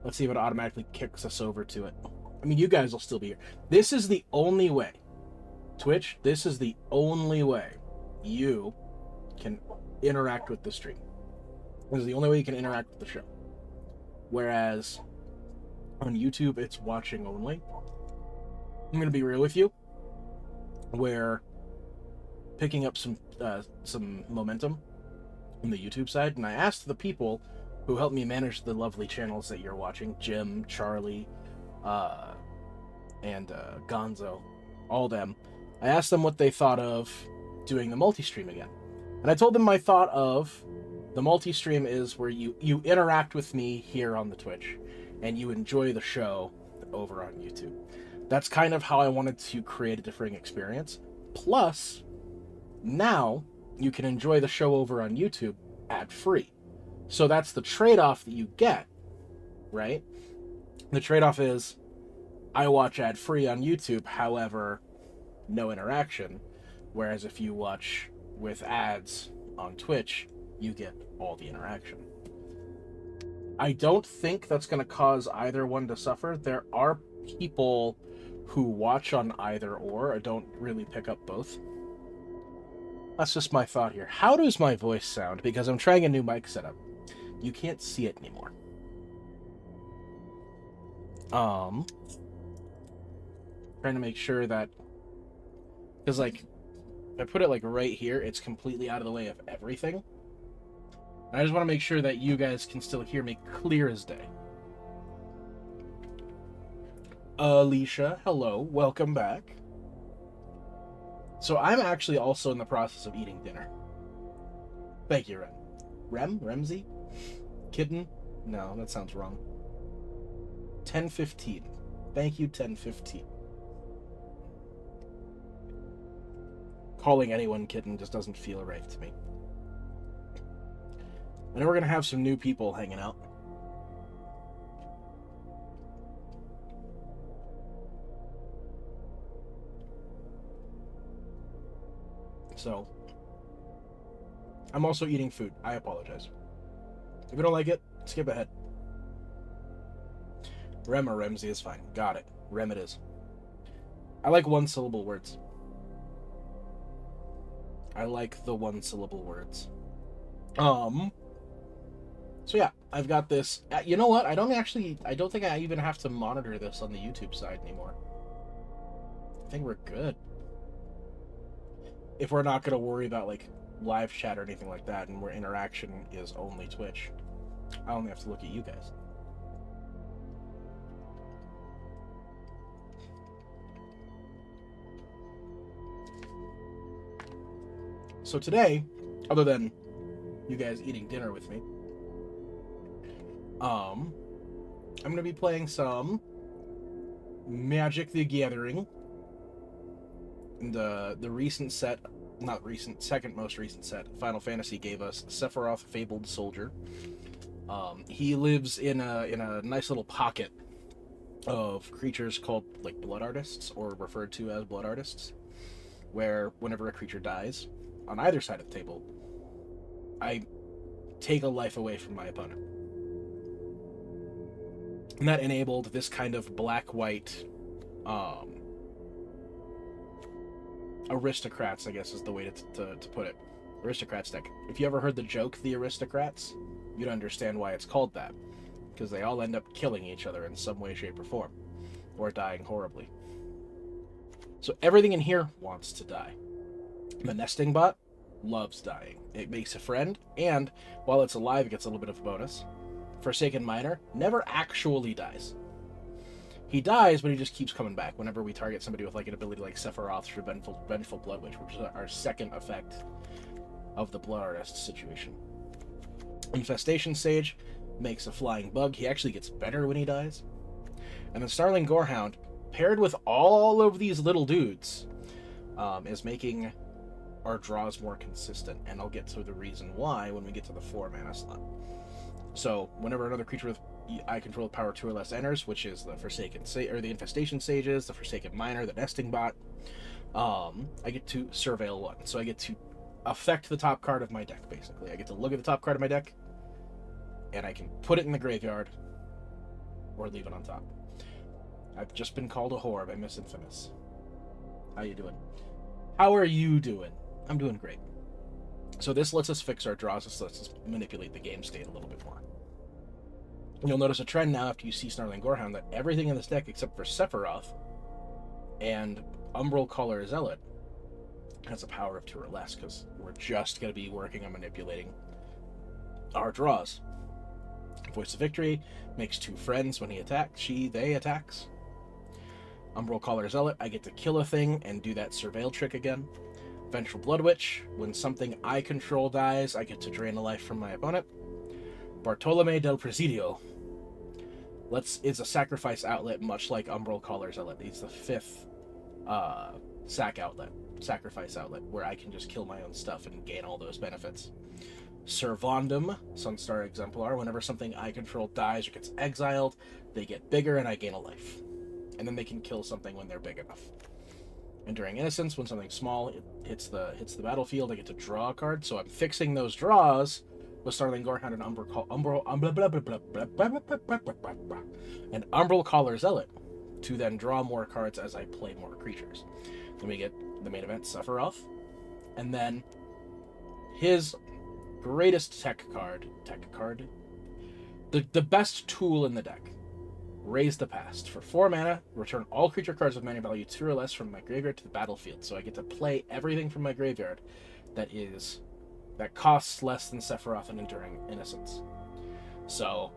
Let's see if it automatically kicks us over to it. I mean, you guys will still be here. This is the only way. Twitch, this is the only way you can interact with the stream. This is the only way you can interact with the show. Whereas on YouTube, it's watching only. I'm going to be real with you. Where picking up some momentum on the YouTube side, and I asked the people who helped me manage the lovely channels that you're watching, Jim, Charlie, and Gonzo, all them. I asked them what they thought of doing the multi-stream again. And I told them my thought of the multi-stream is where you interact with me here on the Twitch, and you enjoy the show over on YouTube. That's kind of how I wanted to create a differing experience. Plus, now you can enjoy the show over on YouTube ad-free. So that's the trade-off that you get, right? The trade-off is I watch ad-free on YouTube, however, no interaction. Whereas if you watch with ads on Twitch, you get all the interaction. I don't think that's going to cause either one to suffer. There are people who watch on either or don't really pick up both. That's just my thought here. How does my voice sound? Because I'm trying a new mic setup. You can't see it anymore. Trying to make sure that, because like if I put it like right here, it's completely out of the way of everything. And I just want to make sure that you guys can still hear me clear as day. Alicia, hello, welcome back. So I'm actually also in the process of eating dinner. Thank you, Rem. Remsey? Kitten? No, that sounds wrong. 1015. Thank you, 1015. Calling anyone kitten just doesn't feel right to me. I know we're going to have some new people hanging out. So, I'm also eating food. I apologize. If you don't like it, skip ahead. Rem or Remsey is fine. Got it. Rem it is. I like one-syllable words. I like the one-syllable words. So yeah, I've got this. You know what? I don't think I even have to monitor this on the YouTube side anymore. I think we're good. If we're not going to worry about like live chat or anything like that, and where interaction is only Twitch, I only have to look at you guys. So today, other than you guys eating dinner with me, I'm going to be playing some Magic the Gathering. And the recent set, not recent, second most recent set, Final Fantasy gave us Sephiroth Fabled Soldier. He lives in a nice little pocket of creatures called like Blood Artists, or referred to as Blood Artists, where whenever a creature dies, on either side of the table, I take a life away from my opponent. And that enabled this kind of black-white aristocrats, I guess is the way to put it. Aristocrats deck. If you ever heard the joke, the Aristocrats, you'd understand why it's called that. Because they all end up killing each other in some way, shape, or form. Or dying horribly. So everything in here wants to die. The nesting bot loves dying. It makes a friend, and while it's alive, it gets a little bit of a bonus. Forsaken Miner never actually dies. He dies, but he just keeps coming back whenever we target somebody with like an ability like Sephiroth through Vengeful Blood Witch, which is our second effect of the Blood Artist situation. Infestation Sage makes a flying bug. He actually gets better when he dies. And then Starling Gorehound, paired with all of these little dudes, is making our draws more consistent. And I'll get to the reason why when we get to the 4-mana slot. So whenever another creature with I control power 2 or less enters, which is the Forsaken or the Infestation Sages, the Forsaken Miner, the Nesting Bot, I get to Surveil 1. So I get to affect the top card of my deck, basically. I get to look at the top card of my deck, and I can put it in the graveyard, or leave it on top. I've just been called a whore by Miss Infamous. How you doing? How are you doing? I'm doing great. So this lets us fix our draws. This lets us manipulate the game state a little bit more. You'll notice a trend now after you see Snarling Gorehound that everything in this deck except for Sephiroth and Umbral Caller Zealot has a power of 2 or less, because we're just going to be working on manipulating our draws. Voice of Victory makes 2 friends when he attacks. They attacks. Umbral Caller Zealot, I get to kill a thing and do that surveil trick again. Vengeful Blood Witch, when something I control dies, I get to drain a life from my opponent. Bartolome del Presidio is a sacrifice outlet, much like Umbral Caller Zealot. He's the 5th sacrifice outlet, where I can just kill my own stuff and gain all those benefits. Servandum, Sunstar Exemplar, whenever something I control dies or gets exiled, they get bigger and I gain a life. And then they can kill something when they're big enough. Enduring Innocence, when something small hits the battlefield, I get to draw a card, so I'm fixing those draws with Snarling Gorehound and Umbral Caller Zealot to then draw more cards as I play more creatures. Then we get the main event, Sephiroth, and then his greatest tech card, the best tool in the deck, Raise the Past. For 4 mana, return all creature cards with mana value 2 or less from my graveyard to the battlefield. So I get to play everything from my graveyard that costs less than Sephiroth and Enduring Innocence. So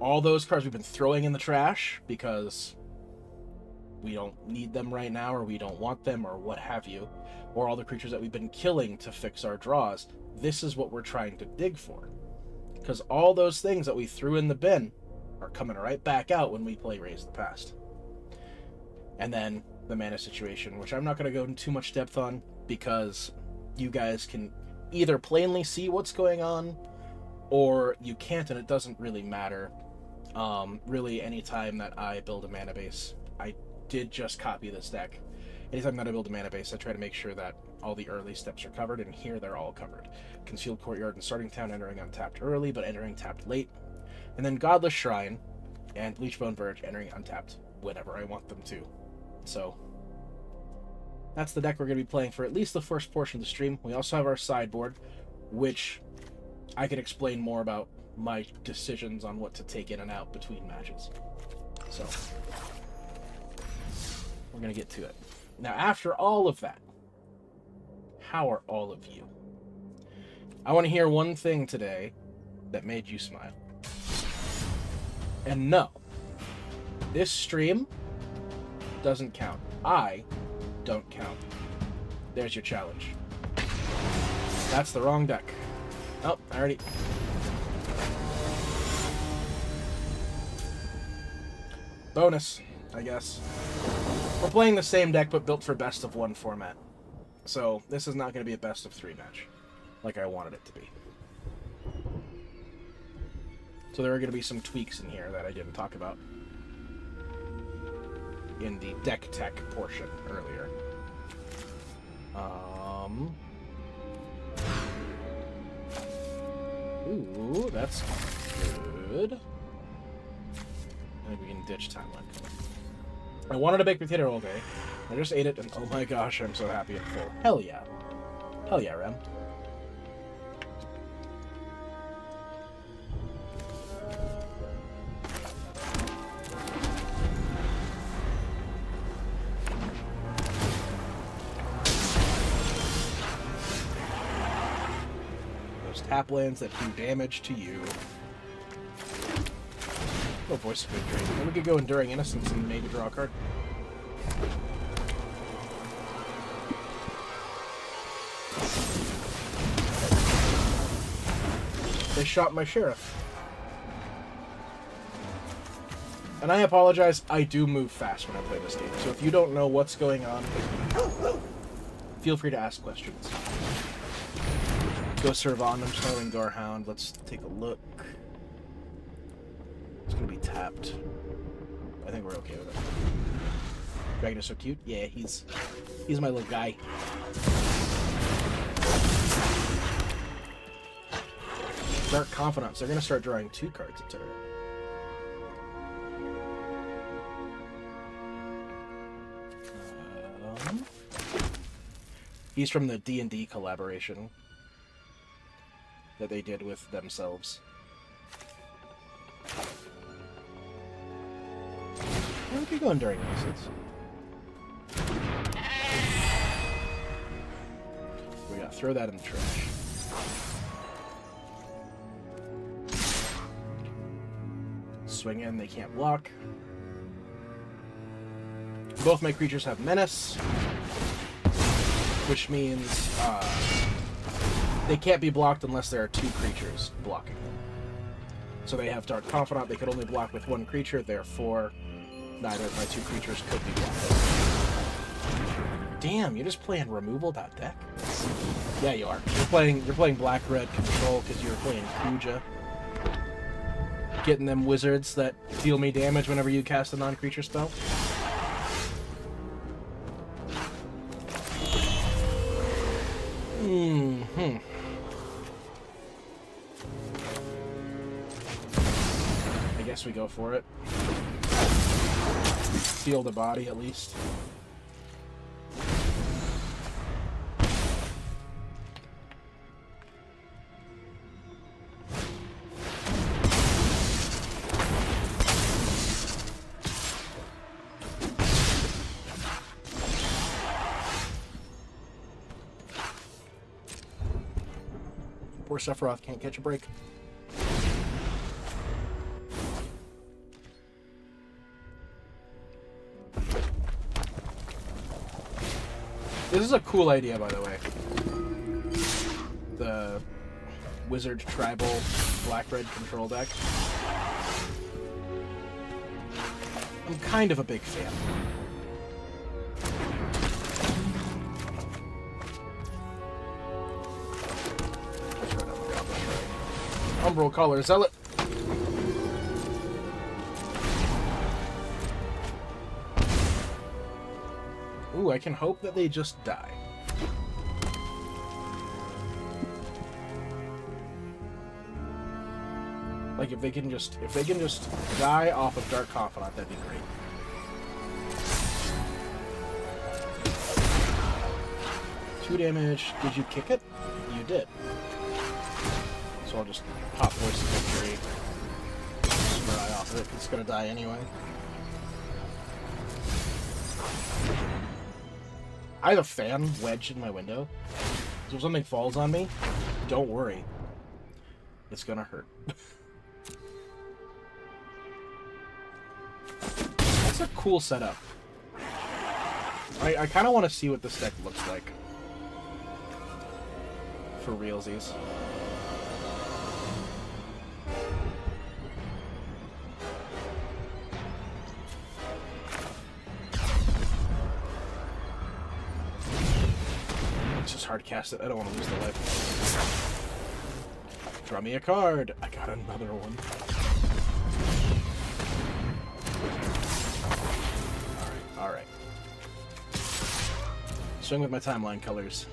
all those cards we've been throwing in the trash because we don't need them right now, or we don't want them, or what have you, or all the creatures that we've been killing to fix our draws, this is what we're trying to dig for. Because all those things that we threw in the bin are coming right back out when we play Raise the Past. And then the mana situation, which I'm not going to go into too much depth on, because you guys can either plainly see what's going on, or you can't, and it doesn't really matter. Really, anytime that I build a mana base, I did just copy this deck. Anytime that I build a mana base, I try to make sure that all the early steps are covered, and here they're all covered. Concealed Courtyard and Starting Town entering untapped early, but entering tapped late. And then Godless Shrine and Bleachbone Verge entering untapped whenever I want them to. So that's the deck we're going to be playing for at least the first portion of the stream. We also have our sideboard, which I could explain more about my decisions on what to take in and out between matches. So we're going to get to it. Now, after all of that, how are all of you? I want to hear one thing today that made you smile. And no, this stream doesn't count. I don't count. There's your challenge. That's the wrong deck. Oh, I already... Bonus, I guess. We're playing the same deck, but built for best of 1 format. So, this is not going to be a best of 3 match, like I wanted it to be. So there are going to be some tweaks in here that I didn't talk about in the deck tech portion earlier. Ooh, that's good. I think we can ditch Timeline. I wanted a baked potato all day. I just ate it, and oh my gosh, I'm so happy and full. Hell yeah. Hell yeah, Rem. Tap lands that do damage to you. Oh, Voice of Victory. Then we could go Enduring Innocence and maybe draw a card. They shot my sheriff. And I apologize, I do move fast when I play this game. So if you don't know what's going on, feel free to ask questions. Go Servandum, Snarling Gorehound. Let's take a look. It's gonna be tapped. I think we're okay with it. Dragon is so cute. Yeah, he's my little guy. Dark Confidants. They're gonna start drawing 2 cards a turn. He's from the D&D collaboration that they did with themselves. We could go Enduring Innocence. We gotta throw that in the trash. Swing in, they can't block. Both my creatures have Menace, which means they can't be blocked unless there are two creatures blocking them. So they have Dark Confidant, they could only block with one creature, therefore neither of my two creatures could be blocked. Damn, you're just playing removal.deck? Yeah, you are. You're playing black-red control because you're playing Kuja. Getting them wizards that deal me damage whenever you cast a non-creature spell. Mm-hmm. I guess we go for it. Seal the body, at least. Poor Sephiroth can't catch a break. This is a cool idea, by the way. The Wizard Tribal Black-Red control deck. I'm kind of a big fan. Umbral Color Zealot. Ooh, I can hope that they just die. Like if they can just die off of Dark Confidant, that'd be great. Two damage. Did you kick it? You did. So I'll just pop Voice of Victory. Spry off of it. It's gonna die anyway. I have a fan wedged in my window. So if something falls on me, don't worry. It's gonna hurt. That's a cool setup. I kind of want to see what this deck looks like. For realsies. Hard cast it. I don't want to lose the life. Draw me a card. I got another one. All right. Swing with my timeline colors.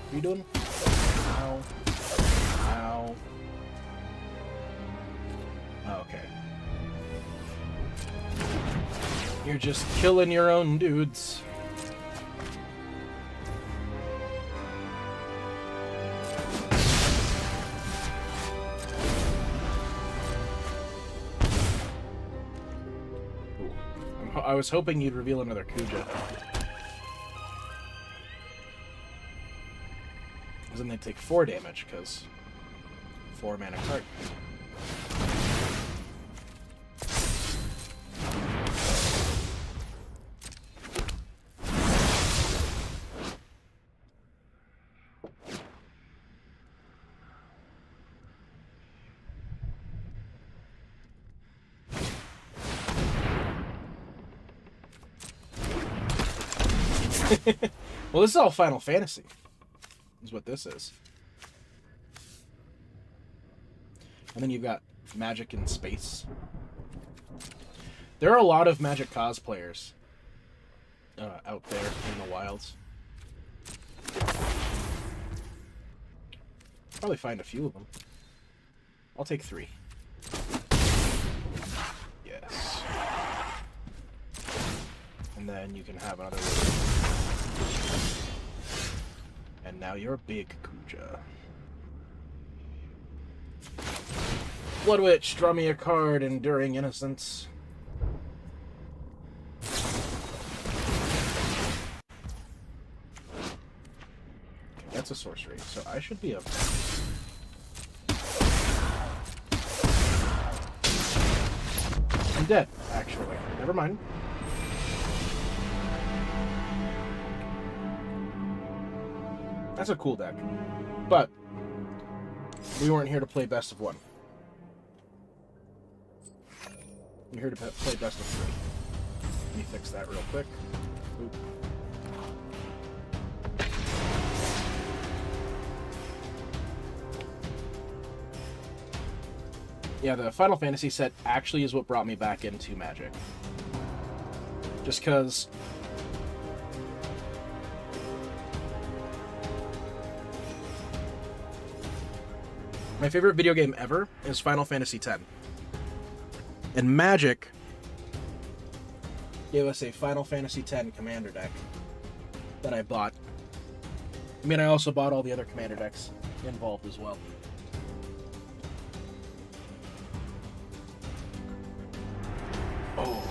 What are you doing? Ow. Ow. Okay. You're just killing your own dudes. Ooh. I was hoping you'd reveal another Kuja. Then they take 4 damage, because 4 mana card. Well, this is all Final Fantasy. Is what this is. And then you've got Magic in space. There are a lot of Magic cosplayers out there in the wilds. Probably find a few of them. I'll take 3. Yes. And then you can have another one. And now you're a big Kuja. Blood Witch, draw me a card, Enduring Innocence. Okay, that's a sorcery, so I should be okay. I'm dead, actually. Never mind. That's a cool deck. But we weren't here to play best of 1. We're here to play best of 3. Let me fix that real quick. Oop. Yeah, the Final Fantasy set actually is what brought me back into Magic. Just because my favorite video game ever is Final Fantasy X. And Magic gave us a Final Fantasy X Commander deck that I bought. I mean, I also bought all the other Commander decks involved as well. Oh.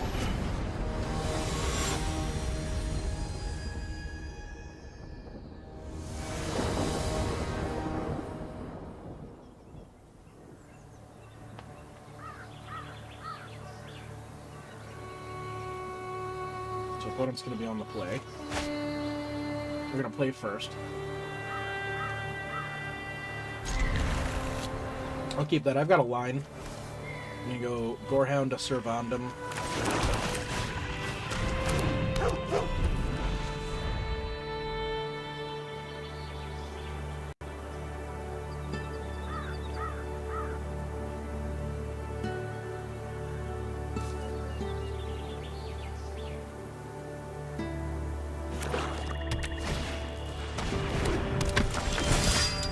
So opponent's going to be on the play. We're going to play first. I'll keep that. I've got a line. I'm going to go Gorehound to Servandum.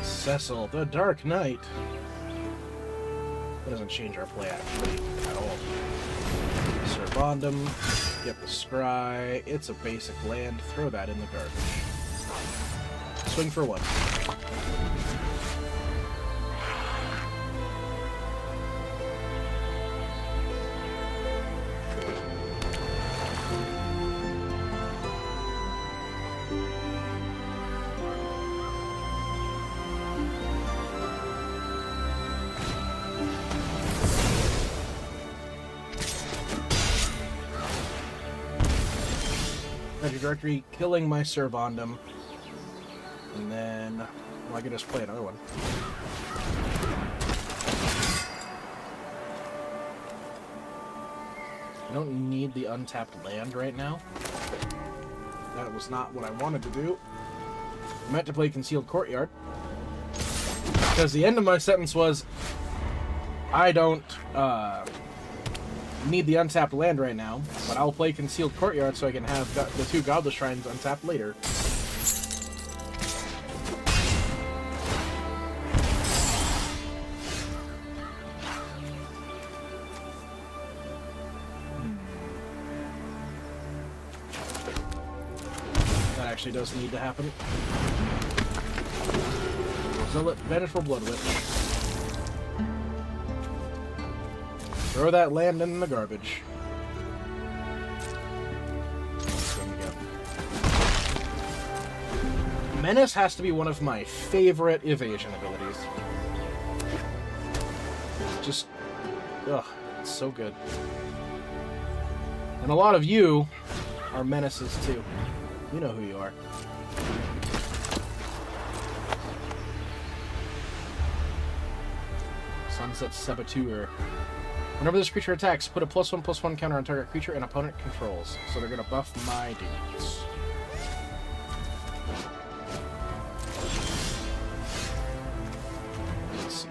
Cecil, the Dark Knight. That doesn't change our play, actually, at all. Servandum, get the Scry. It's a basic land. Throw that in the garbage. Swing for 1. Magic Directory, killing my Servandum. And then, well, I can just play another one. I don't need the untapped land right now. That was not what I wanted to do. I meant to play Concealed Courtyard. Because the end of my sentence was, I don't, need the untapped land right now, but I'll play Concealed Courtyard so I can have the 2 Godless Shrines untapped later. That actually does need to happen. Zealot, Vengeful Blood Witch. Throw that land in the garbage. Menace has to be one of my favorite evasion abilities. Just, ugh, it's so good. And a lot of you are menaces too. You know who you are. Sunset Saboteur. Whenever this creature attacks, put a +1/+1 counter on target creature and opponent controls. So they're going to buff my dudes. Let's see.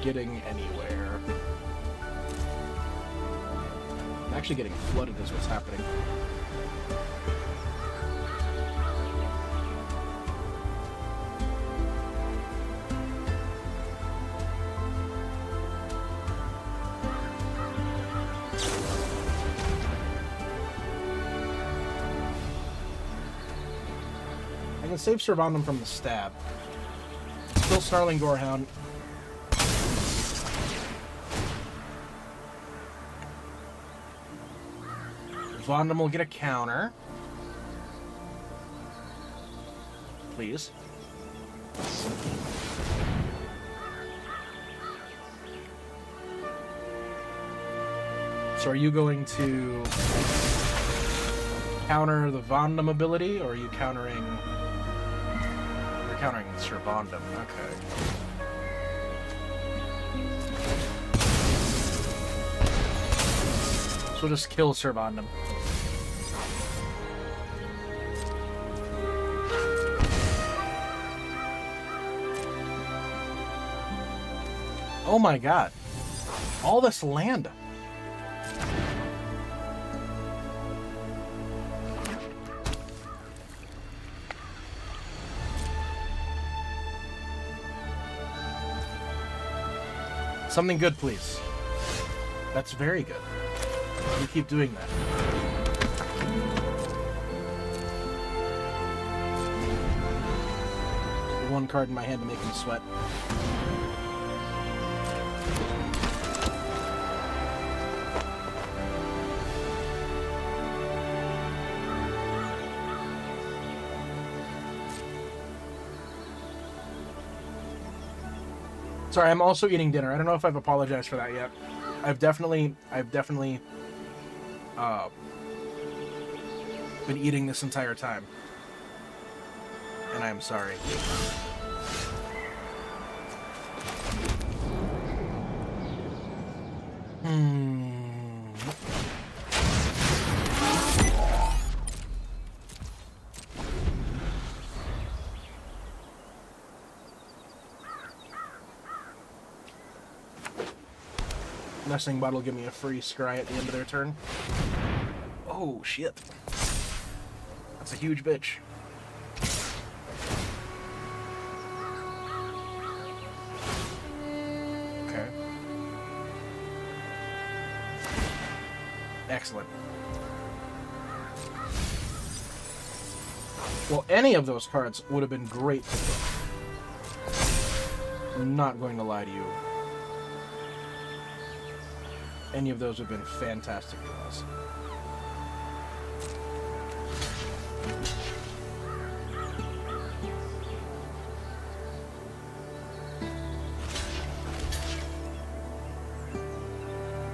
getting anywhere. I'm actually getting flooded is what's happening. I can save Servandum from the stab. Still Snarling Gorehound. Vondum will get a counter. Please. So are you going to counter the Vondum ability, or are you countering... You're countering Servandum, okay. So we'll just kill Servandum. Oh my god. All this land. Something good, please. That's very good. You keep doing that. One card in my hand to make him sweat. Sorry, I'm also eating dinner. I don't know if I've apologized for that yet. I've definitely been eating this entire time. And I am sorry. Nesting Bot will give me a free scry at the end of their turn. Oh, shit. That's a huge bitch. Okay. Excellent. Well, any of those cards would have been great to play. I'm not going to lie to you. Any of those would have been fantastic draws.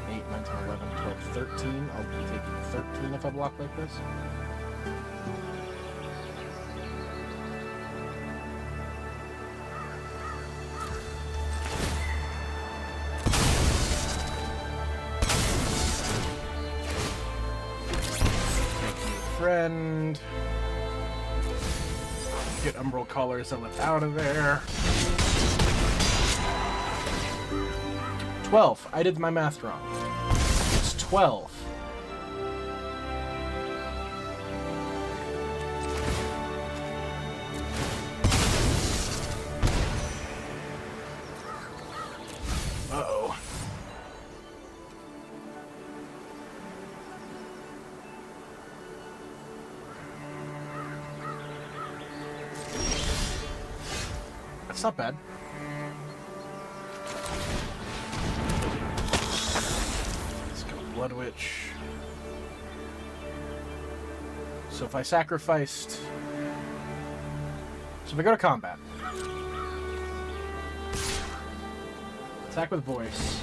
Eight, 9, 10, 11, 12, 13. I'll be taking 13 if I block like this. Friend. Get Umbral Caller Zealot out of there. 12. I did my math wrong. It's 12. Uh-oh. That's not bad. Let's go Blood Witch. So if I sacrificed... So if I go to combat. Attack with Voice.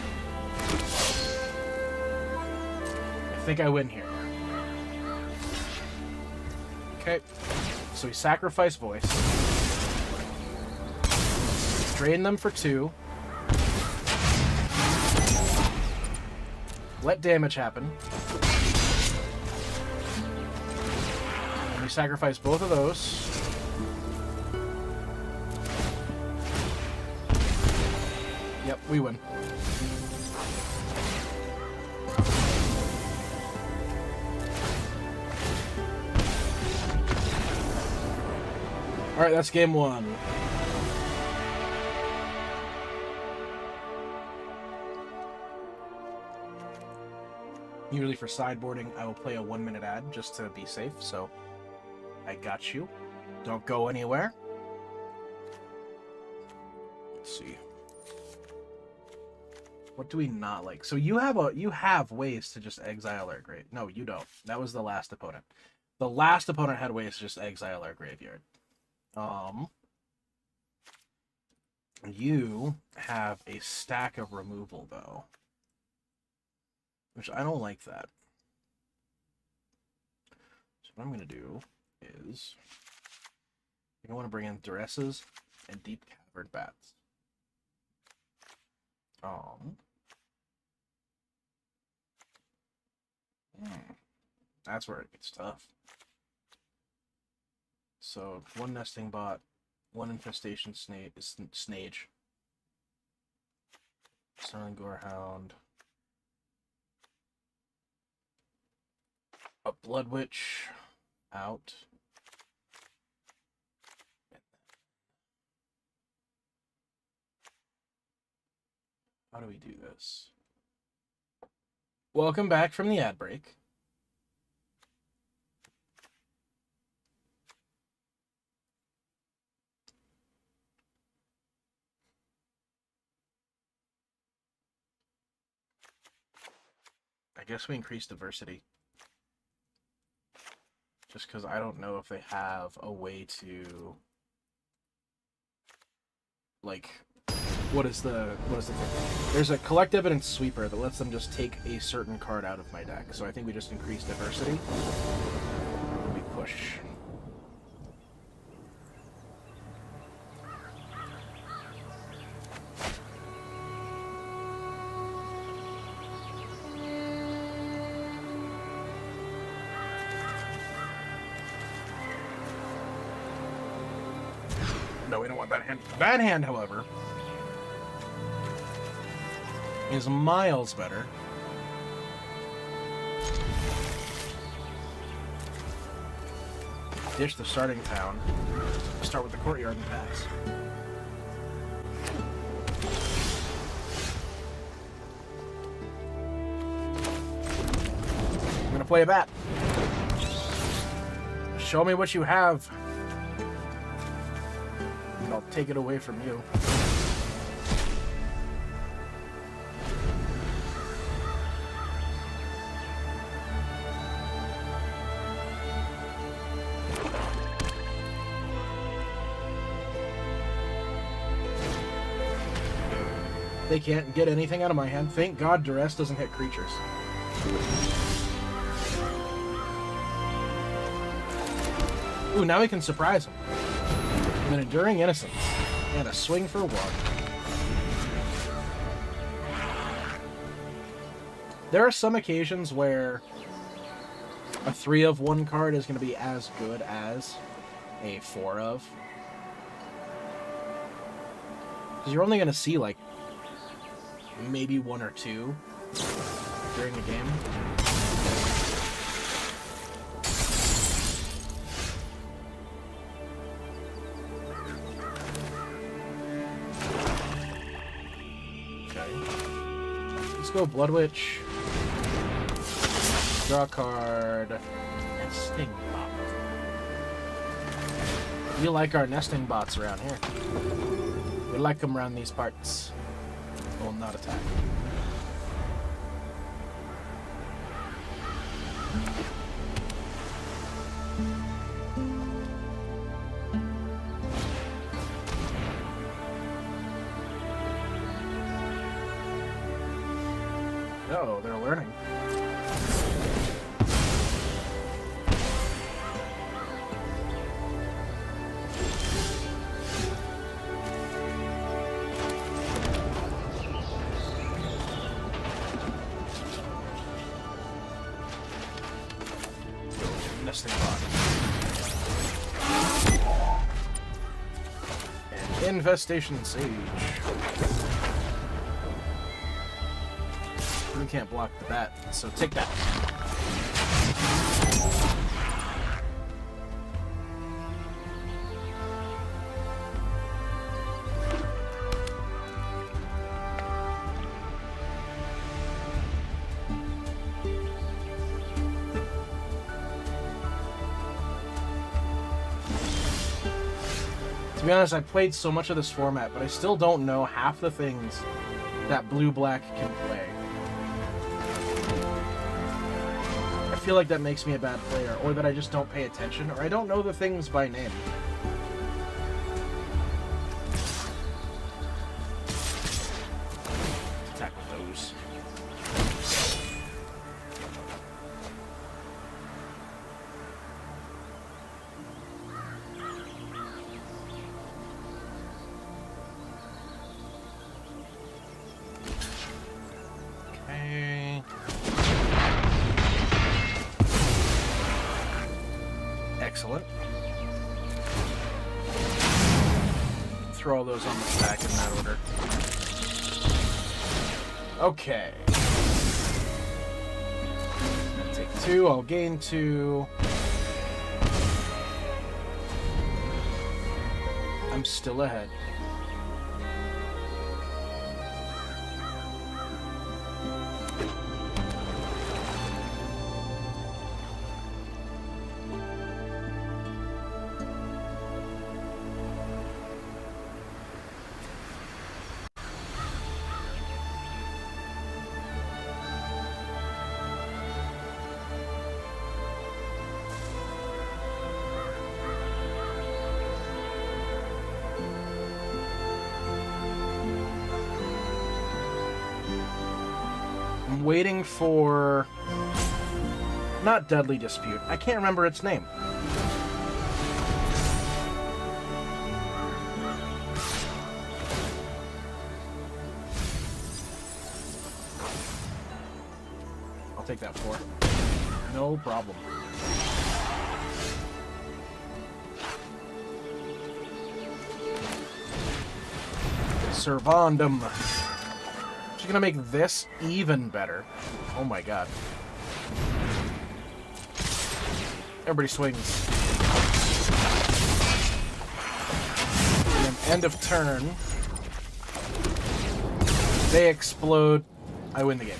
I think I win here. Okay. So we sacrifice Voice. Drain them for 2. Let damage happen. And we sacrifice both of those. Yep, we win. Alright, that's game one. Usually for sideboarding, I will play a 1-minute ad just to be safe, so I got you. Don't go anywhere. Let's see. What do we not like? So you have ways to just exile our grave. No, you don't. That was the last opponent. The last opponent had ways to just exile our graveyard. You have a stack of removal though, which I don't like that. So what I'm gonna do is I want to bring in Duresses and Deep Cavern Bats. That's where it gets tough. So, one Nesting Bot, one Infestation Snage, Sterling Gorehound, a Blood Witch out. How do we do this? Welcome back from the ad break. I guess we increase diversity. Just because I don't know if they have a way to, like, what is the thing? There's a collect evidence sweeper that lets them just take a certain card out of my deck. So I think we just increase diversity. We push. No, we don't want that hand. That hand, however, is miles better. Ditch the starting town. Start with the courtyard and pass. I'm gonna play a bat. Show me what you have. And I'll take it away from you. They can't get anything out of my hand. Thank God Duress doesn't hit creatures. Ooh, now we can surprise him. An Enduring Innocence. And a swing for one. There are some occasions where a 3 of 1 card is going to be as good as a 4 of. Because you're only going to see, like, maybe 1 or 2 during a game. Go Blood Witch, draw a card, Nesting Bot. We like our Nesting Bots around here. We like them around these parts. Will not attack. Oh, they're learning. Nesting Bot. And Infestation Sage. You can't block the bat, so take that. To be honest, I played so much of this format, but I still don't know half the things that blue-black can play. I feel like that makes me a bad player, or that I just don't pay attention, or I don't know the things by name. Attack those. Okay. Excellent. Throw all those on the stack in that order. Okay. I'll take 2, I'll gain 2. I'm still ahead. Waiting for... not Deadly Dispute. I can't remember its name. I'll take that 4. No problem. Servandum. She's gonna make this even better. Oh my god. Everybody swings. And then end of turn. They explode. I win the game.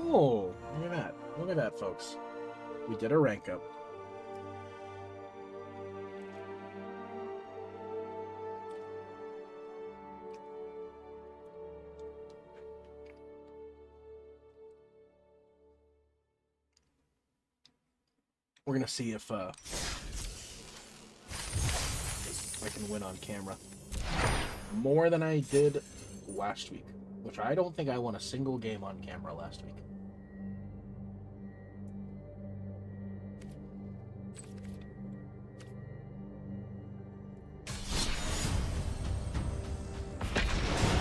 Oh, look at that. Look at that, folks. We did a rank up. We're gonna see if I can win on camera. More than I did last week, which I don't think I won a single game on camera last week.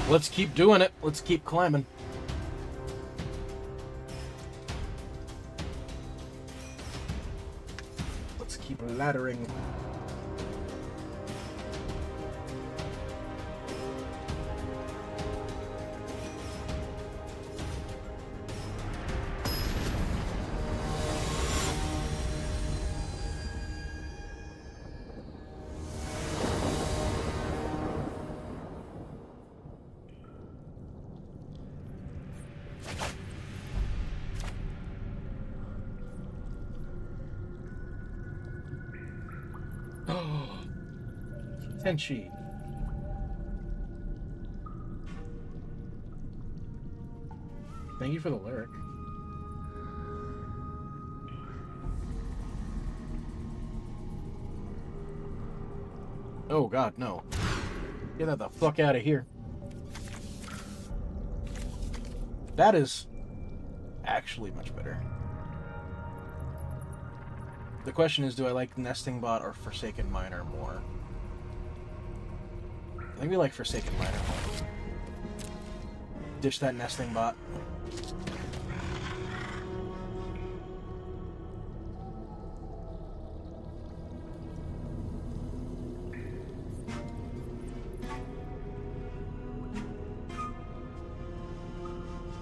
Let's keep doing it. Let's keep climbing. Let's keep laddering. Tenchi. Thank you for the lyric. Oh god, no. Get that the fuck out of here. That is actually much better. The question is, do I like Nesting Bot or Forsaken Miner more? I think we like Forsaken Miner more. Ditch that Nesting Bot.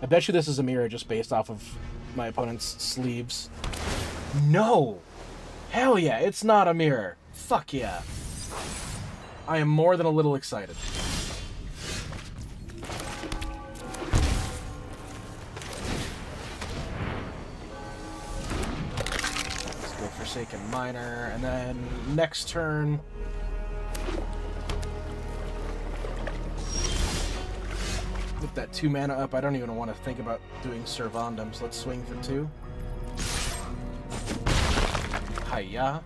I bet you this is a mirror just based off of my opponent's sleeves. No! Hell yeah, it's not a mirror. Fuck yeah. I am more than a little excited. Let's go Forsaken Miner, and then next turn... with that 2 mana up, I don't even want to think about doing Servandums. Let's swing for 2. Hiya.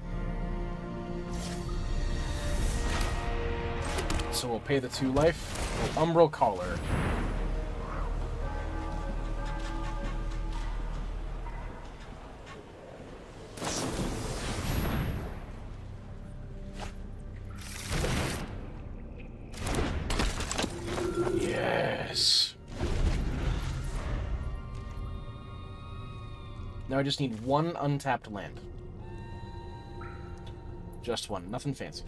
So we'll pay the 2 life. We'll Umbral Caller. Yes. Now I just need 1 untapped land. Just 1, nothing fancy.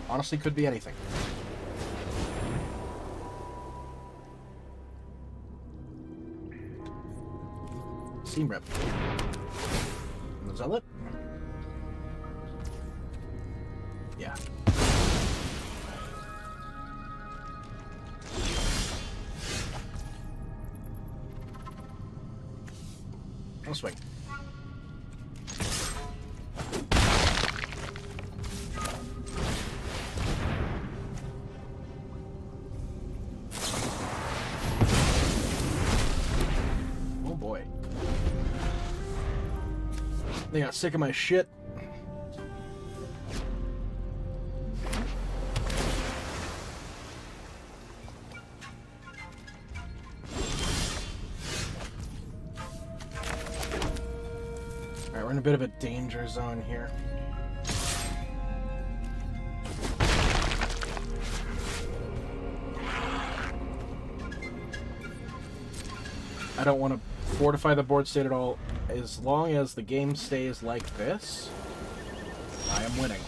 Honestly, could be anything. Seam Rip. The Zealot? Yeah. I'll swing. Oh boy. They got sick of my shit. Alright, we're in a bit of a danger zone here. I don't want to fortify the board state at all. As long as the game stays like this, I am winning.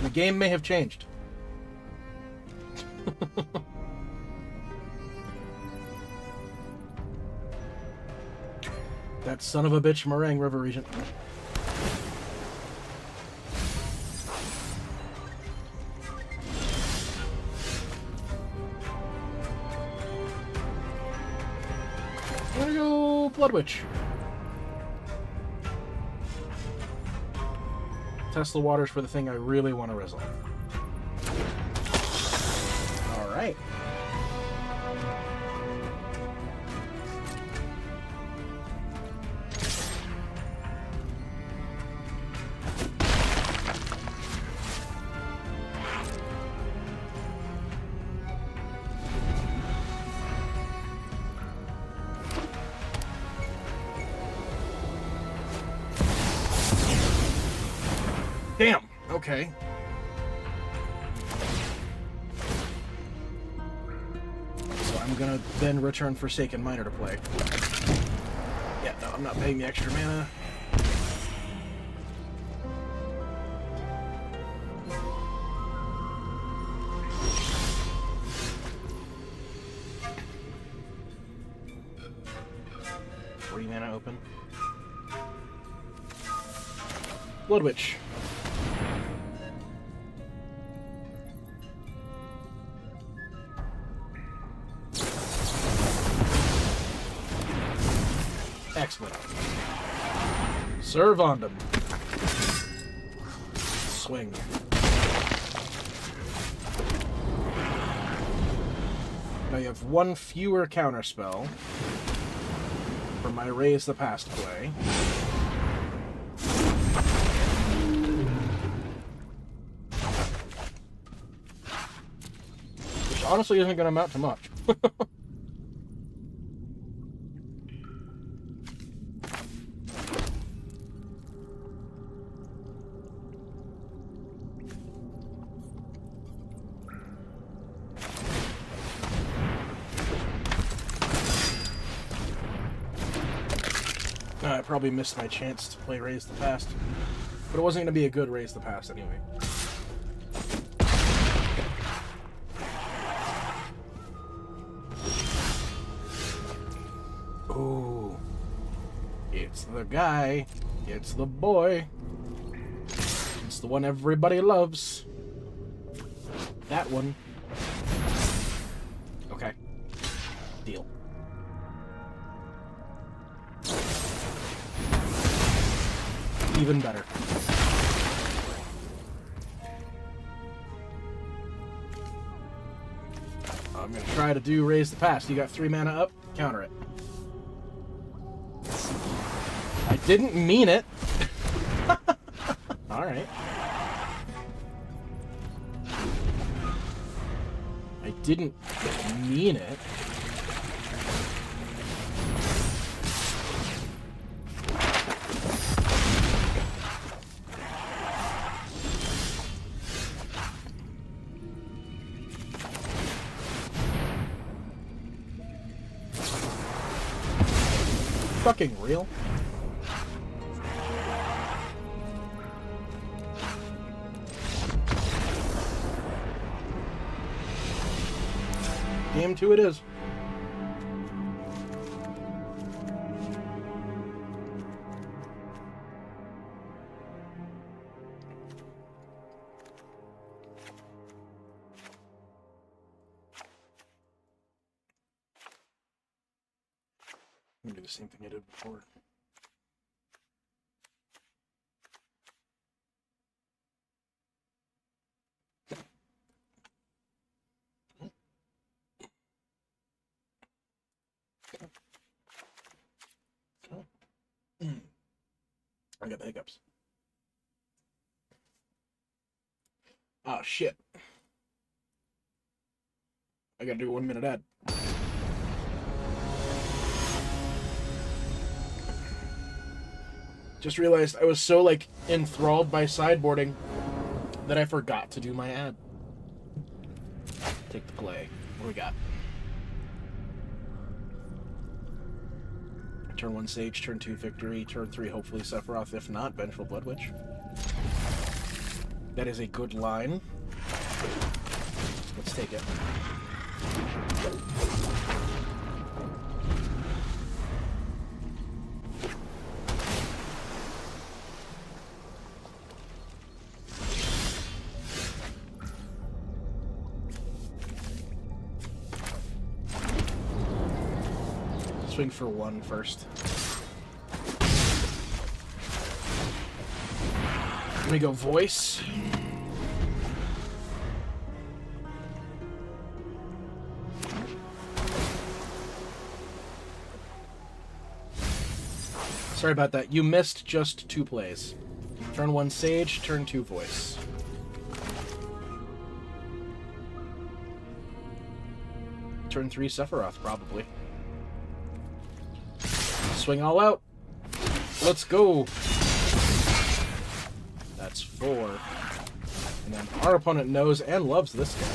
The game may have changed. That son of a bitch Meringue River Regent. I'm gonna go Blood Witch. Test the waters for the thing I really want to resolve. Alright. Damn! Okay. So I'm gonna then return Forsaken Miner to play. Yeah, no, I'm not paying the extra mana. Three mana open. Blood Witch. Excellent. Servandum. Swing. Now you have 1 fewer counterspell for my Raise the Past play. Which honestly isn't going to amount to much. I probably missed my chance to play Raise the Past. But it wasn't going to be a good Raise the Past anyway. Ooh. It's the guy. It's the boy. It's the one everybody loves. That one. Okay. Deal. Even better. I'm gonna try to do Raise the Past. You got 3 mana up? Counter it. I didn't mean it. Alright. I didn't mean it. Fucking real? Game 2 it is. I'm gonna do the same thing I did before. I got the hiccups. Oh shit. I gotta do a 1 minute ad. Just realized I was so like enthralled by sideboarding that I forgot to do my ad. Take the play. What do we got? Turn 1 Sage, turn 2 Victory, turn 3 hopefully Sephiroth, if not, Vengeful Blood Witch. That is a good line. Let's take it. Swing for 1 first. Let me go Voice. Sorry about that. You missed just 2 plays. Turn 1 Sage, turn 2 Voice. Turn 3 Sephiroth, probably. Swing all out. Let's go. That's 4. And then our opponent knows and loves this guy.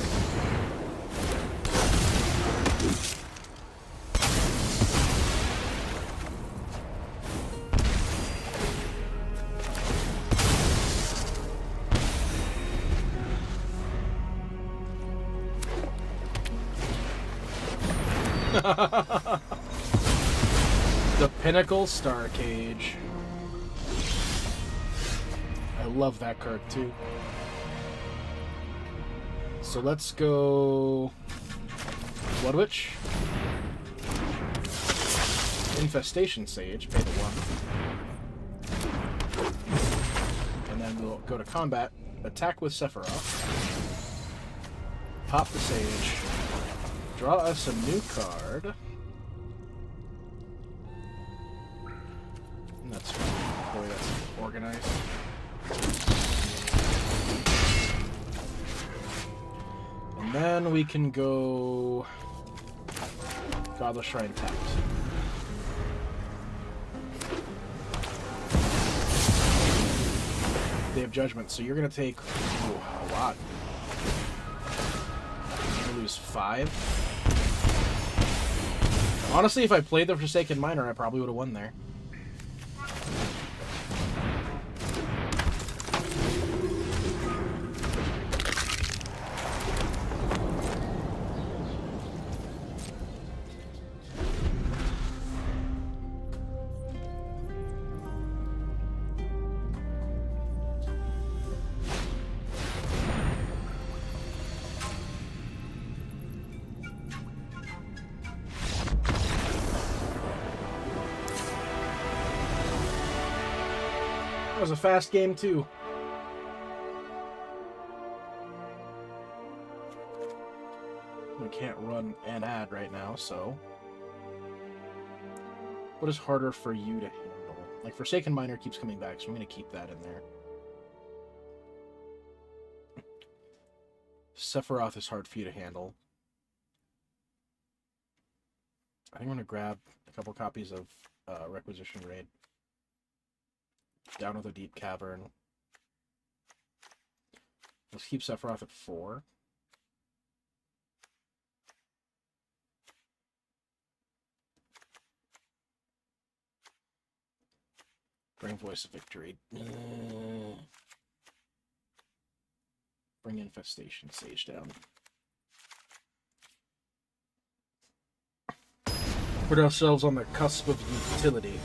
The Pinnacle Star Cage. I love that card too. So let's go Blood Witch. Infestation Sage, pay the 1. And then we'll go to combat, attack with Sephiroth. Pop the Sage. Draw us a new card. And that's the way that's organized. And then we can go Godless Shrine tapped. Day of Judgment, so you're gonna take a lot. You're gonna lose 5. Honestly, if I played the Forsaken Miner, I probably would have won there. That was a fast game, too. We can't run an ad right now, so... What is harder for you to handle? Like, Forsaken Miner keeps coming back, so I'm going to keep that in there. Sephiroth is hard for you to handle. I think I'm going to grab a couple copies of Requisition Raid. Down with a Deep Cavern. Let's keep Sephiroth at 4. Bring Voice of Victory. Bring Infestation Sage down. Put ourselves on the cusp of utility.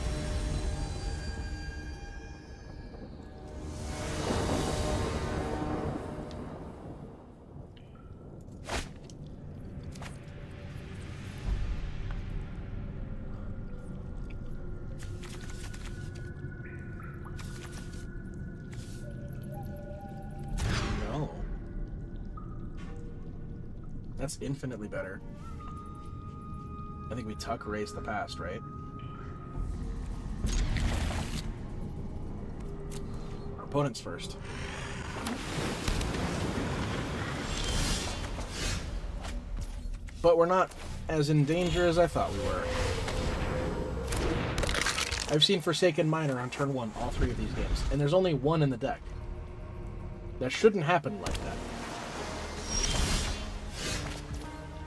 That's infinitely better. I think we tuck Raise the Past, right? Our opponent's first. But we're not as in danger as I thought we were. I've seen Forsaken Miner on turn 1 all 3 of these games, and there's only 1 in the deck. That shouldn't happen like that.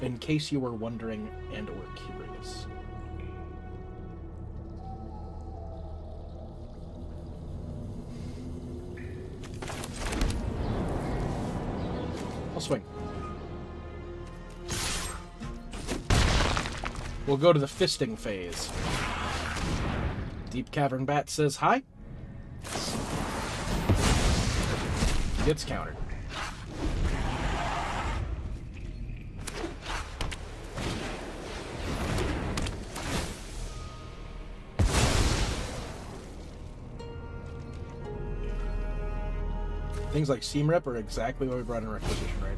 In case you were wondering and or curious. I'll swing. We'll go to the fisting phase. Deep Cavern Bat says hi. Gets countered. Things like Seam Rip are exactly what we brought in Requisition, right?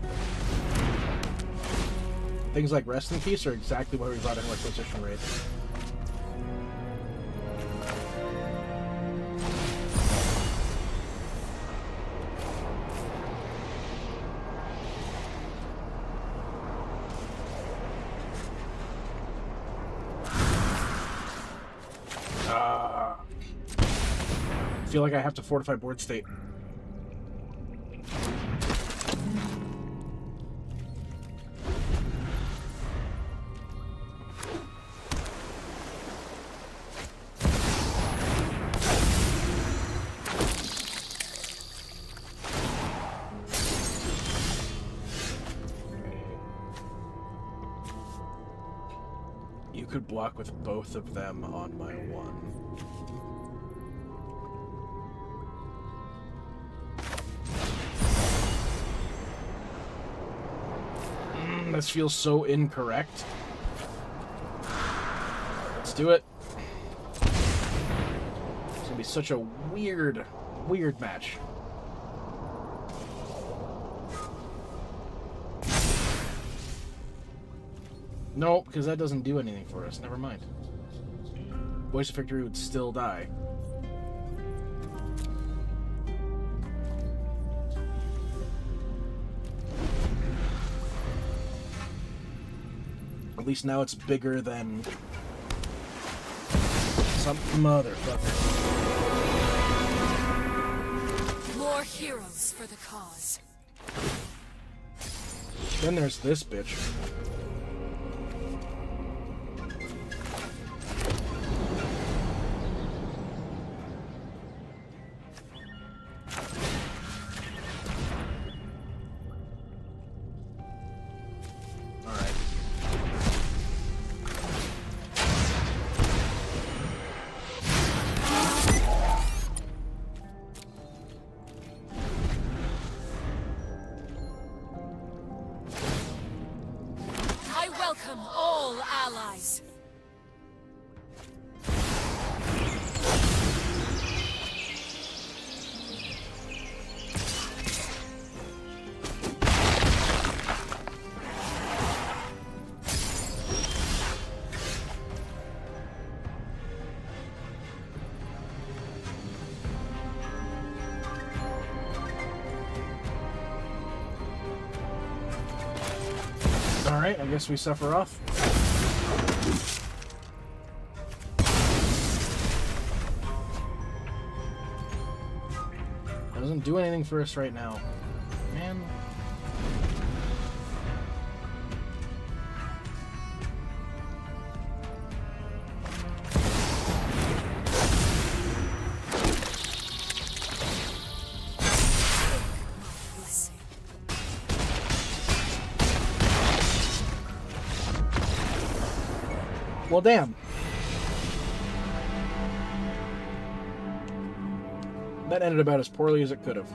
Things like Rest in Peace are exactly what we brought in Requisition, right? I feel like I have to fortify board state. You could block with both of them on my 1. This feels so incorrect. Let's do it. It's gonna be such a weird match. No, because that doesn't do anything for us. Never mind. Voice of Victory would still die. At least now it's bigger than some motherfucker. More heroes for the cause. Then there's this bitch. Alright, I guess we suffer off. Doesn't do anything for us right now. Man. Well, damn. That ended about as poorly as it could have.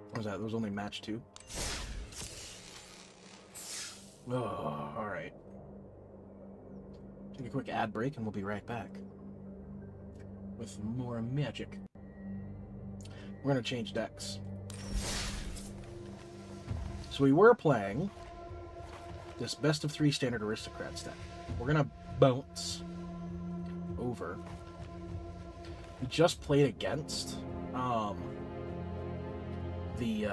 What was that? There was only match 2? Oh, alright. Take a quick ad break and we'll be right back. With more magic. We're going to change decks. So we were playing this best of 3 standard aristocrats deck. We're gonna bounce over. We just played against the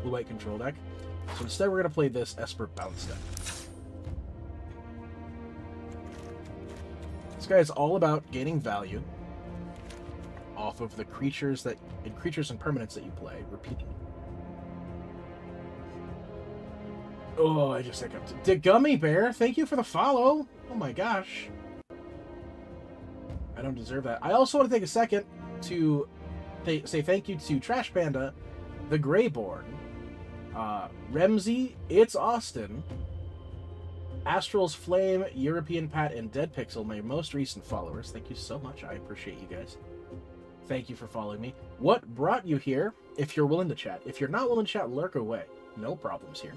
blue-white control deck. So instead we're gonna play this Esper bounce deck. This guy is all about gaining value off of the creatures and permanents that you play repeatedly. Oh, I just hiccuped. The Gummy Bear, thank you for the follow. Oh my gosh. I don't deserve that. I also want to take a second to say thank you to Trash Panda, the Greyborn, Remzi, It's Austin, Astral's Flame, European Pat, and Dead Pixel, my most recent followers. Thank you so much. I appreciate you guys. Thank you for following me. What brought you here? If you're willing to chat. If you're not willing to chat, lurk away. No problems here.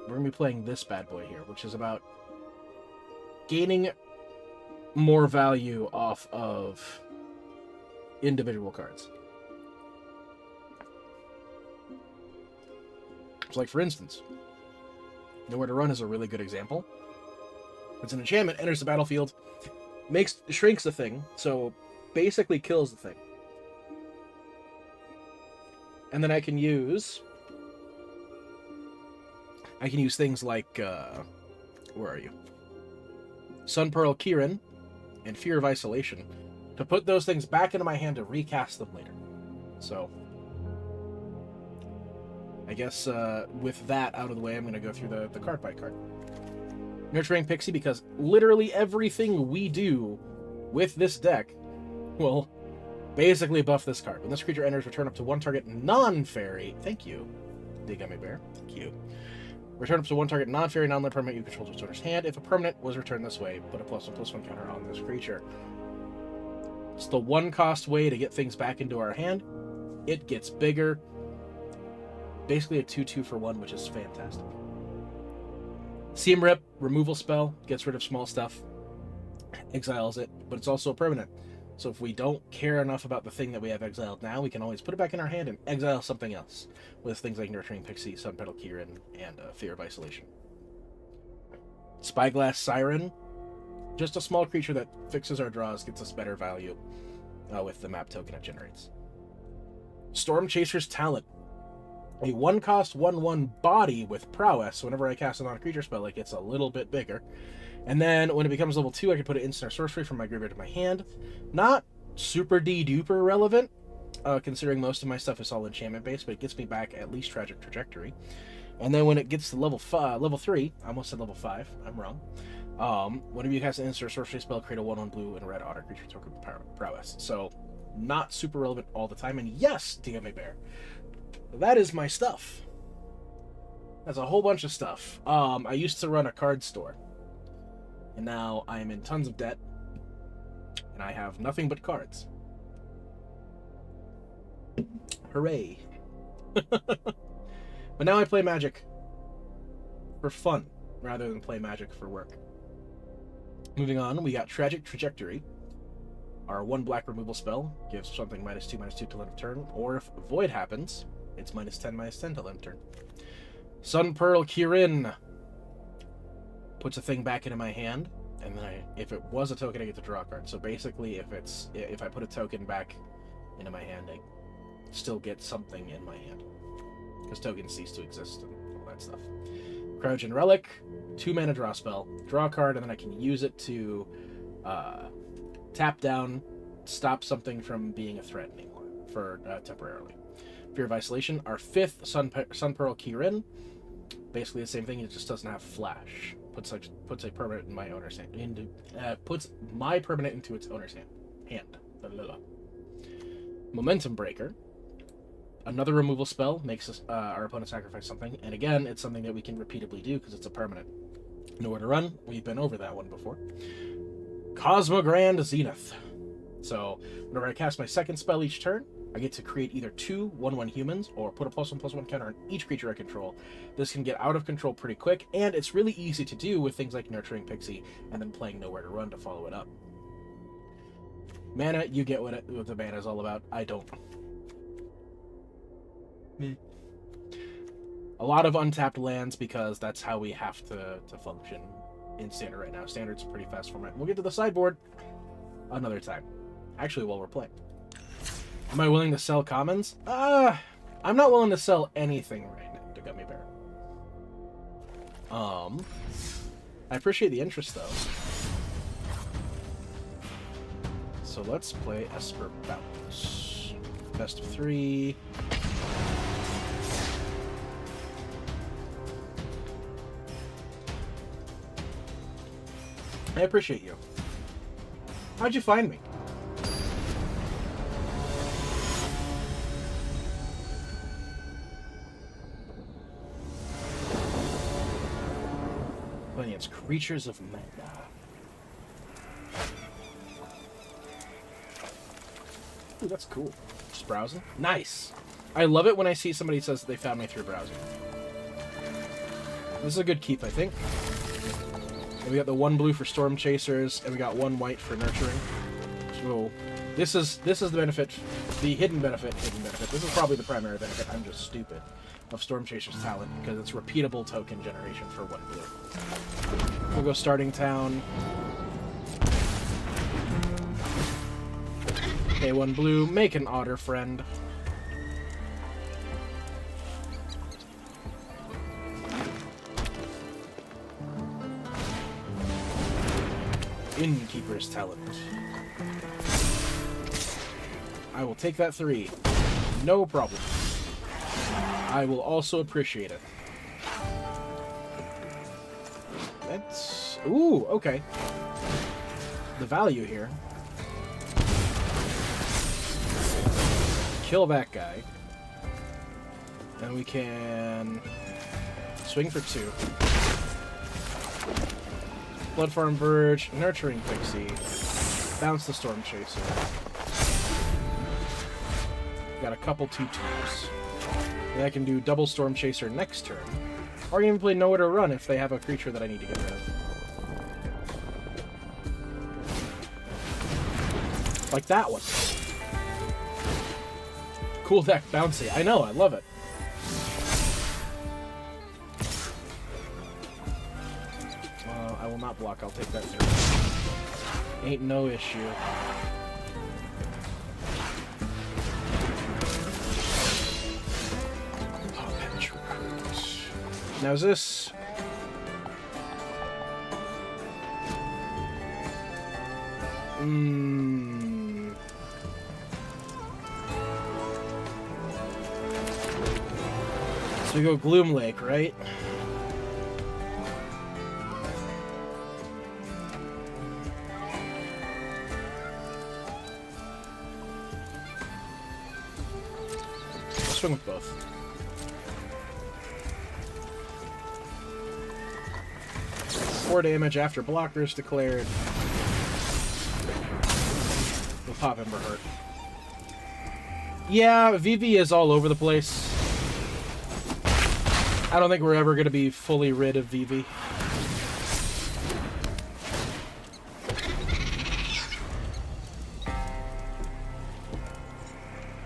We're going to be playing this bad boy here, which is about gaining more value off of individual cards. So, like, for instance, Nowhere to Run is a really good example. It's an enchantment, enters the battlefield, shrinks the thing, so basically kills the thing. And then I can use things like, where are you? Sun Pearl Kirin and Fear of Isolation to put those things back into my hand to recast them later. So, I guess with that out of the way, I'm going to go through the card by card. Nurturing Pixie, because literally everything we do with this deck will basically buff this card. When this creature enters, return up to 1 target non-fairy. Thank you, the Gummy Bear. Thank you. Return up to 1 target non-fairy, non-land permanent you control to its owner's hand. If a permanent was returned this way, put a +1/+1 counter on this creature. It's the 1-cost way to get things back into our hand. It gets bigger. Basically a 2/2 for 1, which is fantastic. Seam Rip, removal spell, gets rid of small stuff, exiles it, but it's also a permanent. So if we don't care enough about the thing that we have exiled now, we can always put it back in our hand and exile something else with things like Nurturing Pixie, Sunpetal Kirin, and Fear of Isolation. Spyglass Siren, just a small creature that fixes our draws, gets us better value with the map token it generates. Storm Chaser's Talent, a 1-cost 1/1 body with prowess, so whenever I cast a non-creature spell, it gets a little bit bigger. And then when it becomes level 2, I can put it instant or sorcery from my graveyard to my hand. Not super D-duper relevant, considering most of my stuff is all enchantment based, but it gets me back at least Tragic Trajectory. And then when it gets to level 3, I almost said level 5, I'm wrong. Whenever you cast an instant or sorcery spell, create a 1/1 blue and red otter creature token with prowess. So not super relevant all the time. And yes, DMA Bear, that is my stuff. That's a whole bunch of stuff. I used to run a card store. And now I am in tons of debt. And I have nothing but cards. Hooray. But now I play Magic for fun, rather than play Magic for work. Moving on, we got Tragic Trajectory. Our 1 black removal spell gives something -2/-2 till end of turn. Or if Void happens, it's -10/-10 till end of turn. Sun Pearl Kirin puts a thing back into my hand. And then if it was a token, I get to draw a card. So basically, if I put a token back into my hand, I still get something in my hand. Because tokens cease to exist and all that stuff. Cryogen Relic, 2 mana draw spell. Draw a card, and then I can use it to tap down, stop something from being a threat anymore for temporarily. Fear of Isolation, our 5th Sun Pearl Kirin. Basically the same thing, it just doesn't have flash. Puts a permanent in my owner's hand. Puts my permanent into its owner's hand. Momentum Breaker. Another removal spell makes us, our opponent sacrifice something, and again, it's something that we can repeatedly do because it's a permanent. Nowhere to run. We've been over that one before. Cosmogrand Zenith. So whenever I cast my 2nd spell each turn, I get to create either 2 1/1 humans or put a +1/+1 counter on each creature I control. This can get out of control pretty quick, and it's really easy to do with things like Nurturing Pixie and then playing Nowhere to Run to follow it up. Mana, you get what the mana is all about. I don't. A lot of untapped lands because that's how we have to function in Standard right now. Standard's a pretty fast format. We'll get to the sideboard another time. Actually, while we're playing. Am I willing to sell commons? I'm not willing to sell anything right now to Gummy Bear. I appreciate the interest, though. So let's play Esper Bounce. Best of 3. I appreciate you. How'd you find me? Playing against Creatures of Mana. Ooh, that's cool. Just browsing? Nice! I love it when I see somebody says that they found me through browsing. This is a good keep, I think. And we got the 1 blue for Storm Chasers, and we got 1 white for Nurturing. So this is the benefit, the hidden benefit. This is probably the primary benefit. I'm just stupid. Of Storm Chaser's talent, because it's repeatable token generation for 1 blue. We'll go starting town. Pay 1 blue, make an otter friend. Innkeeper's Talent. I will take that 3. No problem. I will also appreciate it. That's... Ooh, okay. The value here. Kill that guy. And we can... swing for 2. Blood Farm Verge, Nurturing Pixie, bounce the Storm Chaser. Got a couple 2/2s. And I can do double Storm Chaser next turn. Or I can even play Nowhere to Run if they have a creature that I need to get rid of. Like that one. Cool deck, bouncy. I know, I love it. I will not block, I'll take that through. Ain't no issue. Now is this... So we go Gloom Lake, right? I'll swing with both. Four damage after blockers declared. We'll pop Ember Heart. Yeah, VV is all over the place. I don't think we're ever going to be fully rid of VV.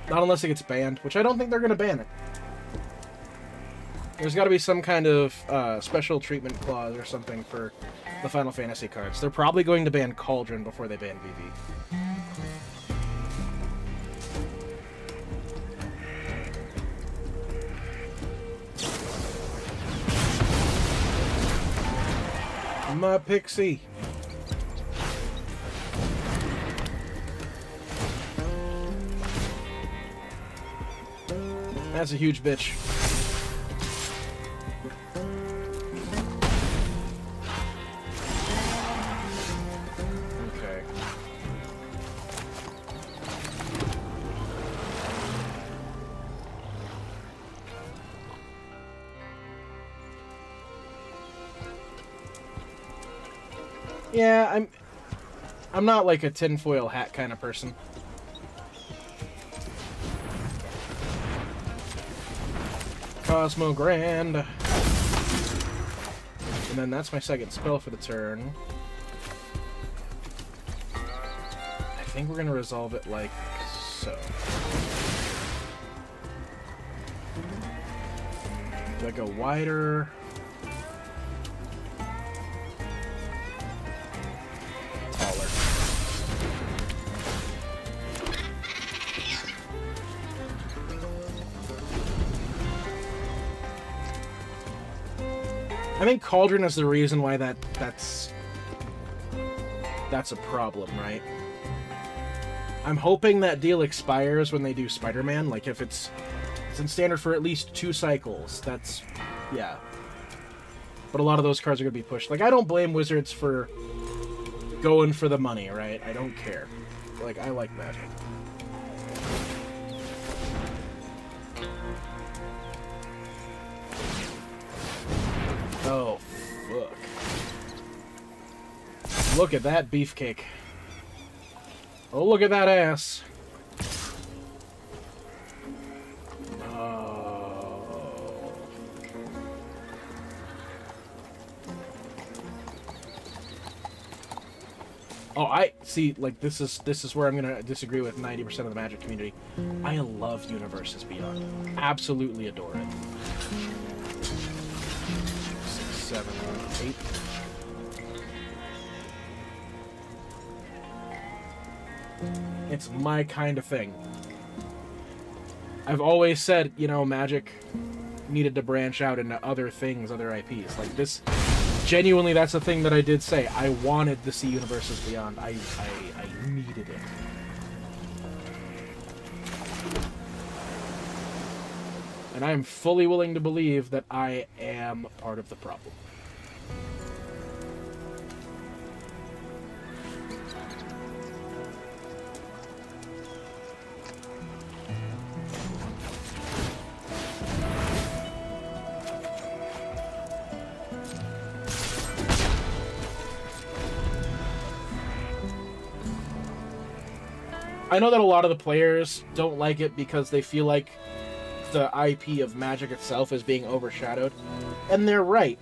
Not unless it gets banned, which I don't think they're going to ban it. There's got to be some kind of special treatment clause or something for the Final Fantasy cards. They're probably going to ban Cauldron before they ban VV. My pixie. That's a huge bitch. Okay. Yeah, I'm not like a tinfoil hat kind of person. Cosmo Grand. And then that's my second spell for the turn. I think we're gonna resolve it like so. Do I go wider? Taller. I think Cauldron is the reason why that's a problem, right? I'm hoping that deal expires when they do Spider-Man. Like, if it's in standard for at least 2 cycles, that's... yeah. But a lot of those cards are going to be pushed. Like, I don't blame Wizards for going for the money, right? I don't care. Like, I like Magic. Oh, fuck. Look at that beefcake. Oh, look at that ass. Oh, I see. Like, this is where I'm gonna disagree with 90% of the Magic community. I love Universes Beyond. Absolutely adore it. 6, 7, 8. It's my kind of thing. I've always said, you know, Magic needed to branch out into other things, other IPs. Like this, genuinely, that's the thing that I did say. I wanted to see Universes Beyond. I needed it. And I am fully willing to believe that I am part of the problem. I know that a lot of the players don't like it because they feel like the IP of Magic itself is being overshadowed, and they're right.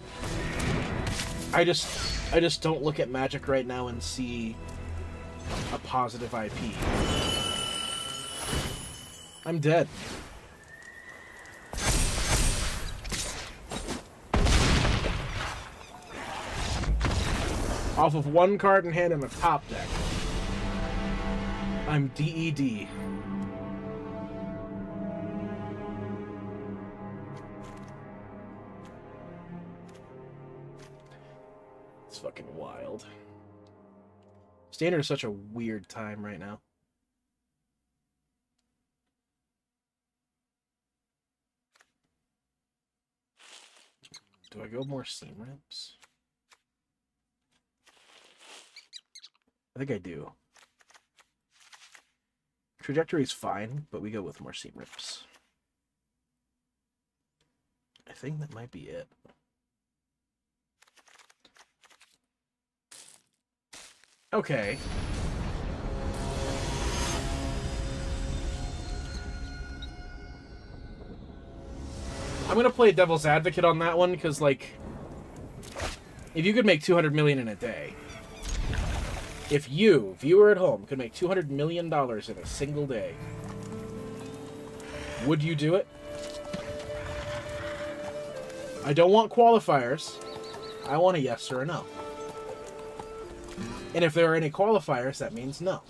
I just don't look at Magic right now and see a positive IP. I'm dead. Off of 1 card in hand in the top deck. I'm DED. It's fucking wild. Standard is such a weird time right now. Do I go more seam rips? I think I do. Trajectory is fine, but we go with more seam rips. I think that might be it. Okay. I'm gonna play devil's advocate on that one, because, like, if you could make 200 million in a day, if you, viewer at home, could make $200 million in a single day, would you do it? I don't want qualifiers. I want a yes or a no. And if there are any qualifiers, that means no.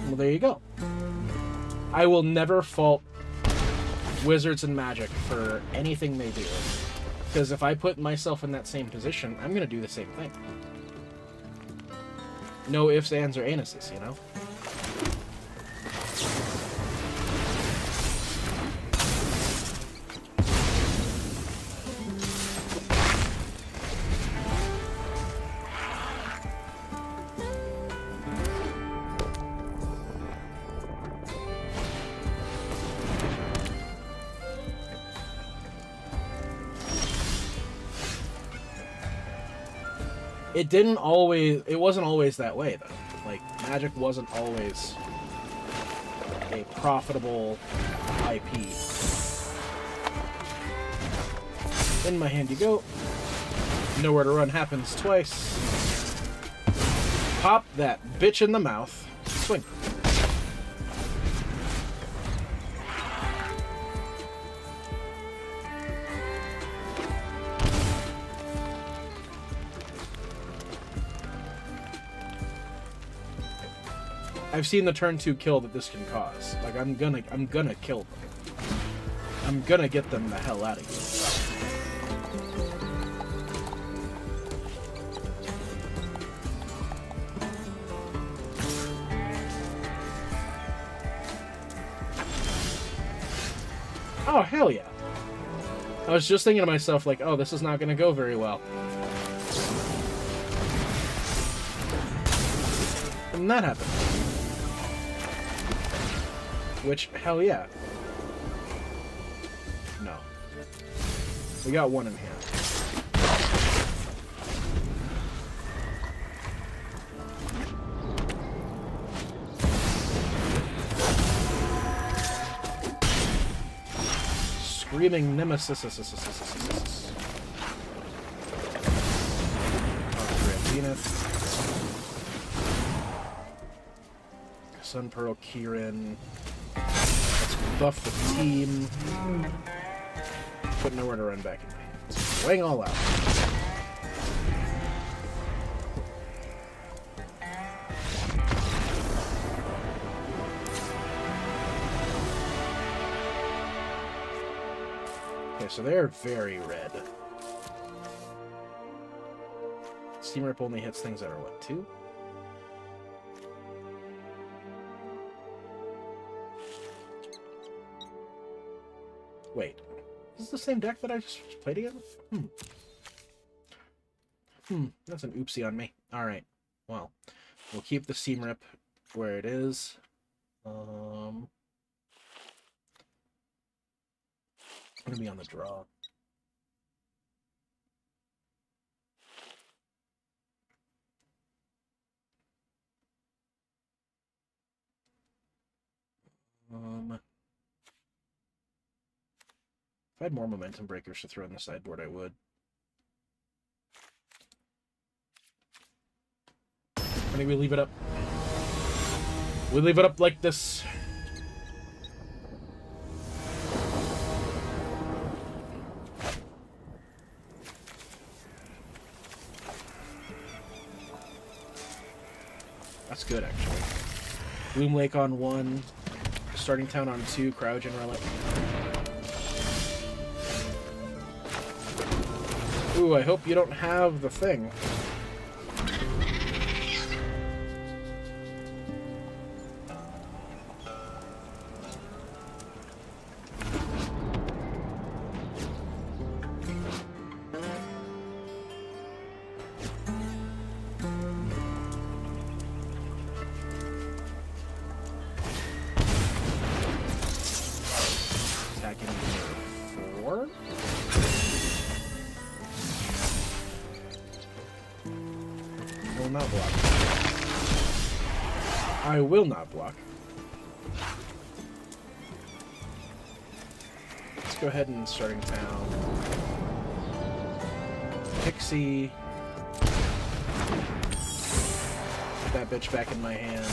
Well, there you go. I will never fault Wizards and Magic for anything they do. Because if I put myself in that same position, I'm going to do the same thing. No ifs, ands, or anuses, you know? It wasn't always that way, though. Like, Magic wasn't always a profitable IP. In my hand you go. Nowhere to Run happens twice. Pop that bitch in the mouth. Swing. I've seen the turn 2 kill that this can cause. Like, I'm gonna kill them. I'm gonna get them the hell out of here. Oh, hell yeah. I was just thinking to myself, like, oh, this is not gonna go very well. And that happened. Which, hell yeah. No. We got one in hand. Screaming Nemesis. Zenith. Sun Pearl Kieran. Let's buff the team. Put Nowhere to Run back in my hands. Swing all out. Okay, so they're very red. Steam Rip only hits things that are what, 2? Wait, is this the same deck that I just played again? That's an oopsie on me. Alright, well, we'll keep the Steam Rip where it is. I'm gonna be on the draw. If I had more momentum breakers to throw in the sideboard, I would. I think we leave it up. We leave it up like this. That's good, actually. Bloom Lake on 1. Starting Town on 2. Cryogen Relic. Ooh, I hope you don't have the thing. Attacking for 4? Will not block. I will not block. Let's go ahead and Starting Town. Pixie. Put that bitch back in my hand.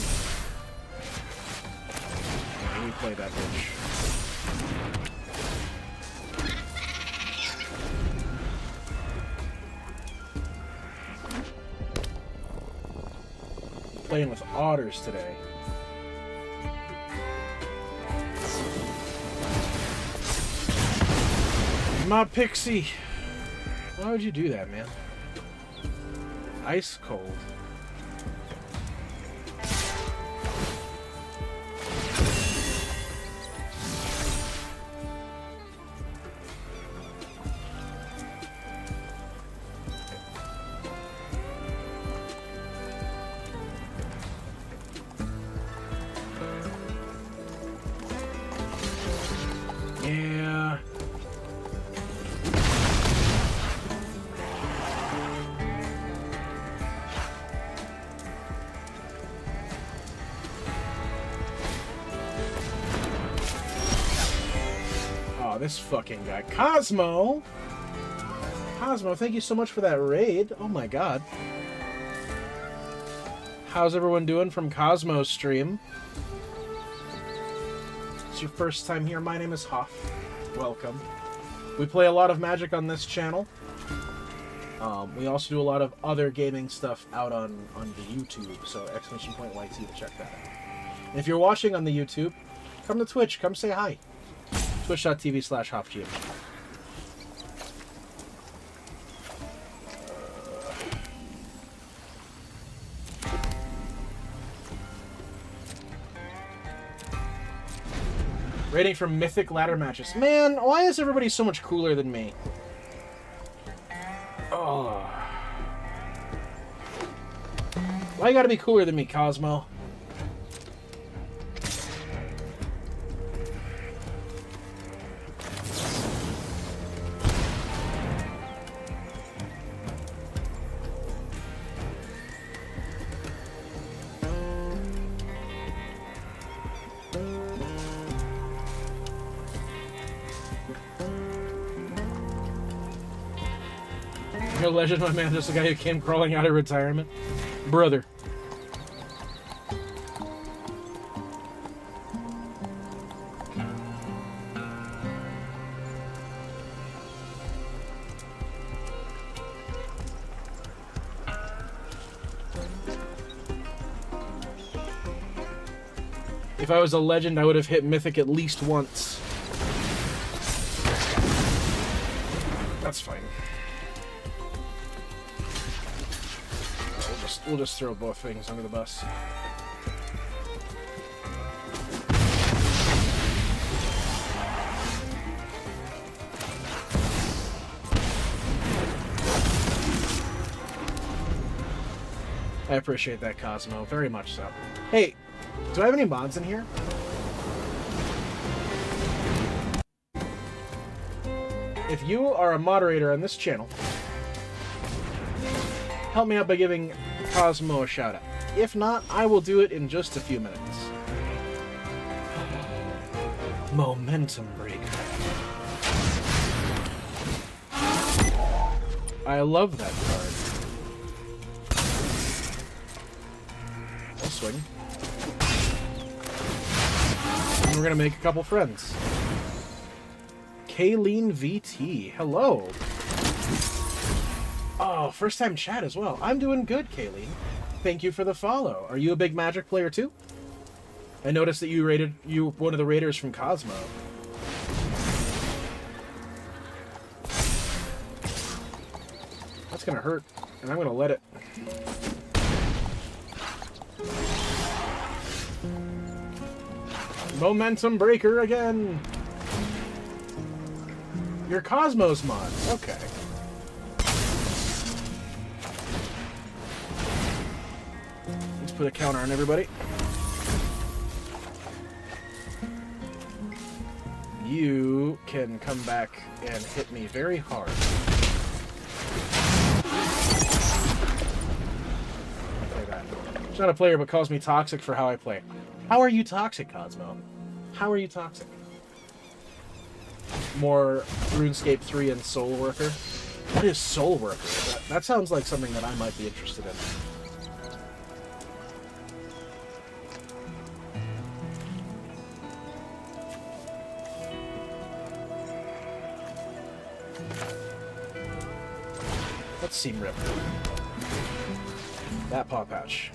Let me play that bitch. Playing with otters today. My pixie! Why would you do that, man? Ice cold. Yeah. Oh, this fucking guy. Cosmo! Cosmo, thank you so much for that raid. Oh my god. How's everyone doing from Cosmo's stream? It's your first time here. My name is Haaf. Welcome. We play a lot of Magic on this channel. We also do a lot of other gaming stuff out on the YouTube, so !YT to check that out. And if you're watching on the YouTube, come to Twitch. Come say hi. Twitch.tv/HaafGM. Rating for Mythic ladder matches. Man, why is everybody so much cooler than me? Oh. Why you gotta be cooler than me, Cosmo? You're a legend, my man. Just the guy who came crawling out of retirement. Brother. If I was a legend, I would have hit Mythic at least once. That's fine. We'll just throw both things under the bus. I appreciate that, Cosmo. Very much so. Hey, do I have any mods in here? If you are a moderator on this channel, help me out by giving Cosmo a shout out. If not, I will do it in just a few minutes. Momentum breaker. I love that card. I'll swing. And we're gonna make a couple friends. Kayleen VT, hello. Oh, first time chat as well. I'm doing good, Kayleen. Thank you for the follow. Are you a big Magic player too? I noticed that you one of the raiders from Cosmo. That's gonna hurt, and I'm gonna let it. Momentum breaker again. Your Cosmos mod. Okay. Let's put a counter on everybody. You can come back and hit me very hard. Play that. She's not a player, but calls me toxic for how I play. How are you toxic, Cosmo? How are you toxic? More RuneScape 3 and Soul Worker. What is Soul Worker? That sounds like something that I might be interested in. Let's see Rip. That paw pouch.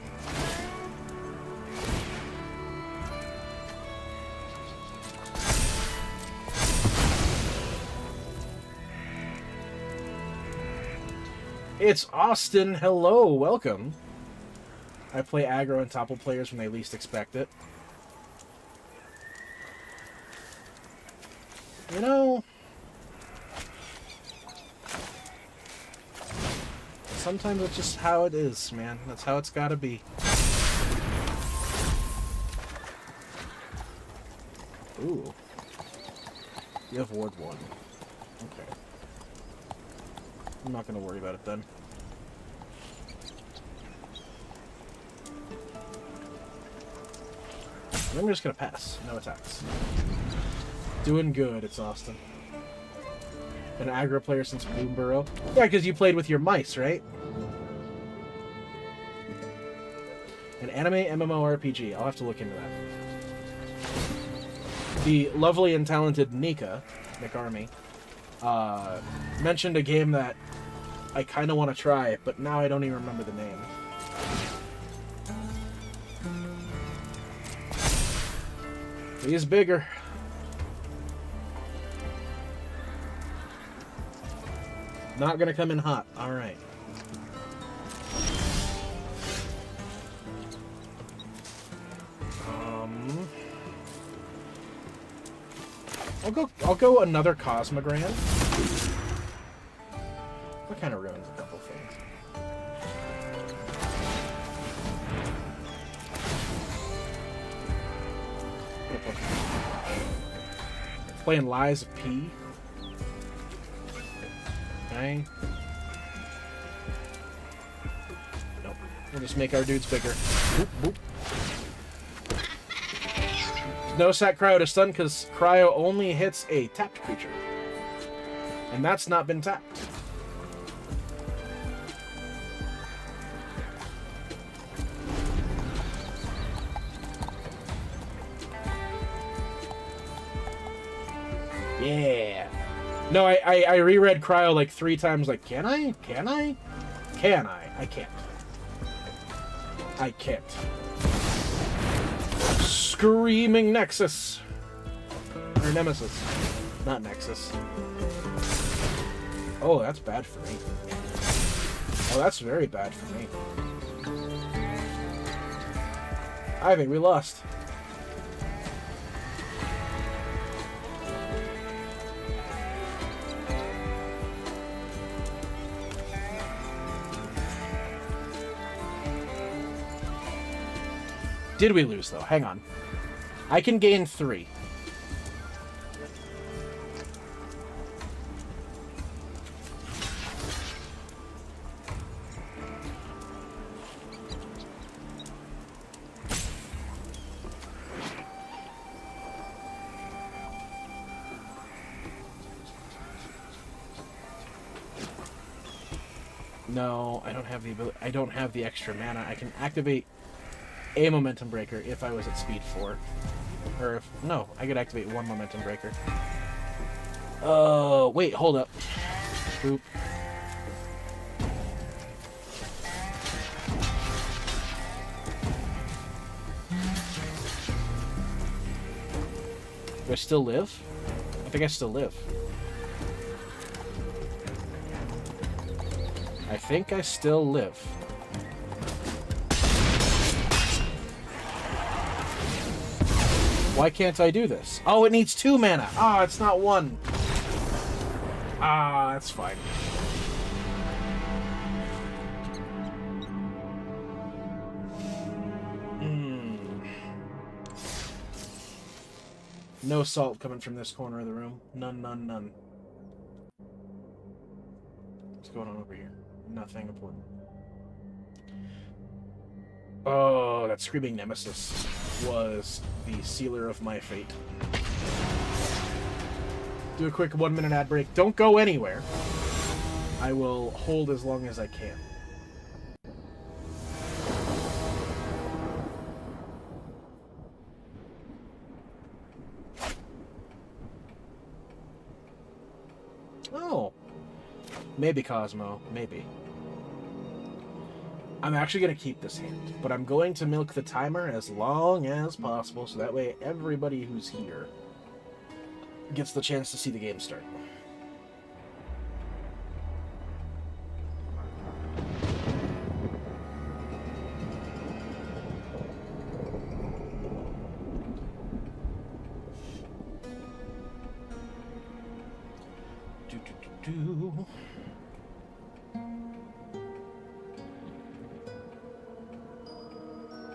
It's Austin. Hello, welcome. I play aggro and topple players when they least expect it. You know, sometimes it's just how it is, man. That's how it's gotta be. Ooh. You have Ward 1. Okay. I'm not gonna worry about it then. I'm just gonna pass. No attacks. Doing good, it's Austin. An aggro player since Bloomburrow? Yeah, because you played with your mice, right? An anime MMORPG. I'll have to look into that. The lovely and talented Nika, Nick Army, mentioned a game that I kind of want to try, but now I don't even remember the name. He's bigger. Not gonna come in hot. All right. I'll go another Cosmogrand. That kind of ruins a couple things. Playing Lies of P. Okay. Nope. We'll just make our dudes bigger. Boop, boop. No sack Cryo to stun because Cryo only hits a tapped creature. And that's not been tapped. Yeah. No, I reread Cryo like 3 times, like, can I? Can I? Can I? I can't. I can't. Screaming Nexus. Or Nemesis. Not Nexus. Oh, that's bad for me. Oh, that's very bad for me. I think we lost. Did we lose, though? Hang on. I can gain 3. No, I don't have the ability. I don't have the extra mana. I can activate a Momentum Breaker if I was at speed 4. Or if... No, I could activate 1 Momentum Breaker. Oh, wait, hold up. Boop. Do I still live? I think I still live. I think I still live. Why can't I do this? Oh, it needs 2 mana. Ah, it's not 1. Ah, that's fine. No salt coming from this corner of the room. None, none, none. What's going on over here? Nothing important. Oh, that Screaming Nemesis was the sealer of my fate. Do a quick 1-minute ad break. Don't go anywhere. I will hold as long as I can. Oh. Maybe Cosmo. Maybe. I'm actually going to keep this hand, but I'm going to milk the timer as long as possible, so that way everybody who's here gets the chance to see the game start.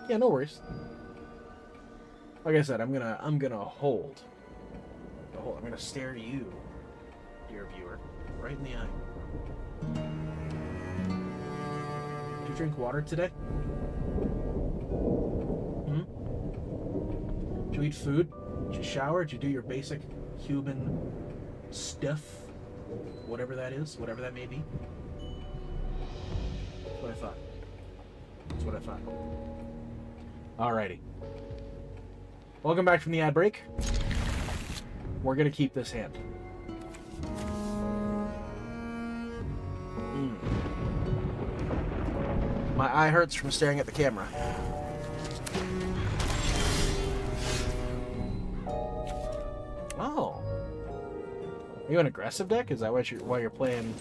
Yeah, no worries. Like I said, I'm gonna hold. I'm gonna stare at you, dear viewer, right in the eye. Did you drink water today? Did you eat food? Did you shower? Did you do your basic human stuff? Whatever that is, whatever that may be. That's what I thought. That's what I thought. Alrighty. Welcome back from the ad break. We're gonna keep this hand. My eye hurts from staring at the camera. Oh. Are you an aggressive deck? Is that why you're playing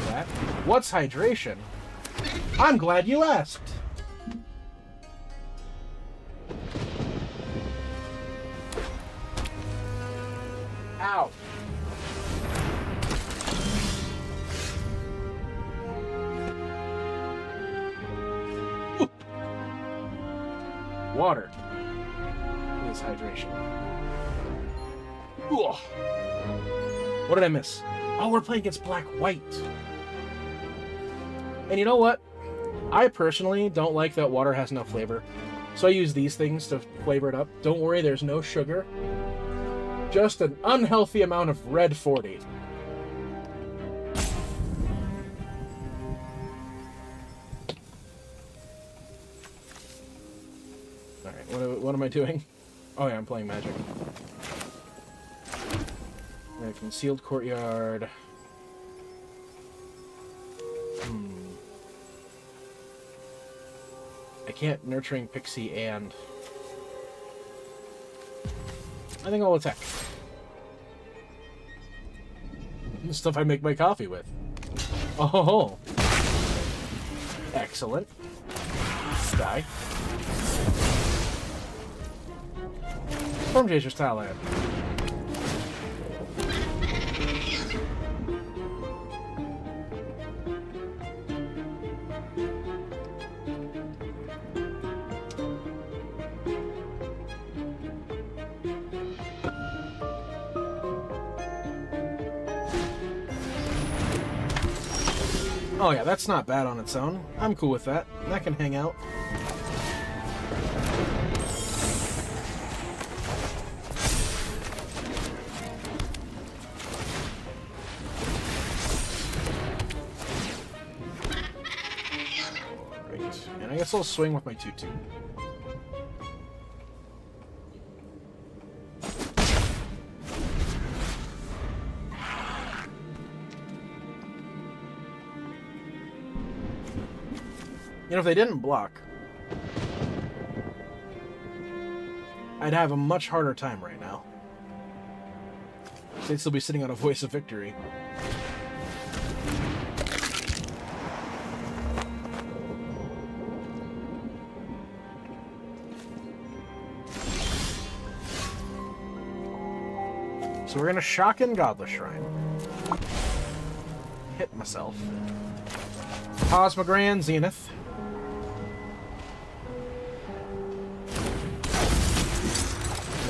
that? What's hydration? I'm glad you asked. Ow. Ooh. Water is hydration. Ooh. What did I miss? Oh, we're playing against black-white. And you know what? I personally don't like that water has no flavor. So I use these things to flavor it up. Don't worry, there's no sugar. Just an unhealthy amount of red 40. Alright, what am I doing? Oh yeah, I'm playing Magic. Right, concealed courtyard. I can't nurturing Pixie and... I think I'll attack. The stuff I make my coffee with. Oh, excellent. Die. Storm Chaser's Talent. Oh yeah, that's not bad on its own. I'm cool with that. That can hang out. Alright, and I guess I'll swing with my 2/2. You know, if they didn't block, I'd have a much harder time right now. They'd still be sitting on a voice of victory. So we're gonna shock in Godless Shrine. Hit myself. Cosmogran Zenith.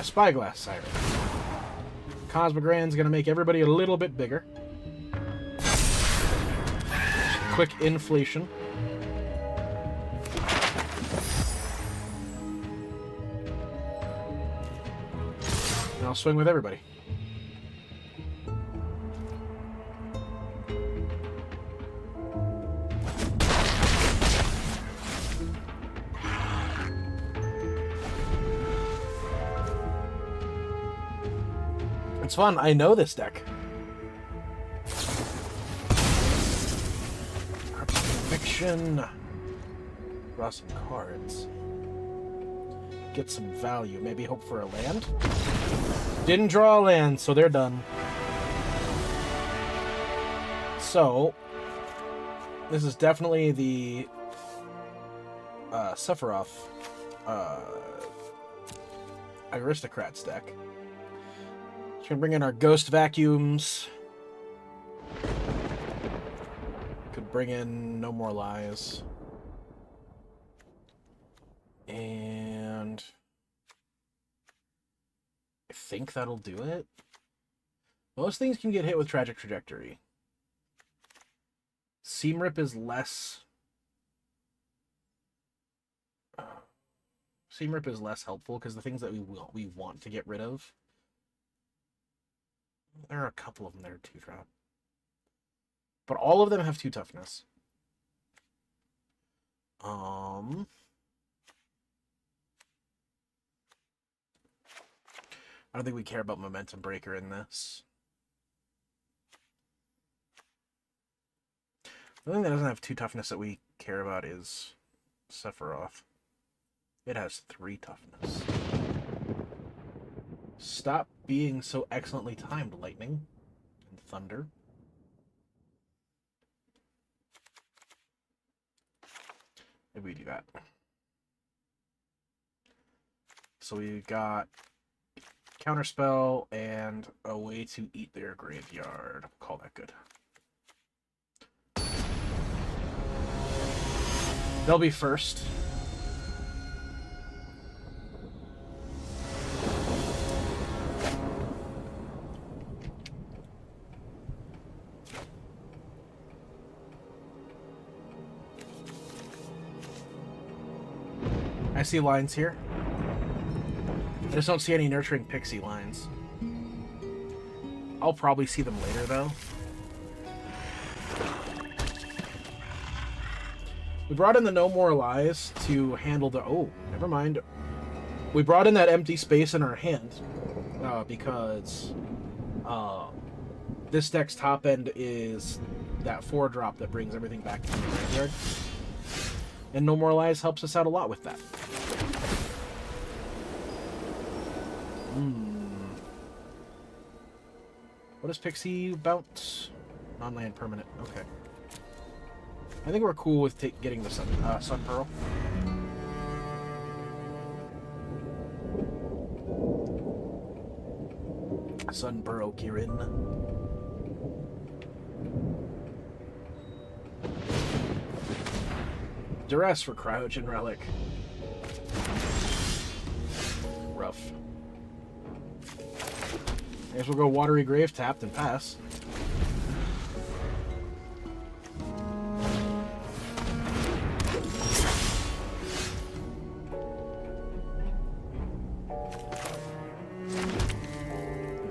Spyglass Siren. Cosmogran's gonna make everybody a little bit bigger. Quick inflation. And I'll swing with everybody. It's fun. I know this deck. Conviction. Draw some cards. Get some value. Maybe hope for a land. Didn't draw a land, so they're done. So, this is definitely the Sephiroth Aristocrats deck. Just gonna bring in our Ghost Vacuums. Could bring in No More Lies. And I think that'll do it. Most things can get hit with Tragic Trajectory. Seam Rip is less... Seam Rip is less helpful because the things that we want to get rid of... There are a couple of them that are 2-drop. But all of them have 2 toughness. I don't think we care about Momentum Breaker in this. The thing that doesn't have 2 toughness that we care about is Sephiroth. It has 3 toughness. Stop being so excellently timed, Lightning and Thunder. Maybe we do that. So we got Counterspell and a way to eat their graveyard. Call that good. They'll be first. I see lines here. I just don't see any Nurturing Pixie lines. I'll probably see them later, though. We brought in the No More Lies to handle the... Oh, never mind. We brought in that empty space in our hand because this deck's top end is that 4-drop that brings everything back to the graveyard. And No More Lies helps us out a lot with that. What does Pixie bounce? Non-land permanent. Okay. I think we're cool with getting the Sun Pearl. Sun Pearl Kirin. Duress for Cryogen Relic. Rough. I guess we'll go Watery Grave tapped and pass.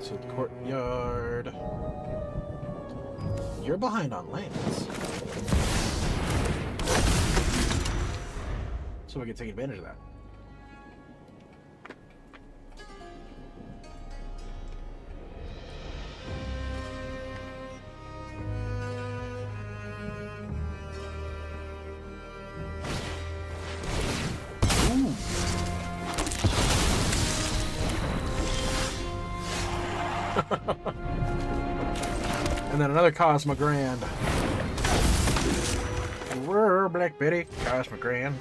So Courtyard. You're behind on lands. So we can take advantage of that. And then another Cosmo Grand. We're Black Betty, Cosmo Grand.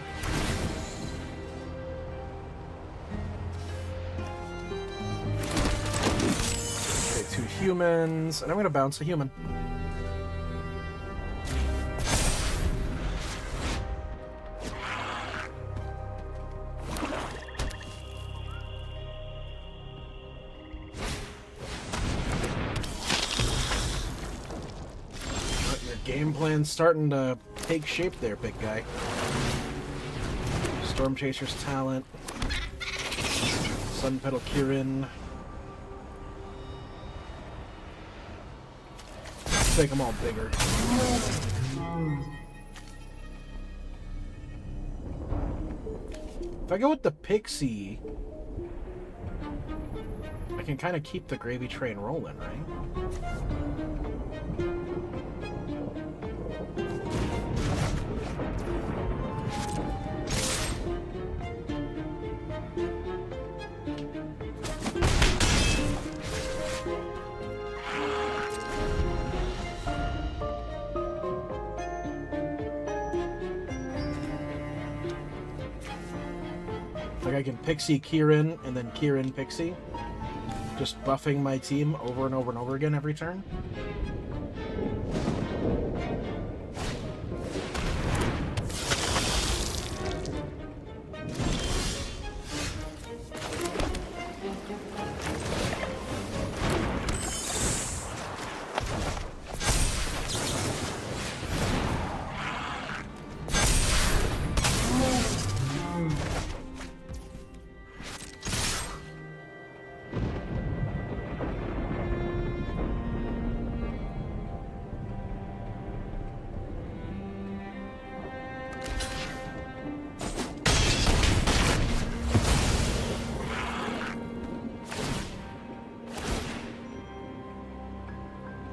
Okay, 2 humans, and I'm gonna bounce a human. Game plan's starting to take shape there, big guy. Storm Chaser's Talent. Sun Petal Kirin. Let's make them all bigger. If I go with the Pixie, I I can kind of keep the gravy train rolling, right? Like I can Pixie Kieran and then Kieran Pixie. Just buffing my team over and over and over again every turn.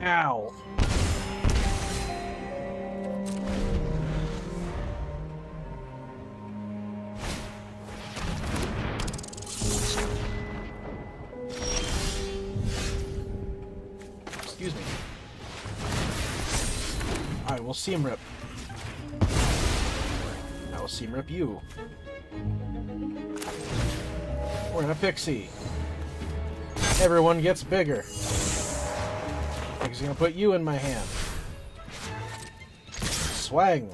Ow. Excuse me. Alright, we'll seam rip. I will seam rip you. We're in a Pixie. Everyone gets bigger. He's gonna put you in my hand. Swang.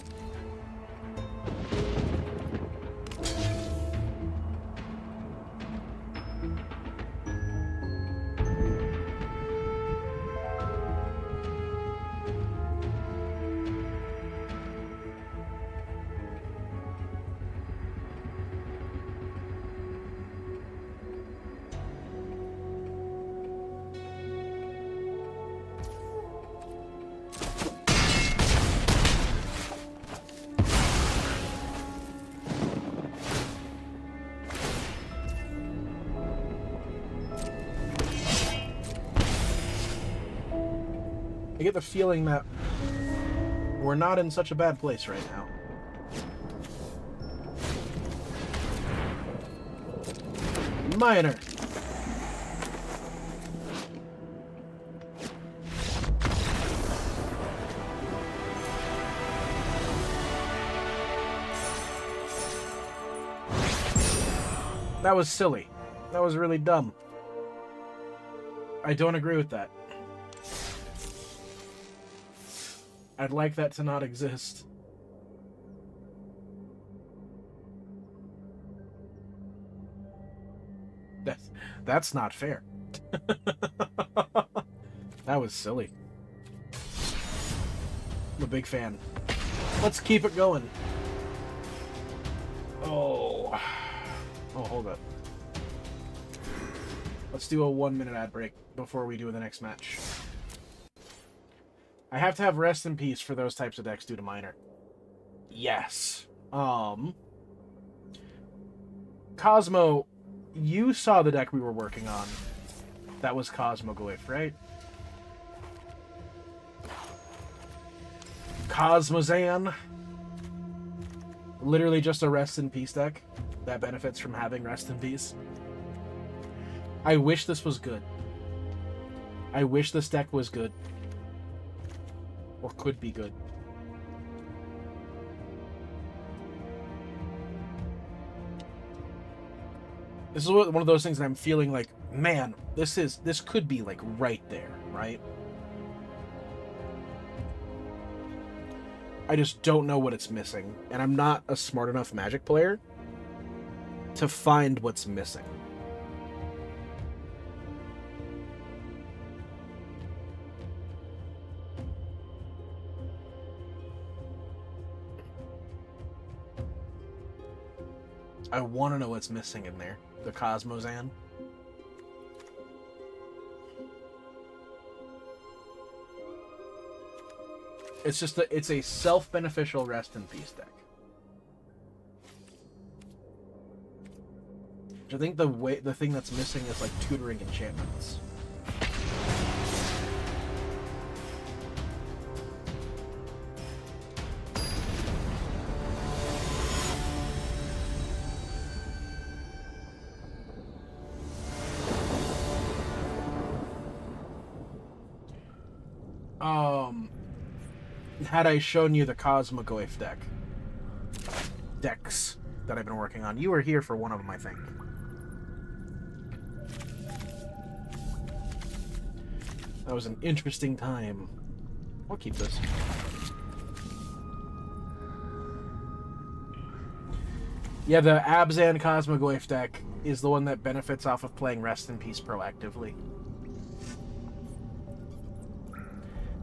I get the feeling that we're not in such a bad place right now. Minor. That was silly. That was really dumb. I don't agree with that. I'd like that to not exist. That's not fair. That was silly. I'm a big fan. Let's keep it going. Oh, hold up. Let's do a 1-minute ad break before we do the next match. I have to have rest in peace for those types of decks due to minor. Yes. Cosmo, you saw the deck we were working on. That was Cosmoglyph, right? Cosmozan. Literally just a rest in peace deck that benefits from having rest in peace. I wish this was good. I wish this deck was good. Or could be good. This is one of those things that I'm feeling like, man, this could be like right there, right? I just don't know what it's missing, and I'm not a smart enough Magic player to find what's missing. I want to know what's missing in there. The Cosmozan. It's just it's a self-beneficial rest in peace deck. I think the thing that's missing is like tutoring enchantments. Had I shown you the Cosmogoyf decks that I've been working on, you were here for one of them, I think. That was an interesting time. I'll keep this. Yeah, the Abzan Cosmogoyf deck is the one that benefits off of playing Rest in Peace proactively.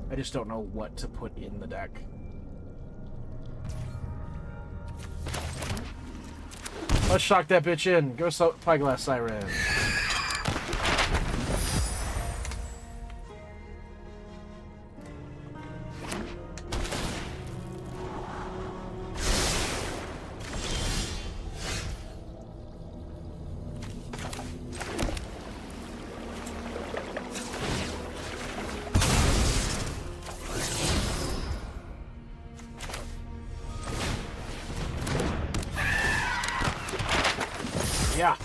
I just don't know what to put in the deck. Let's shock that bitch in. Go Spyglass Siren. Yeah.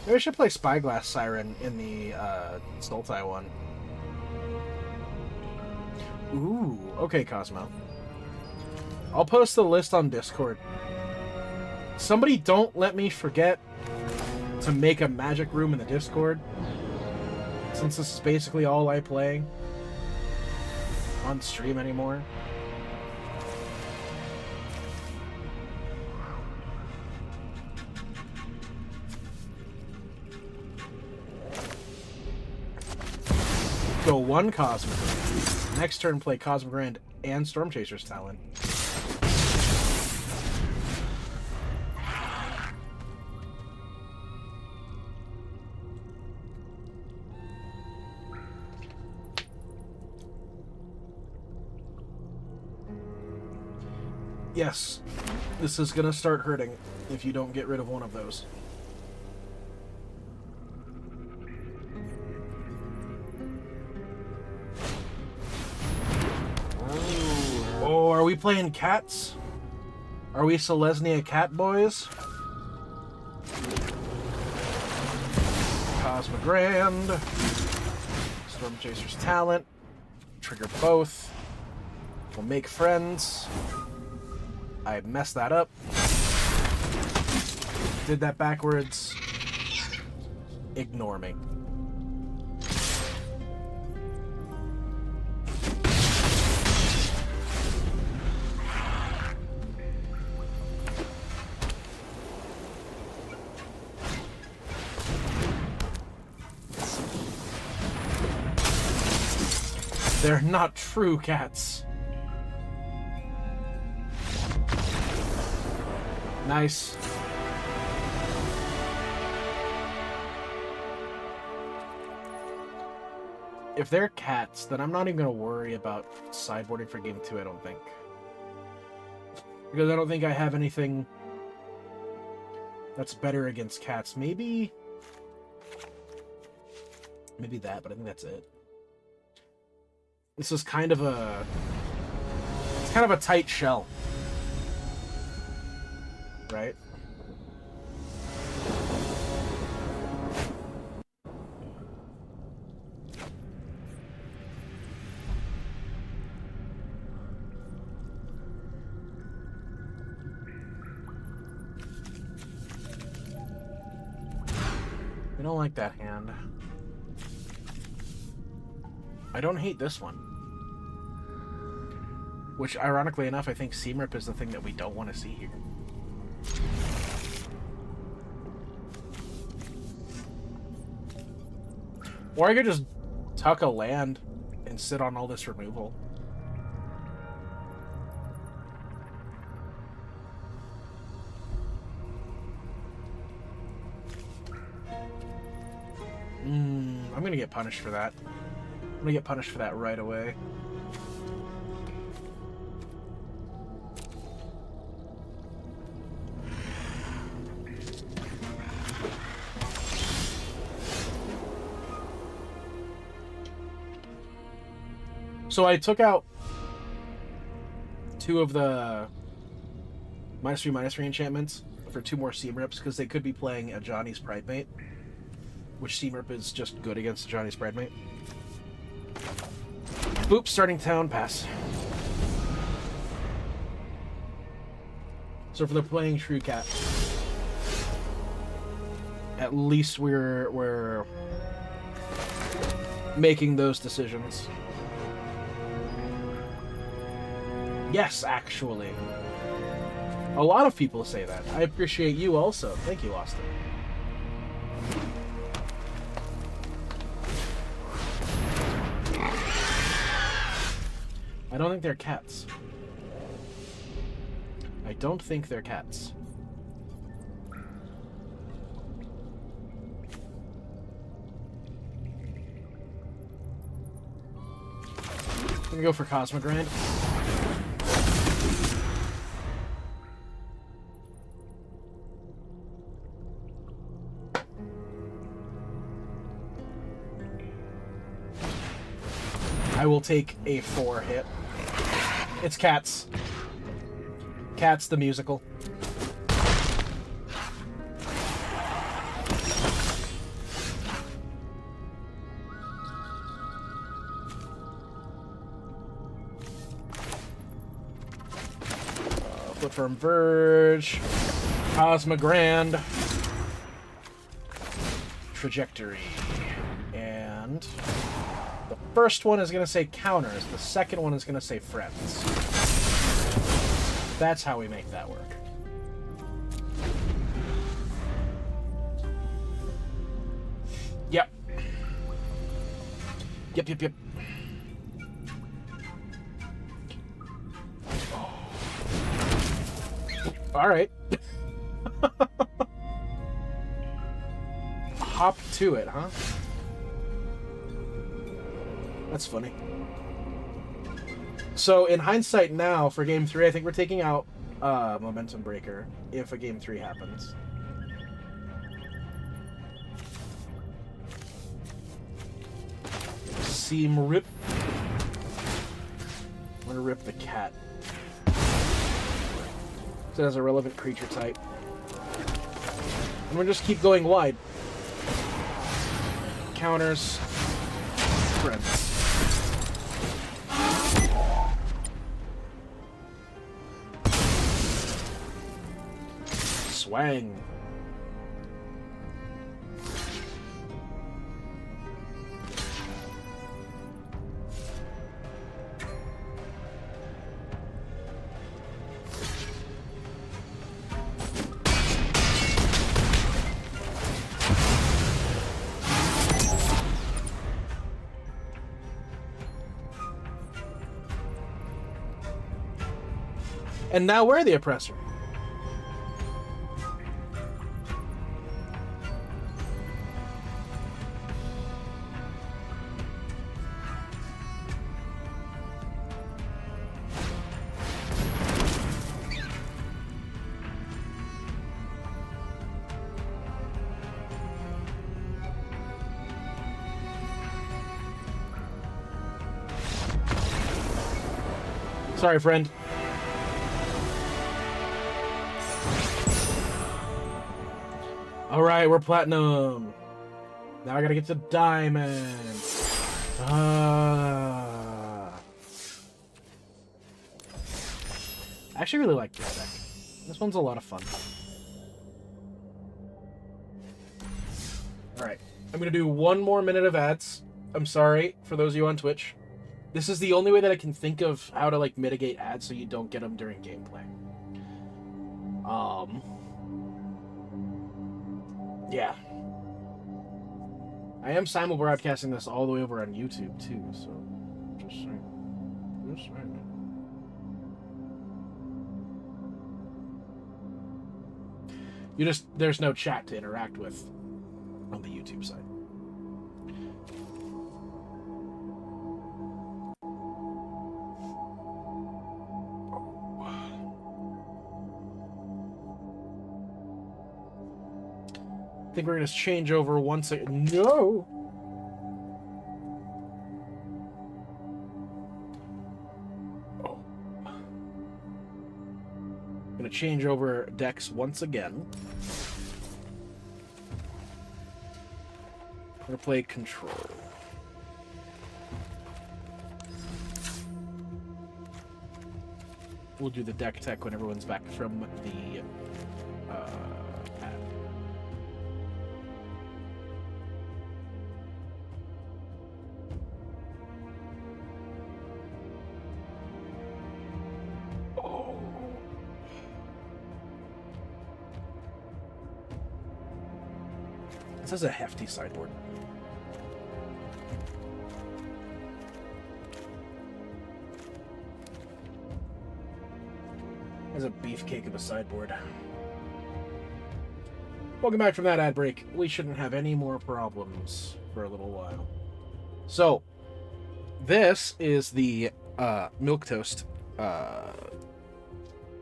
Maybe I should play Spyglass Siren in the Sultai one. Ooh, okay, Cosmo. I'll post the list on Discord. Somebody don't let me forget to make a magic room in the Discord, since this is basically all I play on stream anymore. Go one Cosmogrand. Next turn play Cosmogrand and Stormchaser's Talent. Yes, this is gonna start hurting if you don't get rid of one of those. Oh, are we playing cats? Are we Selesnya cat boys? Cosmogrand. Stormchaser's Talent. Trigger both. We'll make friends. I messed that up. Did that backwards. Ignore me. They're not true cats. Nice. If they're cats, then I'm not even going to worry about sideboarding for game 2, I don't think. Because I don't think I have anything that's better against cats. Maybe that, but I think that's it. This is kind of a... It's kind of a tight shell. Right? I don't like that hand. I don't hate this one. Which, ironically enough, I think Seam Rip is the thing that we don't want to see here. Or I could just tuck a land and sit on all this removal. I'm gonna get punished for that. gonna get punished for that right away. So I took out 2 of the -3/-3 enchantments for 2 more Seam Rips because they could be playing a Johnny's Pridemate, which Seam Rip is just good against Johnny's Pridemate. Boop, starting town, pass. So if they're playing True Cat, at least we're making those decisions. Yes, actually. A lot of people say that. I appreciate you also. Thank you, Austin. I don't think they're cats. I don't think they're cats. I'm gonna go for Cosmogrand. I will take a 4 hit. It's Cats. Cats the musical. Footfirm Verge. Cosmogrand. Trajectory. And the first one is going to say counters. The second one is going to say friends. That's how we make that work. Yep. Yep. All right. Hop to it, huh? That's funny. So, in hindsight now, for Game 3, I think we're taking out Momentum Breaker if a Game 3 happens. Seam Rip. I'm gonna rip the cat. So it has a relevant creature type. And we'll just keep going wide. Counters. Friends. Swang. And now we're the oppressor. Sorry, friend. Alright, we're platinum. Now I gotta get to diamond. I actually really like this deck. This one's a lot of fun. Alright, I'm gonna do 1 more minute of ads. I'm sorry for those of you on Twitch. This is the only way that I can think of how to like mitigate ads so you don't get them during gameplay. Yeah. I am simul-broadcasting this all the way over on YouTube, too, so... Just saying. Just saying. There's no chat to interact with on the YouTube side. I think we're going to change over once again. No! Oh. Going to change over decks once again. I'm going to play Control. We'll do the deck tech when everyone's back from the ad. Oh. This is a hefty sideboard. As a beefcake of a sideboard. Welcome back from that ad break. We shouldn't have any more problems for a little while. So, this is the Milquetoast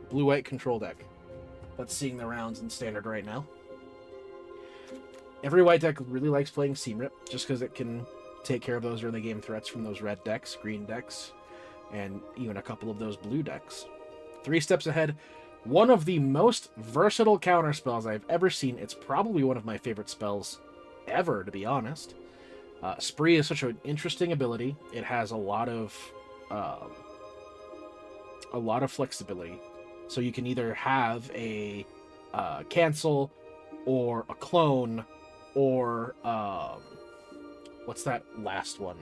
blue-white control deck that's seeing the rounds in Standard right now. Every white deck really likes playing Seam Rip, just because it can take care of those early game threats from those red decks, green decks, and even a couple of those blue decks. 3 steps ahead, one of the most versatile counter spells I've ever seen. It's probably one of my favorite spells ever, to be honest. Spree is such an interesting ability. It has a lot of flexibility. So you can either have a cancel, or a clone, or what's that last one?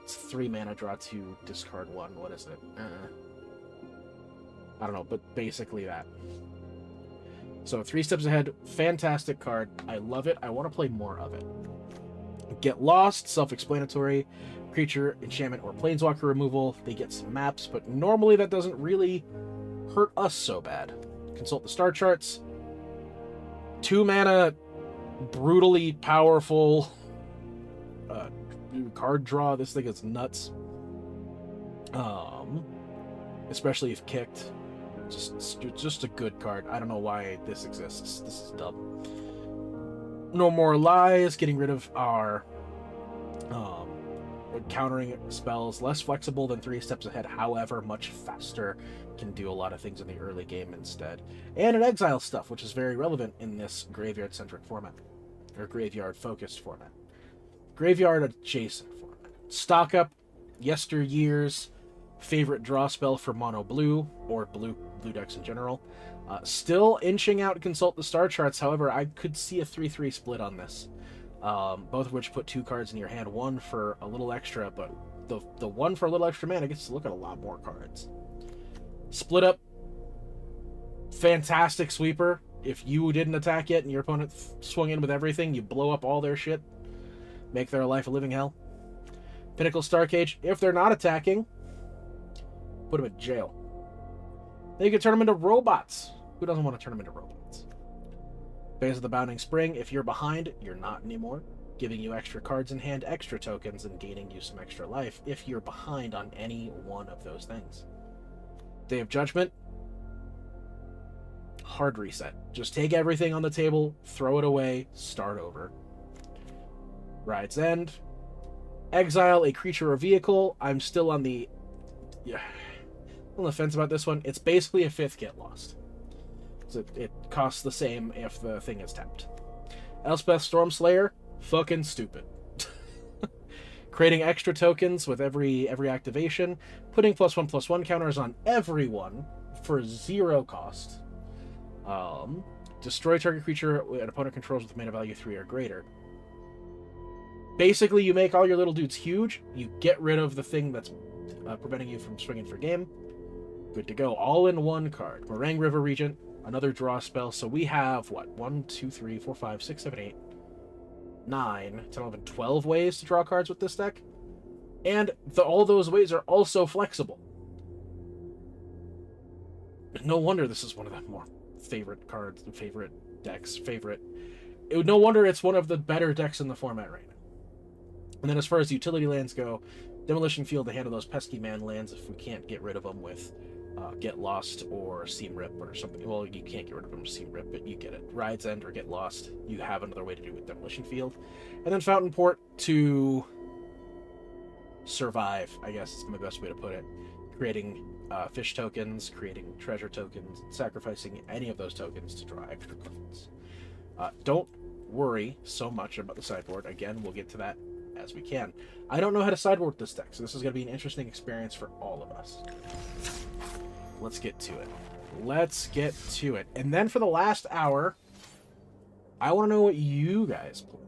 It's 3 mana, draw 2, discard 1. What is it? I don't know, but basically that. So 3 steps ahead, fantastic card. I love it. I want to play more of it. Get Lost, self-explanatory. Creature, enchantment, or planeswalker removal. They get some maps, but normally that doesn't really hurt us so bad. Consult the star charts. 2 mana, brutally powerful card draw. This thing is nuts. Especially if kicked. Just a good card. I don't know why this exists. This is dumb. No More Lies, getting rid of our countering spells. Less flexible than 3 steps ahead, however, much faster. Can do a lot of things in the early game instead. And it exiles stuff, which is very relevant in this graveyard-centric format. Or graveyard-focused format. Graveyard-adjacent format. Stock Up, yesteryear's favorite draw spell for mono blue, or blue decks in general. Still inching out Consult the Star Charts, however, I could see a 3-3 split on this. Both of which put 2 cards in your hand, 1 for a little extra, but the 1 for a little extra mana gets to look at a lot more cards. Split Up, fantastic sweeper. If you didn't attack yet and your opponent swung in with everything, you blow up all their shit, make their life a living hell. Pinnacle Starcage, if they're not attacking, put them in jail. Then you can turn them into robots. Who doesn't want to turn them into robots? Phase of the Bounding Spring, if you're behind, you're not anymore. Giving you extra cards in hand, extra tokens, and gaining you some extra life if you're behind on any one of those things. Day of Judgment, hard reset. Just take everything on the table, throw it away, start over. Ride's End, exile a creature or vehicle. I'm still on the fence about this one. It's basically a 5th Get Lost. So it costs the same if the thing is tapped. Elspeth Stormslayer, fucking stupid. Creating extra tokens with every activation, putting +1/+1 counters on everyone for 0 cost. Destroy target creature an opponent controls with mana value 3 or greater. Basically, you make all your little dudes huge. You get rid of the thing that's preventing you from swinging for game. Good to go. All in 1 card. Meringue River Regent, another draw spell. So we have, what, 1, 2, 3, 4, 5, 6, 7, 8, 9, 10, 11, 12 ways to draw cards with this deck. And all those ways are also flexible. No wonder this is one of the more favorite cards, favorite decks, no wonder it's one of the better decks in the format right now. And then as far as utility lands go, Demolition Field to handle those pesky man lands if we can't get rid of them with Get Lost or Seam Rip or something. Well, you can't get rid of them with Seam Rip, but you get it. Ride's End or Get Lost. You have another way to do it with Demolition Field. And then Fountain Port to survive, I guess is the best way to put it. Creating fish tokens, creating treasure tokens, sacrificing any of those tokens to draw extra cards. Don't worry so much about the sideboard. Again, we'll get to that as we can. I don't know how to sideboard this deck, so this is going to be an interesting experience for all of us. Let's get to it. Let's get to it. And then for the last hour, I want to know what you guys play.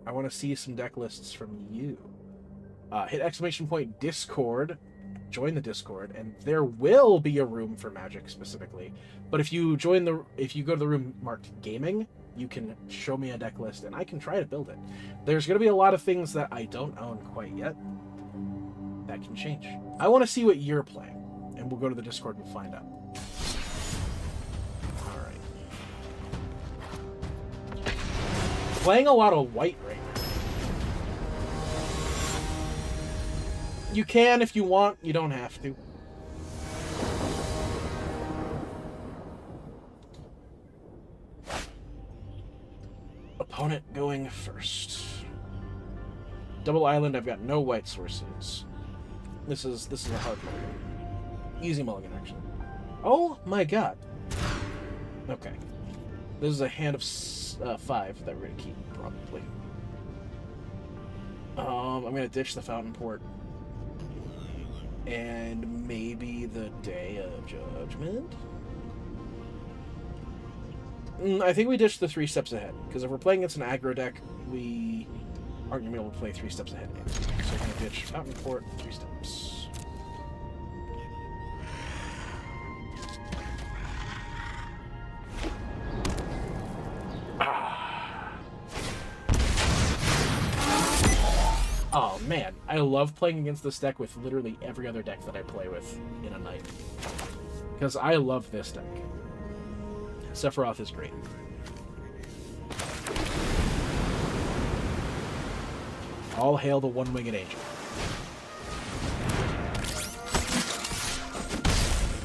I want to see some deck lists from you. Hit ! Discord. Join the Discord, and there will be a room for Magic specifically. But if you go to the room marked gaming, you can show me a deck list, and I can try to build it. There's going to be a lot of things that I don't own quite yet. That can change. I want to see what you're playing, and we'll go to the Discord and find out. All right. Playing a lot of white right now. You can if you want. You don't have to. Opponent going first. Double island. I've got no white sources. This is a hard mulligan. Easy mulligan, actually. Oh my god. Okay. This is a hand of 5 that we're gonna keep probably. I'm gonna ditch the Fountain Port. And maybe the Day of Judgment? I think we ditch the 3 steps ahead. Because if we're playing against an aggro deck, we aren't going to be able to play 3 steps ahead. So we're going to ditch Fountain Port, 3 steps. Oh man, I love playing against this deck with literally every other deck that I play with in a night. Because I love this deck. Sephiroth is great. All hail the one-winged angel.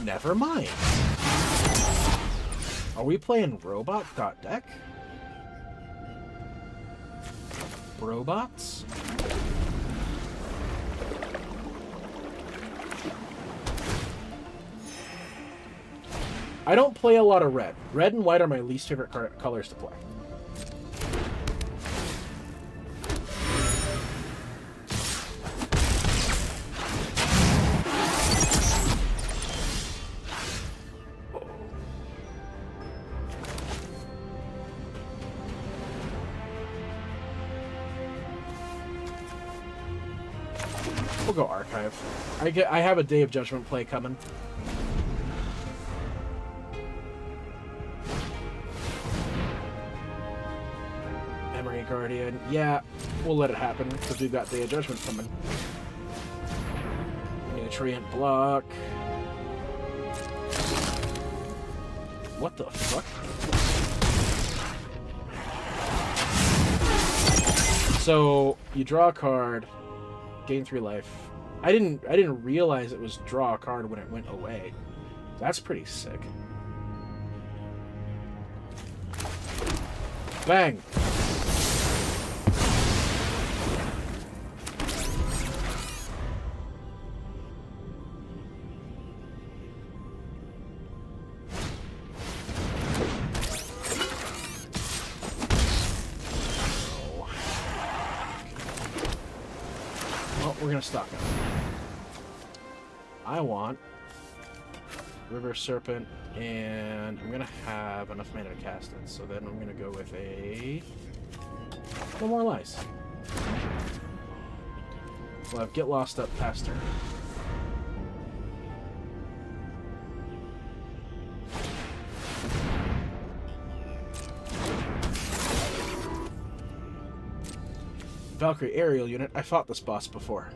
Never mind. Are we playing robot.deck? Robots? I don't play a lot of red. Red and white are my least favorite colors to play. We'll go Archive. I have a Day of Judgment play coming. Memory Guardian. Yeah, we'll let it happen because we've got Day of Judgment coming. Nutrient Block. What the fuck? So you draw a card, gain 3 life. I didn't realize it was draw a card when it went away. That's pretty sick. Bang! We're gonna stock up. I want River Serpent, and I'm gonna have enough mana to cast it. So then I'm gonna go with no more lies. We'll have Get Lost up past her. Valkyrie aerial unit. I fought this boss before.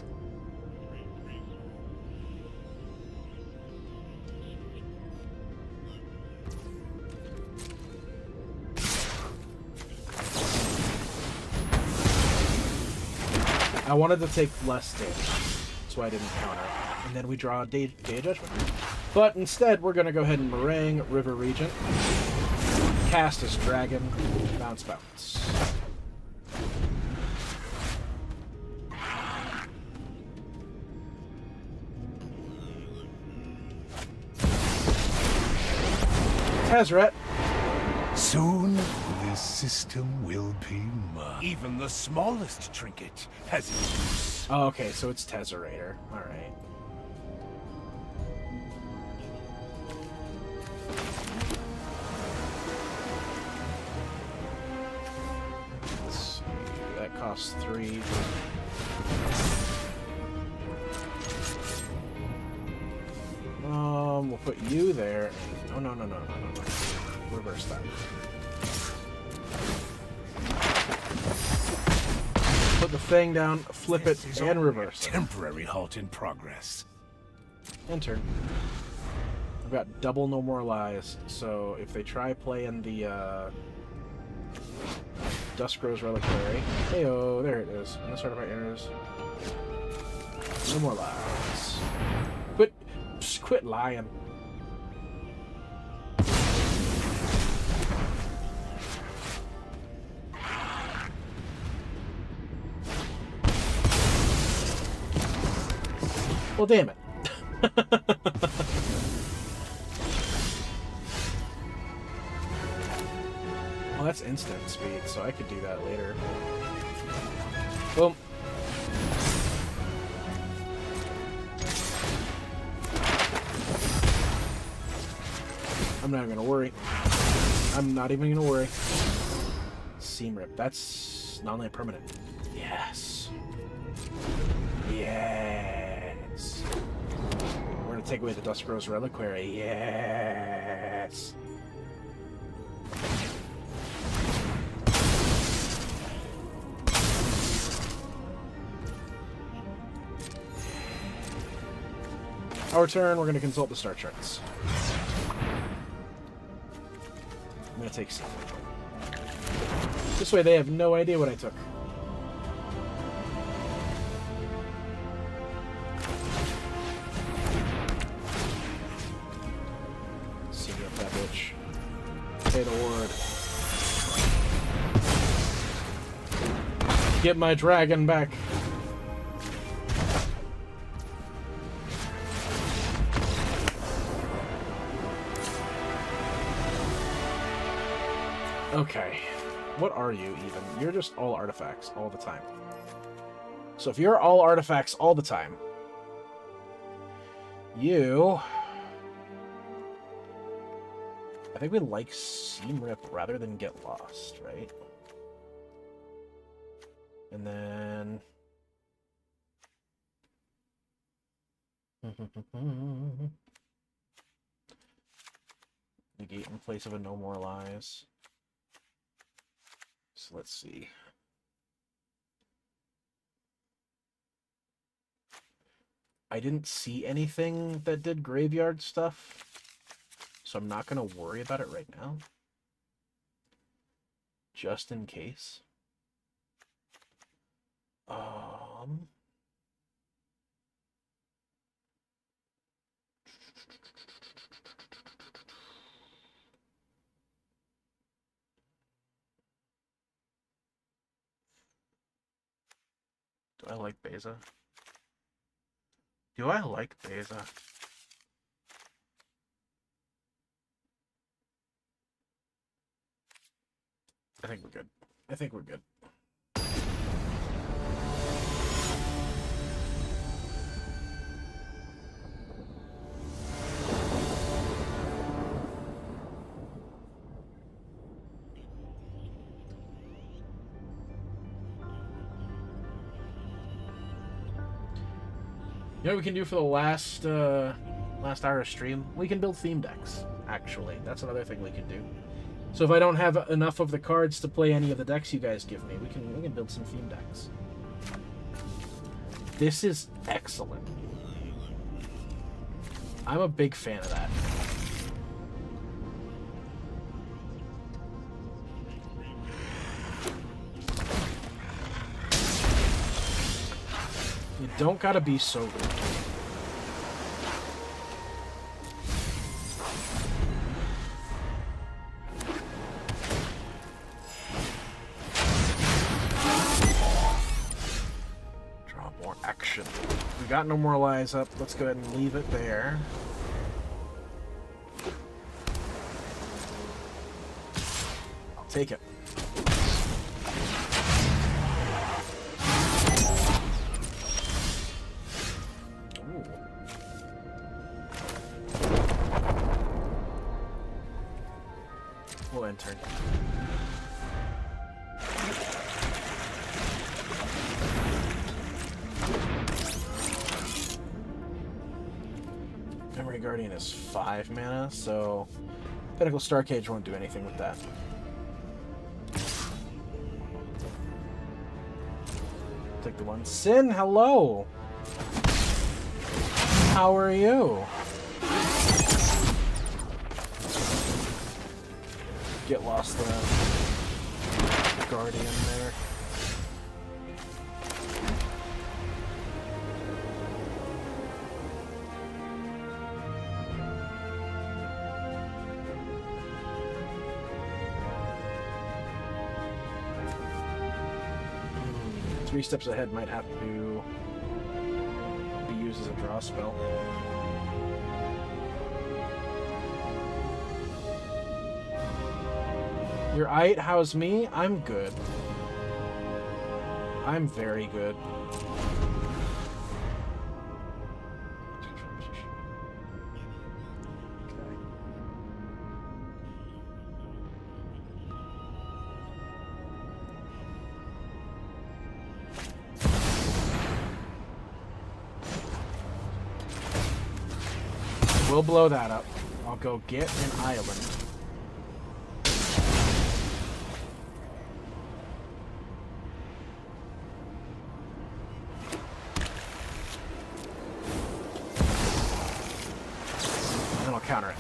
I wanted to take less damage, so I didn't counter. And then we draw a Day of Judgment. But instead, we're going to go ahead and Meringue River Regent. Cast as Dragon. Bounce, bounce. Tezzeret. Soon, this system will be mine. Even the smallest trinket has its use. Oh, okay, so it's Tezzerator. Alright. Let's see. That costs 3. We'll put you there. Oh, no. Reverse that. Put the thing down, flip it, and reverse it. Temporary halt in progress. Enter. I've got double No More Lies, so if they try playing the Duskro's Reliquary, heyo, there it is. Unsort by errors. No more lies. Quit lying. Well, damn it. Well, that's instant speed, so I could do that later. Boom. I'm not gonna worry. I'm not even gonna worry. Seam Rip. That's non-land permanent. Yes. Yes. We're gonna take away the Duskro's Reliquary. Yes. Our turn, we're gonna consult the star charts. I'm gonna take Seam Rip. This way they have no idea what I took. Seam Rip that bitch. Pay the ward. Get my dragon back. Okay, what are you even? You're just all artifacts all the time. So if you're all artifacts all the time, you... I think we like Seam Rip rather than Get Lost, right? And then... Negate in place of a No More Lies. So let's see. I didn't see anything that did graveyard stuff, so I'm not going to worry about it right now. Just in case. Do I like Beza? Do I like Beza? I think we're good. I think we're good. You know what we can do for the last hour of stream? We can build theme decks, actually. That's another thing we can do. So if I don't have enough of the cards to play any of the decks you guys give me, we can build some theme decks. This is excellent. I'm a big fan of that. You don't gotta be so rude. action. We got no more lies up. Let's go ahead and leave it there. I'll take it. Ooh. We'll end turn. Memory Guardian is 5 mana, so Pinnacle Starcage won't do anything with that. Take the one. Sin, hello! How are you? Get lost the Guardian there. Three Steps Ahead might have to be used as a draw spell. You're aight, how's me? I'm good. I'm very good. We'll blow that up. I'll go get an island. And then I'll counter it.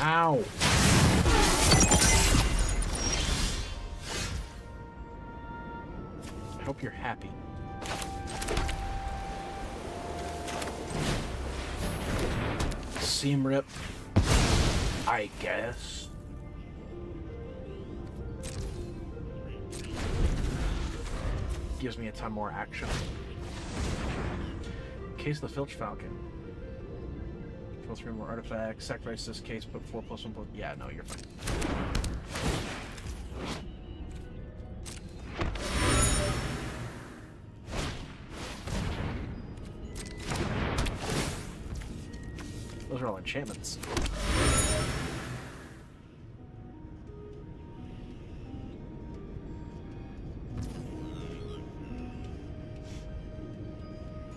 Ow! I hope you're happy. Seam rip, I guess. Gives me a ton more action. Case of the Filch Falcon. Kill 3 more artifacts. Sacrifice this case, put 4+1+. Yeah, no, you're fine. Those are all enchantments.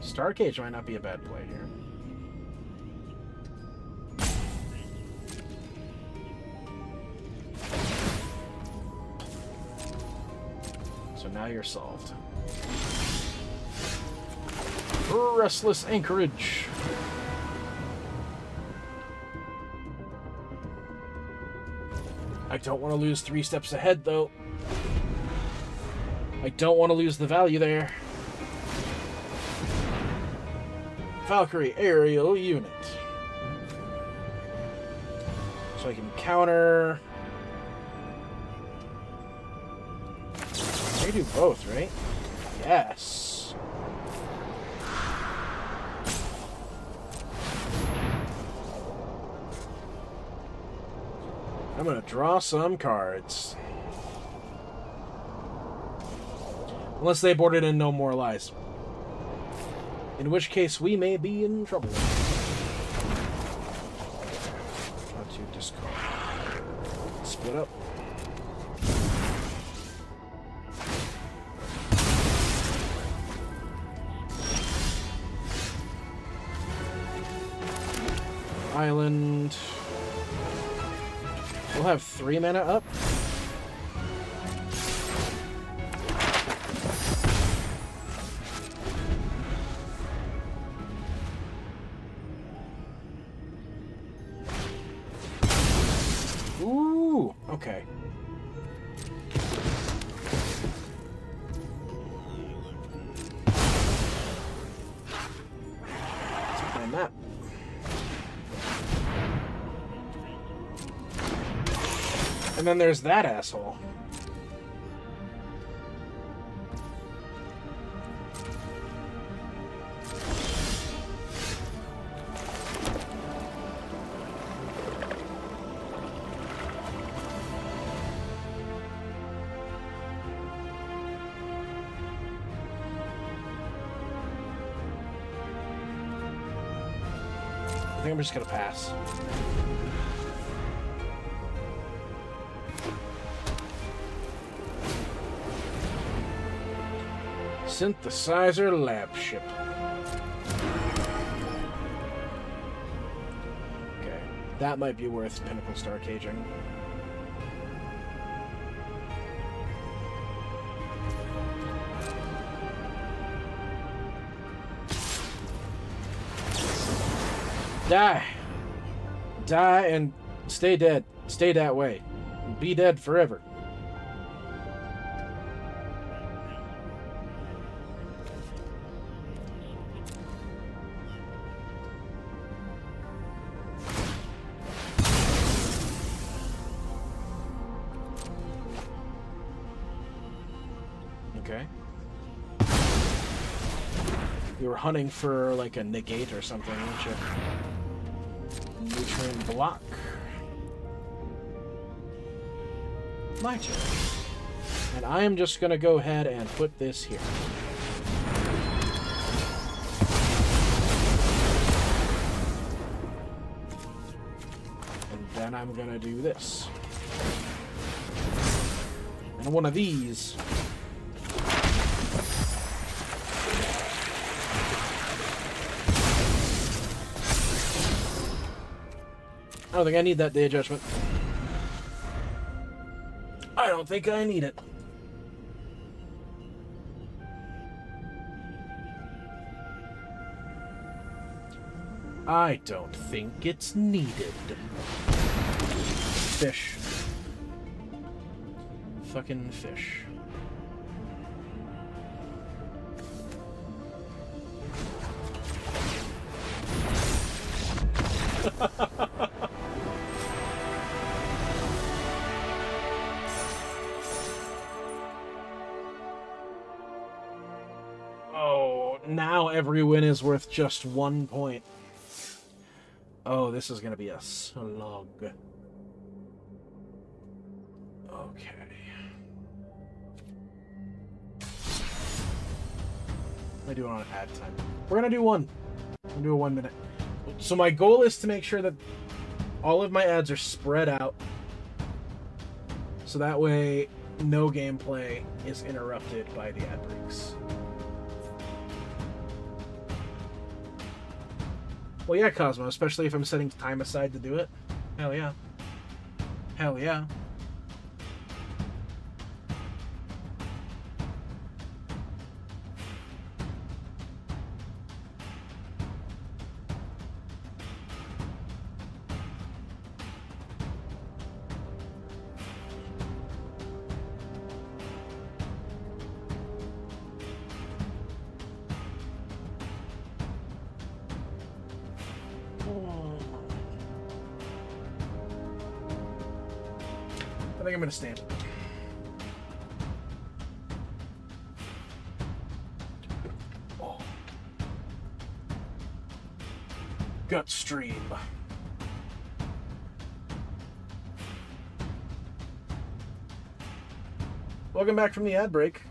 Starcage might not be a bad play here. So now you're solved. Restless Anchorage. I don't want to lose 3 steps ahead, though. I don't want to lose the value there. Valkyrie aerial unit. So I can counter. I can do both, right? Yes. I'm gonna draw some cards. Unless they boarded in No More Lies. In which case, we may be in trouble. Draw 2, discard. Split up. Island. We'll have 3 mana up. Ooh, okay. Let's play that. And then there's that asshole. I think I'm just gonna pass. Synthesizer lab ship. Okay, that might be worth Pinnacle Star caging. Die! Die and stay dead. Stay that way. Be dead forever. Okay. You were hunting for like a negate or something, weren't you? Nutrient block. My turn. And I am just gonna go ahead and put this here. And then I'm gonna do this. And one of these. I don't think I need that Day of Judgment. I don't think I need it. I don't think it's needed. Fish. Fucking fish. Oh, now every win is worth just 1 point. Oh, this is gonna be a slog. Okay. I do it on ad time. We're gonna do one. We're gonna do a 1 minute. So my goal is to make sure that all of my ads are spread out, so that way no gameplay is interrupted by the ad breaks. Well, yeah, Cosmo, especially if I'm setting time aside to do it. Hell yeah. Hell yeah. I think I'm gonna stand. Oh. Gut stream. Welcome back from the ad break.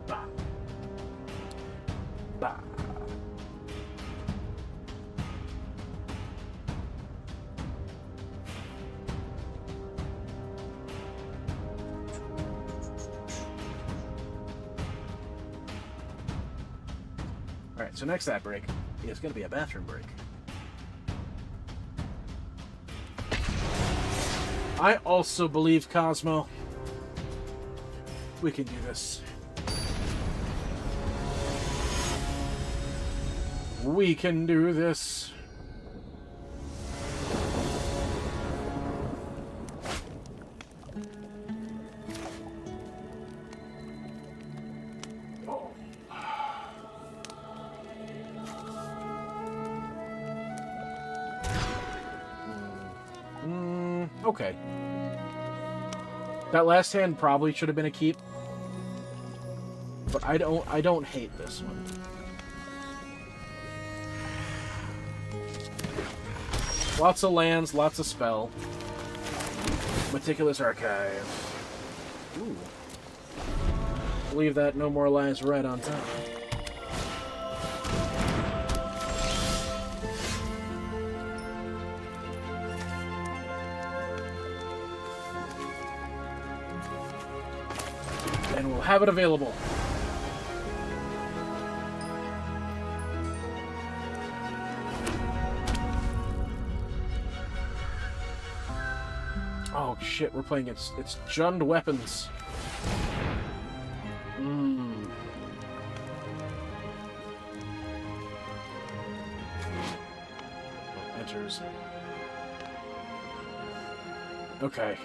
Bah. Bah. Alright, so next ad break is going to be a bathroom break. I also believe, Cosmo, we can do this. We can do this. okay. That last hand probably should have been a keep. But I don't hate this one. Lots of lands, lots of spell. Meticulous Archive. Ooh. Believe that no more lies right on top. And we'll have it available. Oh shit, we're playing it's Jund weapons. Enters. Okay.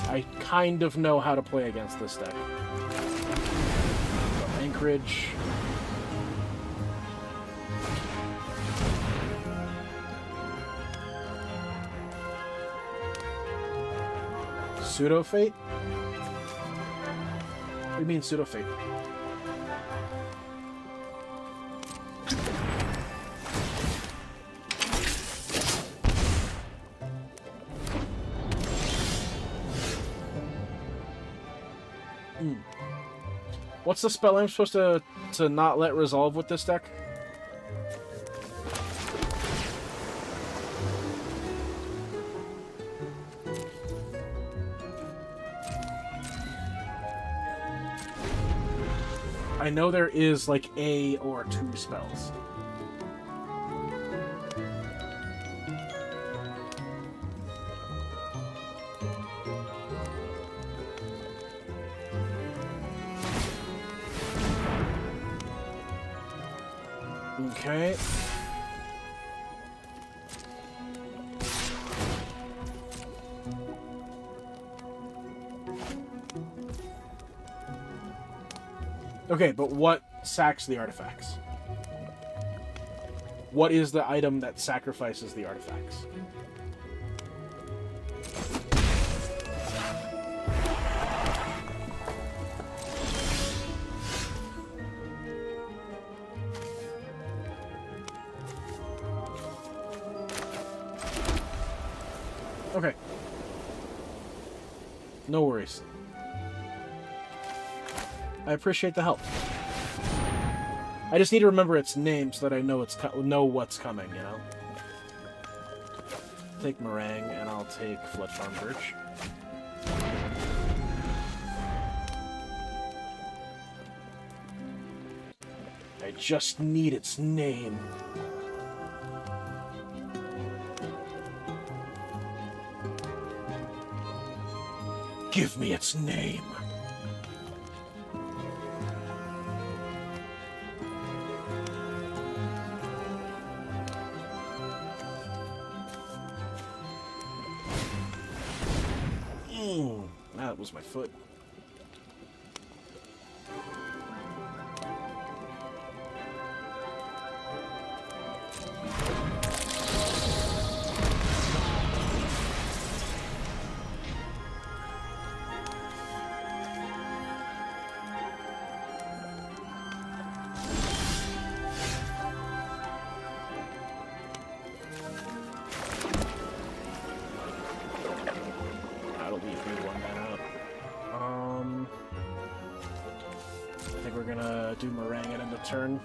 I kind of know how to play against this deck. Anchorage. Pseudo Fate? What do you mean Pseudo Fate? What's the spell I'm supposed to not let resolve with this deck? I know there is like a or two spells. Okay. Okay, but what sacks the artifacts? What is the item that sacrifices the artifacts? Okay. No worries. I appreciate the help. I just need to remember its name so that I know what's coming, you know? Take Meringue, and I'll take Fletchfarm Birch. I just need its name. Give me its name. That was my foot. That'll be a good one man out. I think we're gonna do Meringue at end of turn.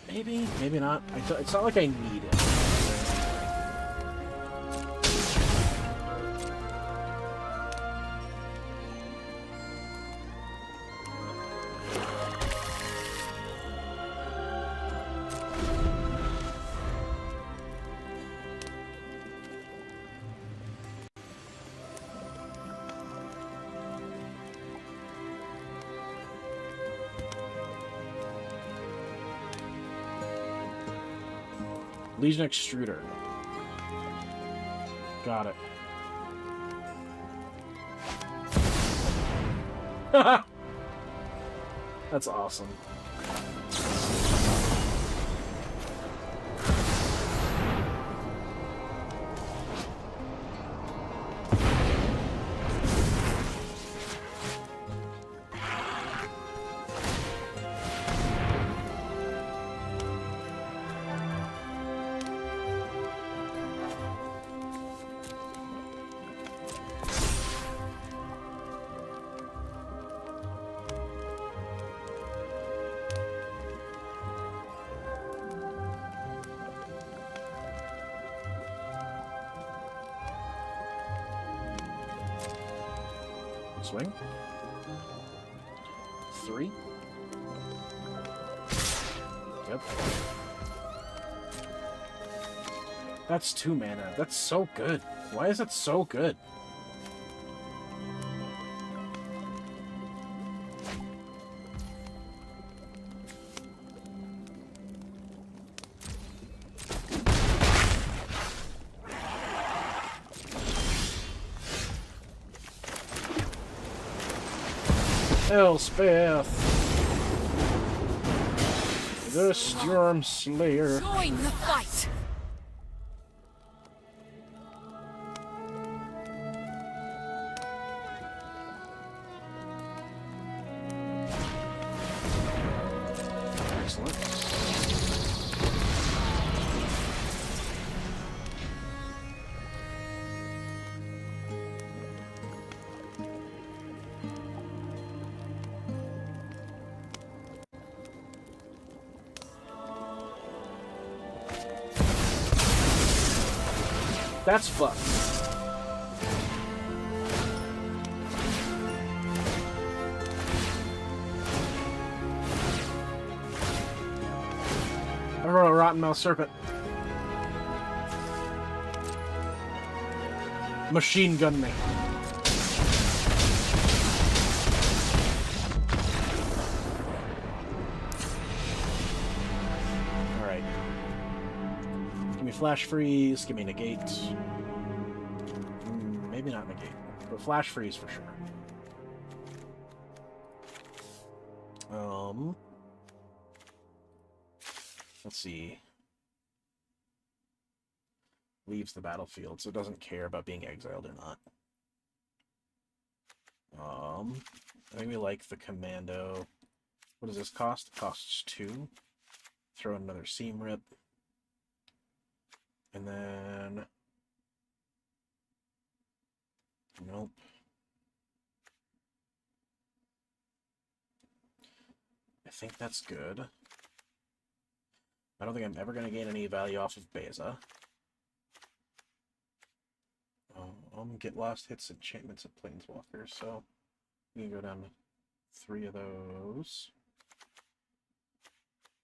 Maybe, maybe not. It's not like I need it. Legion Extruder. Got it. That's awesome. Swing. 3. Yep. That's 2 mana. That's so good. Why is it so good? Elspeth, the Storm Slayer. Join the fight. Excellent. That's fucked. I wrote a Rotten Mouse Serpent. Machine gun me. Alright. Give me Flash Freeze, give me Negate. Maybe not Negate, but Flash Freeze for sure. Let's see. Leaves the battlefield, so it doesn't care about being exiled or not. I think we like the Commando. What does this cost? It costs 2. Throw in another Seam Rip. And then... Nope. I think that's good. I don't think I'm ever going to gain any value off of Beza. Get lost hits enchantments of Planeswalkers, so we can go down to 3 of those.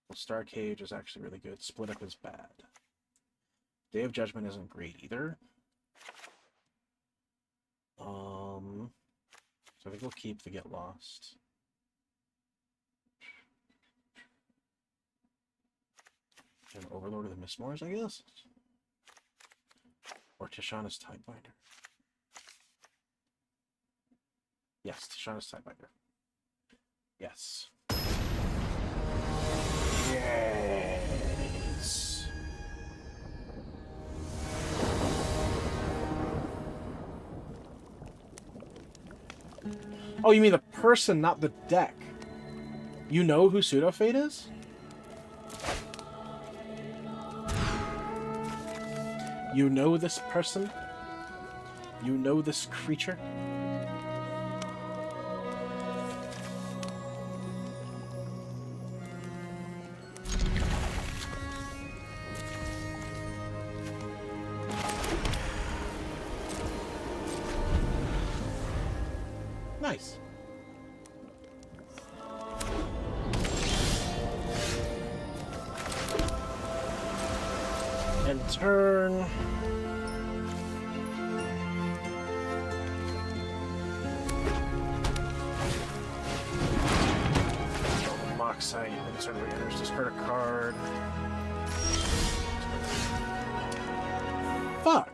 Well, Star Cage is actually really good. Split Up is bad. Day of Judgment isn't great either. So I think we'll keep the Get Lost. And Overlord of the Mistmoors, I guess? Or Tishana's Tidebinder. Yes, Tishana's Tidebinder. Yes. Yes. Oh, you mean the person, not the deck. You know who Pseudo-Fate is? You know this person? You know this creature? Nice. End turn. Moxite, insert enters, discard a card. Fuck.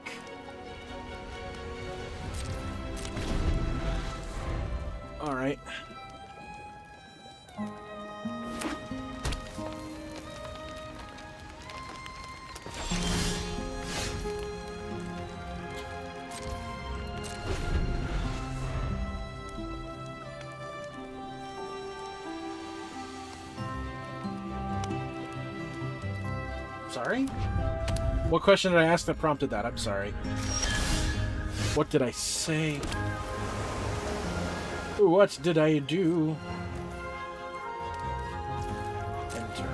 Alright. Sorry? What question did I ask that prompted that? I'm sorry. What did I say? What did I do? Enter.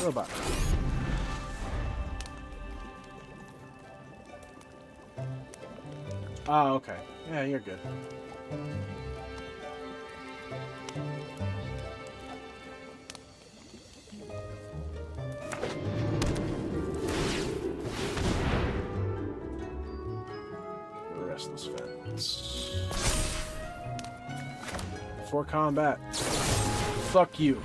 Robot. Oh, okay. Yeah, you're good. Restless Fence. For combat. Fuck you.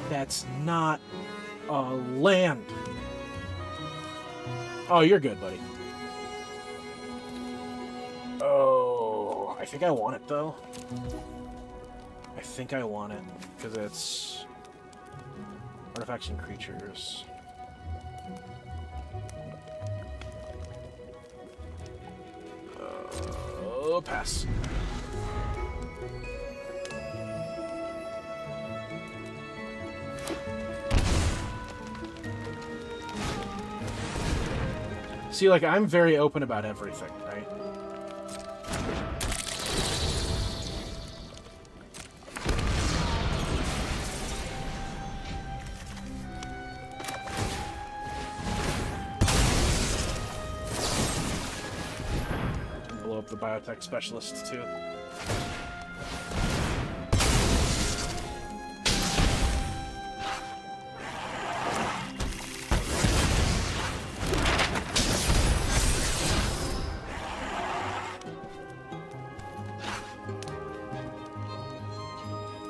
That's not a land. Oh, you're good, buddy. Oh, I think I want it, though. I think I want it, because it's artifacts and creatures. Pass. See, like, I'm very open about everything, right? Blow up the biotech specialists, too.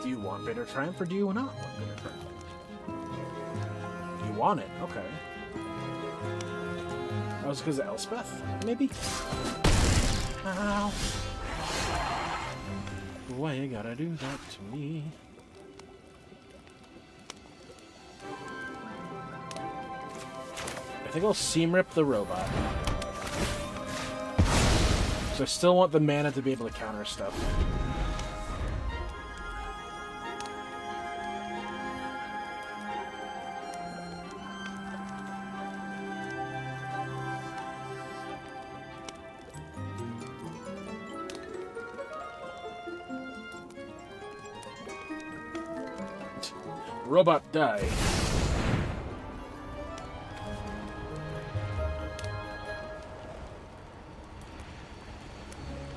Do you want Bitter Triumph or do you not want Bitter Triumph? You want it? Okay. That was because of Elspeth, maybe? Ow. Why you gotta do that to me? I think I'll Seam Rip the robot. So I still want the mana to be able to counter stuff. Robot die.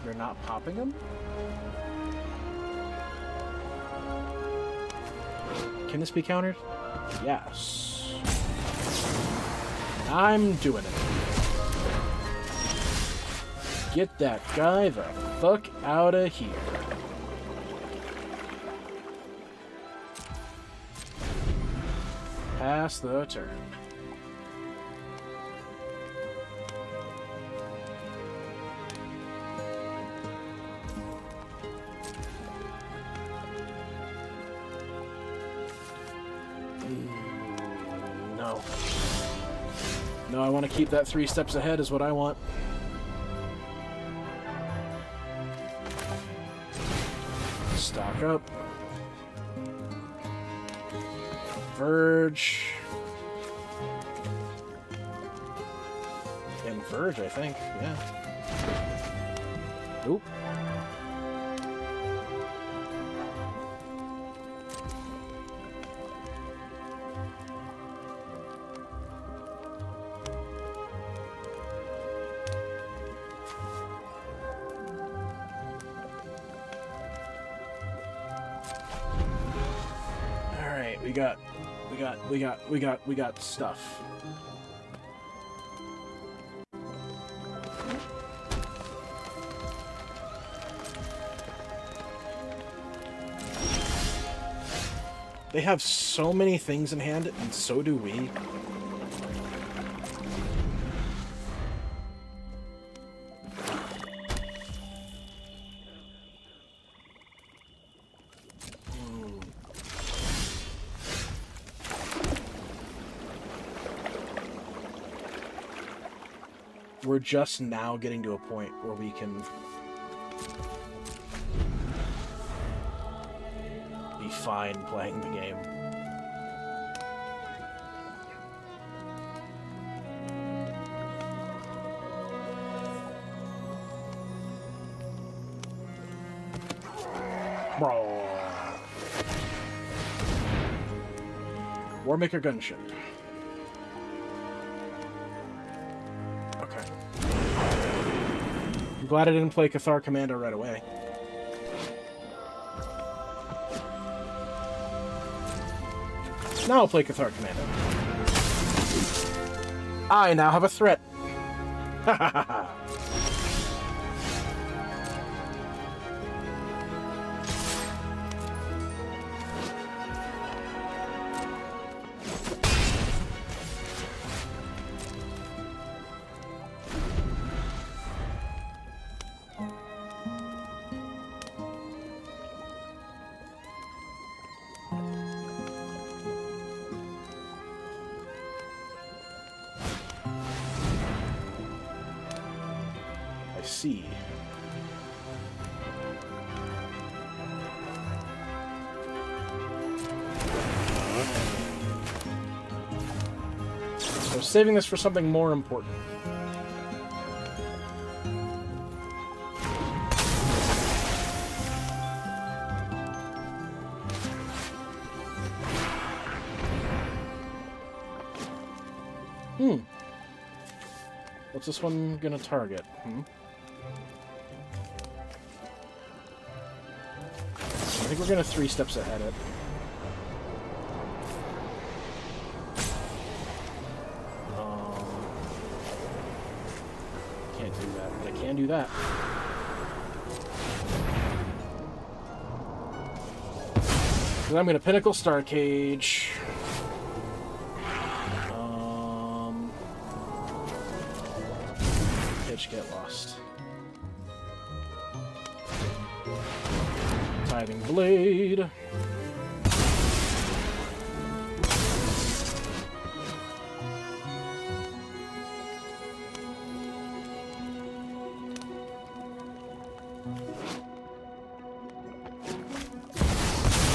You're not popping him? Can this be countered? Yes. I'm doing it. Get that guy the fuck out of here. Pass the turn. No. No, I want to keep that 3 steps ahead is what I want. Stock up. Verge. And Verge, I think. Yeah. Oop. All right, we got stuff. They have so many things in hand, and so do we. we're just now getting to a point where we can be fine playing the game. Warmaker gunship. Okay. I'm glad I didn't play Cathar Commando right away. Now I'll play Cathar Commando. I now have a threat. Ha ha ha ha. See. So saving this for something more important. What's this one gonna target? I think we're gonna 3 steps ahead it. Can't do that, but I can do that. Because I'm gonna Pinnacle Star Cage. Pitch, get lost. Tithing Blade.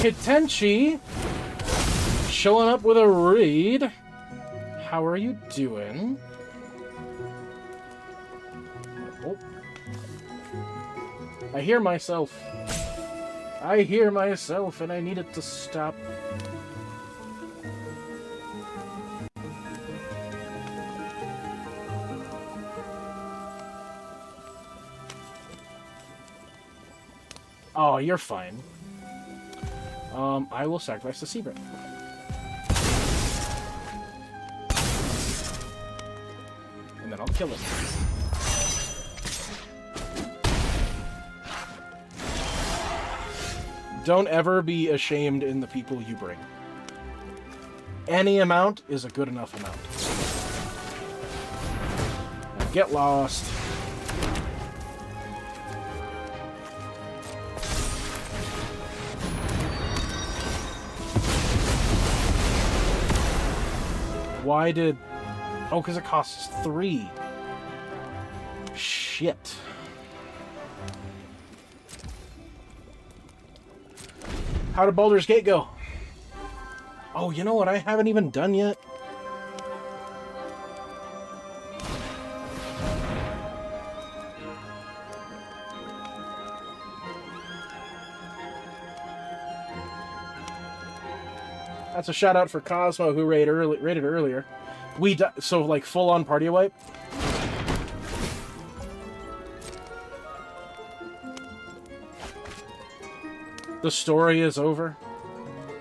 Hitenchi showing up with a raid. How are you doing? Oh. I hear myself. I hear myself, and I need it to stop. Oh, you're fine. I will sacrifice the Seabreath. And then I'll kill it. Don't ever be ashamed in the people you bring. Any amount is a good enough amount. Now get lost. Why did... Oh, because it costs 3. Shit. How did Baldur's Gate go? Oh, you know what I haven't even done yet? That's a shout out for Cosmo, who raided earlier. So like full on party wipe. The story is over.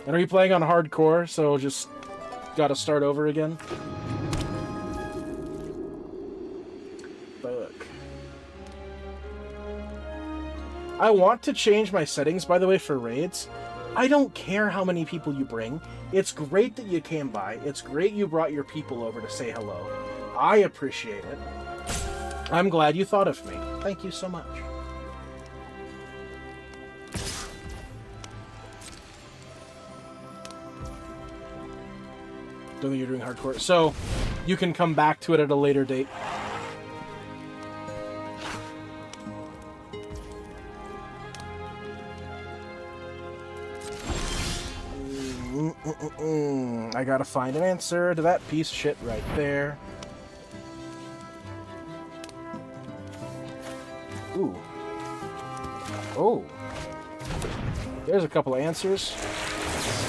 And are you playing on hardcore? So just gotta start over again. Fuck. I want to change my settings, by the way, for raids. I don't care how many people you bring. It's great that you came by. It's great you brought your people over to say hello. I appreciate it. I'm glad you thought of me. Thank you so much. Don't think you're doing hardcore. So, you can come back to it at a later date. I gotta find an answer to that piece of shit right there. Ooh. Oh. There's a couple of answers.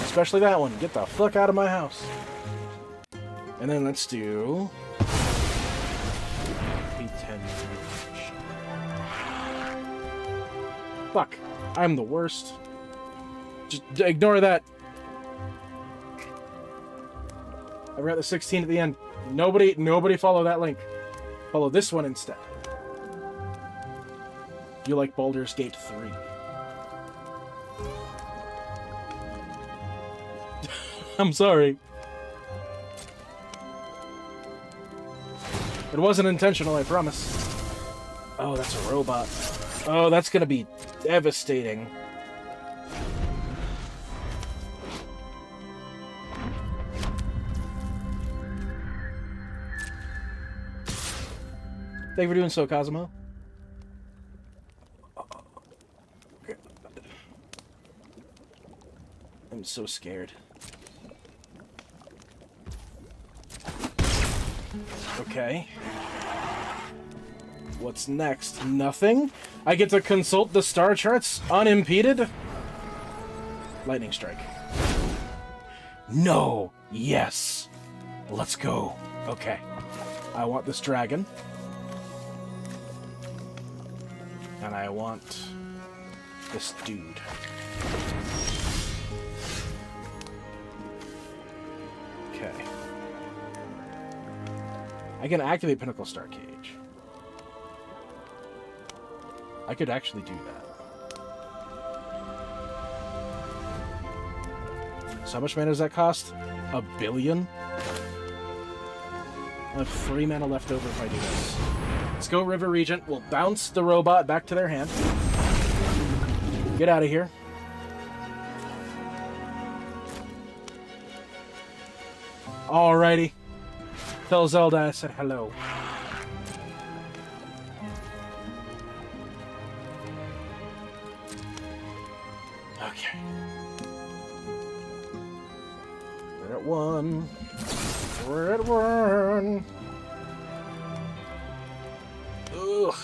Especially that one. Get the fuck out of my house. And then let's do... D10. Fuck. I'm the worst. Just ignore that. I've got the 16 at the end. Nobody follow that link. Follow this one instead. You like Baldur's Gate 3. I'm sorry. It wasn't intentional, I promise. Oh, that's a robot. Oh, that's gonna be devastating. Thank you for doing so, Cosmo. I'm so scared. Okay. What's next? Nothing? I get to consult the star charts unimpeded? Lightning strike. No! Yes! Let's go. Okay. I want this dragon. And I want this dude. Okay. I can activate Pinnacle Star Cage. I could actually do that. So how much mana does that cost? 1 billion? I have 3 mana left over if I do this. Let's go River Regent. We'll bounce the robot back to their hand. Get out of here. Alrighty. Tell Zelda I said hello. Okay. We're at 1. We're at 1. Ugh.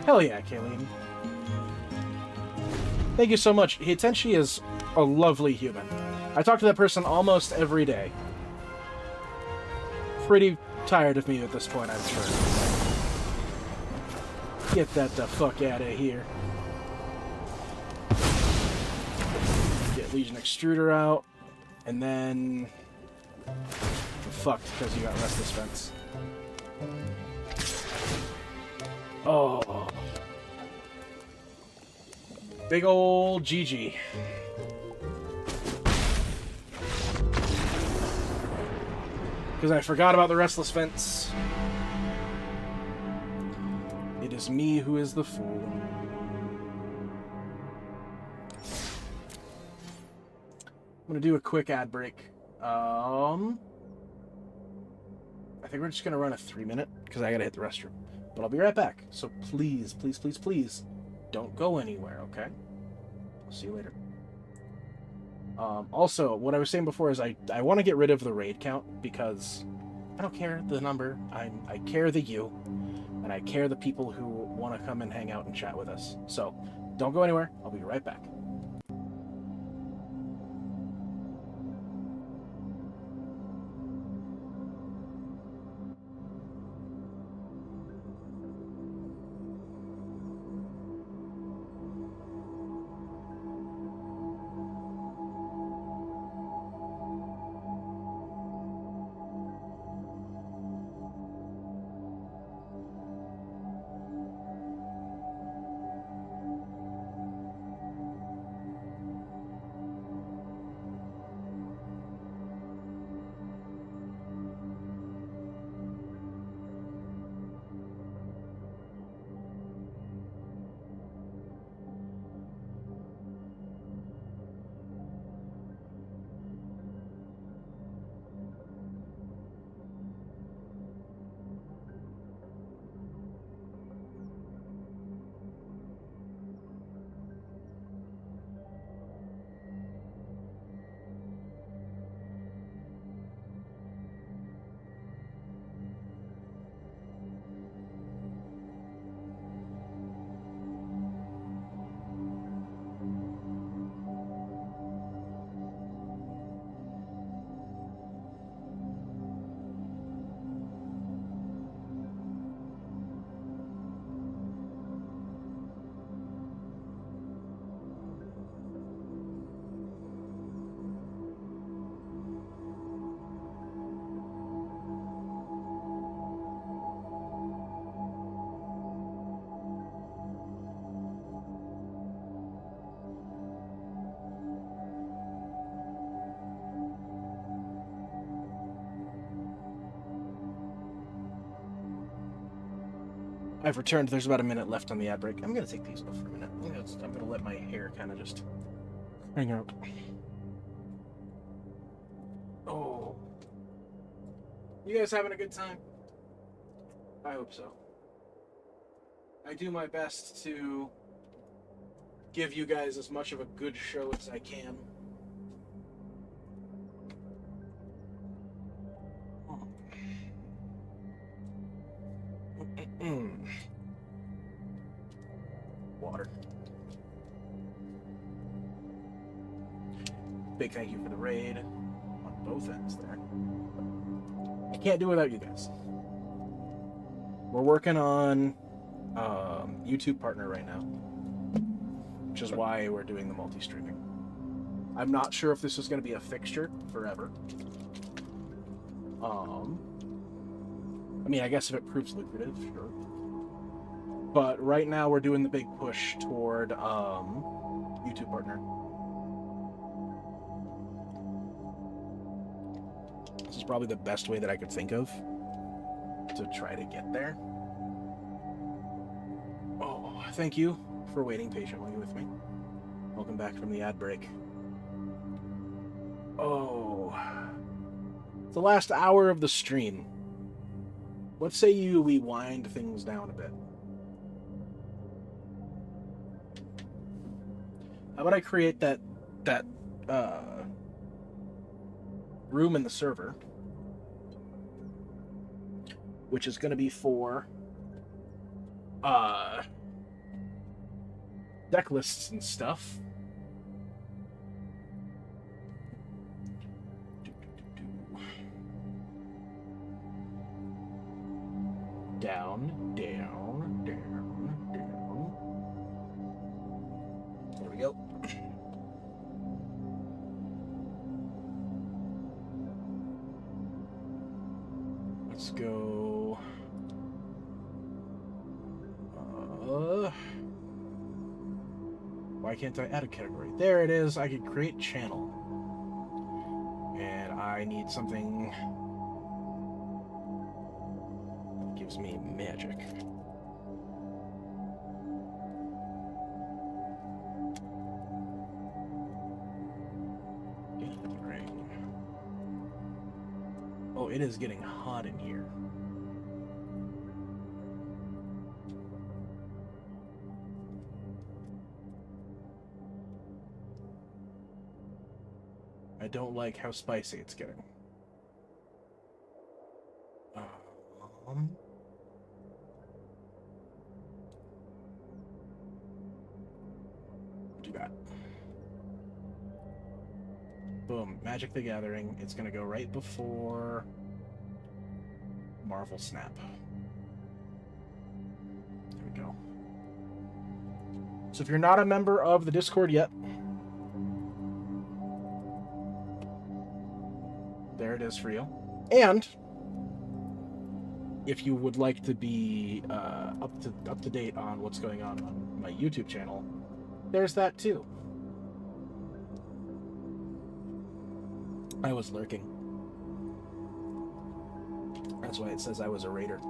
Hell yeah, Kayleen. Thank you so much. Hitenshi is a lovely human. I talk to that person almost every day. Pretty tired of me at this point, I'm sure. Get that the fuck out of here. Get Legion Extruder out. And then... you're fucked because you got Restless Fence. Oh. Big old GG. Because I forgot about the Restless Fence. It is me who is the fool. I'm going to do a quick ad break. I think we're just going to run a 3-minute because I got to hit the restroom. But I'll be right back. So please, please, please, please, don't go anywhere, okay? I'll see you later. Also, what I was saying before is I want to get rid of the raid count because I don't care the number. I care the you, and I care the people who want to come and hang out and chat with us. So don't go anywhere. I'll be right back. I've returned. There's about a minute left on the ad break. I'm going to take these off for a minute. I'm going to let my hair kind of just hang out. Oh. You guys having a good time? I hope so. I do my best to give you guys as much of a good show as I can. Water. Big thank you for the raid on both ends there. I can't do it without you guys. We're working on YouTube partner right now, which is why we're doing the multi-streaming. I'm not sure if this is going to be a fixture forever. I mean, I guess if it proves lucrative, sure. But right now we're doing the big push toward YouTube partner. This is probably the best way that I could think of to try to get there. Oh, thank you for waiting patiently with me. Welcome back from the ad break. Oh, it's the last hour of the stream. What say we wind things down a bit? How about I create that room in the server, which is going to be for deck lists and stuff. Down, down, down, down. There we go. Let's go. Why can't I add a category? There it is. I can create channel. And I need something that gives me magic. Oh, it is getting hot in here. I don't like how spicy it's getting. Do that. Boom. Magic the Gathering. It's going to go right before Marvel Snap. There we go. So if you're not a member of the Discord yet, there it is for you. And if you would like to be up to date on what's going on my YouTube channel, there's that too. I was lurking. That's why it says I was a raider.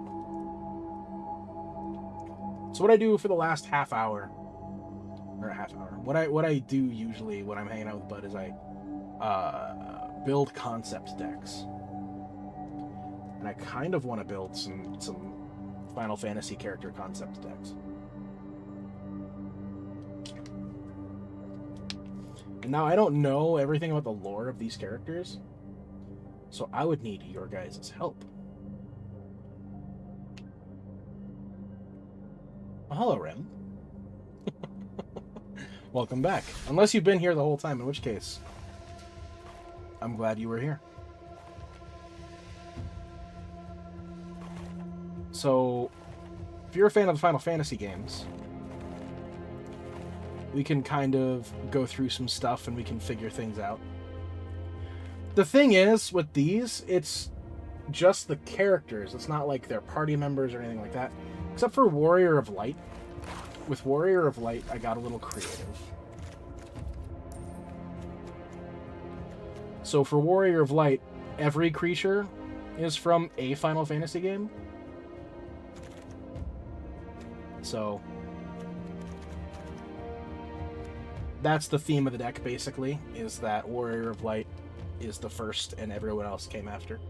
So what I do for the last half hour, or a half hour, what I do usually when I'm hanging out with Bud is I build concept decks. And I kind of want to build some Final Fantasy character concept decks. And now I don't know everything about the lore of these characters, so I would need your guys' help. Oh, hello, Rem. Welcome back. Unless you've been here the whole time, in which case, I'm glad you were here. So, if you're a fan of the Final Fantasy games, we can kind of go through some stuff and we can figure things out. The thing is, with these, it's just the characters. It's not like their party members or anything like that. Except for Warrior of Light. With Warrior of Light, I got a little creative. So for Warrior of Light, every creature is from a Final Fantasy game. So that's the theme of the deck, basically, is that Warrior of Light is the first and everyone else came after.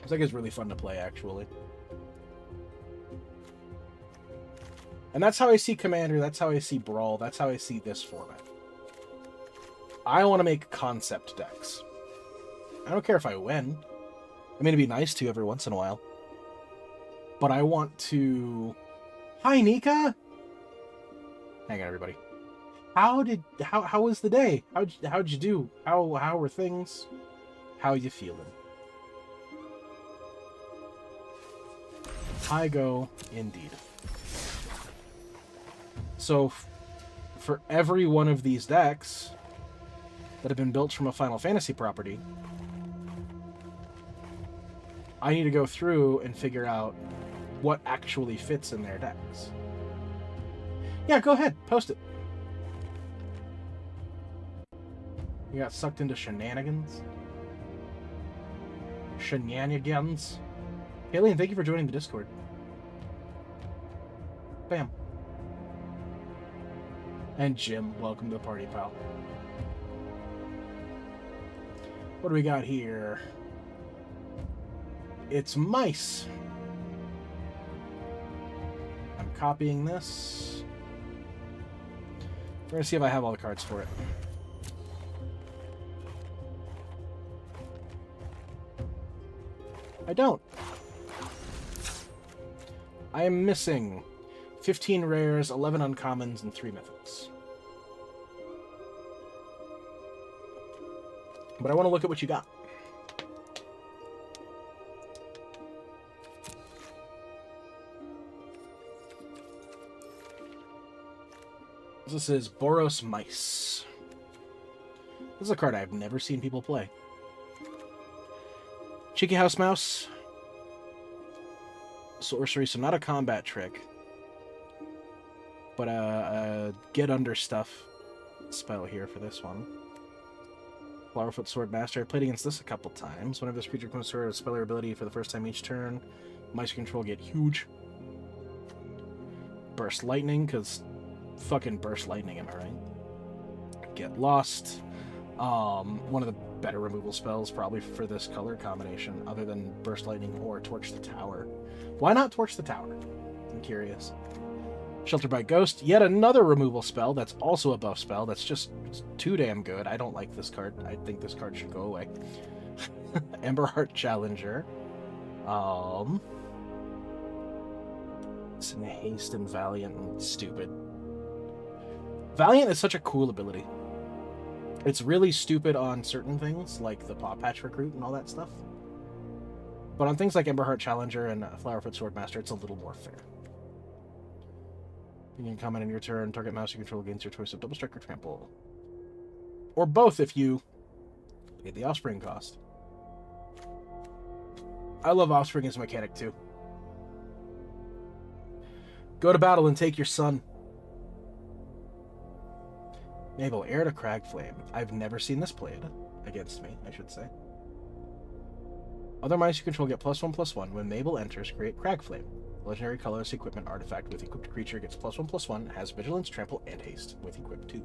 This deck is really fun to play, actually. And that's how I see Commander, that's how I see Brawl, that's how I see this format. I want to make concept decks. I don't care if I win. I mean, it'd be nice to every once in a while. But I want to... Hi, Nika! Hang on, everybody. How was the day? How'd you do? How were things? How you feeling? I go indeed. So, for every one of these decks that have been built from a Final Fantasy property, I need to go through and figure out what actually fits in their decks. Yeah, go ahead, post it. You got sucked into shenanigans? Shenanigans? Alien, thank you for joining the Discord. Bam. And Jim, welcome to the party, pal. What do we got here? It's mice. I'm copying this. We're gonna see if I have all the cards for it. I don't. I am missing 15 rares, 11 uncommons, and 3 mythics. But I want to look at what you got. This is Boros Mice. This is a card I've never seen people play. Cheeky House Mouse. Sorcery, so not a combat trick. But a get under stuff spell here for this one. Flowerfoot Swordmaster. I played against this a couple times. Whenever this creature comes to a spell or ability for the first time each turn, mice control get huge. Burst Lightning, because fucking Burst Lightning, am I right? Get Lost. One of the better removal spells probably for this color combination, other than Burst Lightning or Torch the Tower. Why not Torch the Tower? I'm curious. Shelter by Ghost, yet another removal spell that's also a buff spell that's just too damn good. I don't like this card. I think this card should go away. Emberheart Challenger. It's in Haste and Valiant and stupid. Valiant is such a cool ability. It's really stupid on certain things, like the Paw Patch Recruit and all that stuff. But on things like Emberheart Challenger and Flowerfoot Swordmaster, it's a little more fair. You can comment on your turn, target mouse you control gains your choice of Double Strike or Trample. Or both if you pay the Offspring cost. I love Offspring as a mechanic too. Go to battle and take your son. Mabel, heir to Cragflame. I've never seen this played. Against me, I should say. Other mice you control get +1/+1. When Mabel enters, create Cragflame. Legendary colorless equipment artifact with equipped creature gets +1/+1, has Vigilance, Trample, and Haste with equipped 2.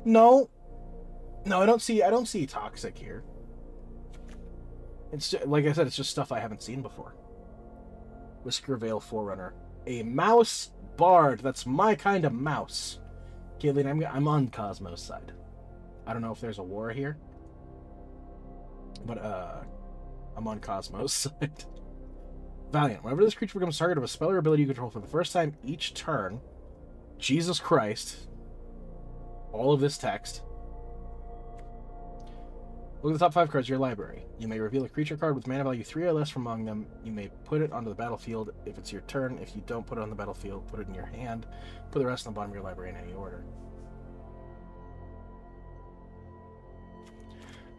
No, I don't see toxic here. It's just, like I said, it's just stuff I haven't seen before. Whisker Veil Forerunner, a mouse bard. That's my kind of mouse. Caitlin, I'm on Cosmo's side. I don't know if there's a war here, but I'm on Cosmo's side. Valiant. Whenever this creature becomes target of a spell or ability you control for the first time each turn, Jesus Christ, all of this text. Look at the top 5 cards of your library. You may reveal a creature card with mana value 3 or less from among them. You may put it onto the battlefield if it's your turn. If you don't put it on the battlefield, put it in your hand. Put the rest on the bottom of your library in any order.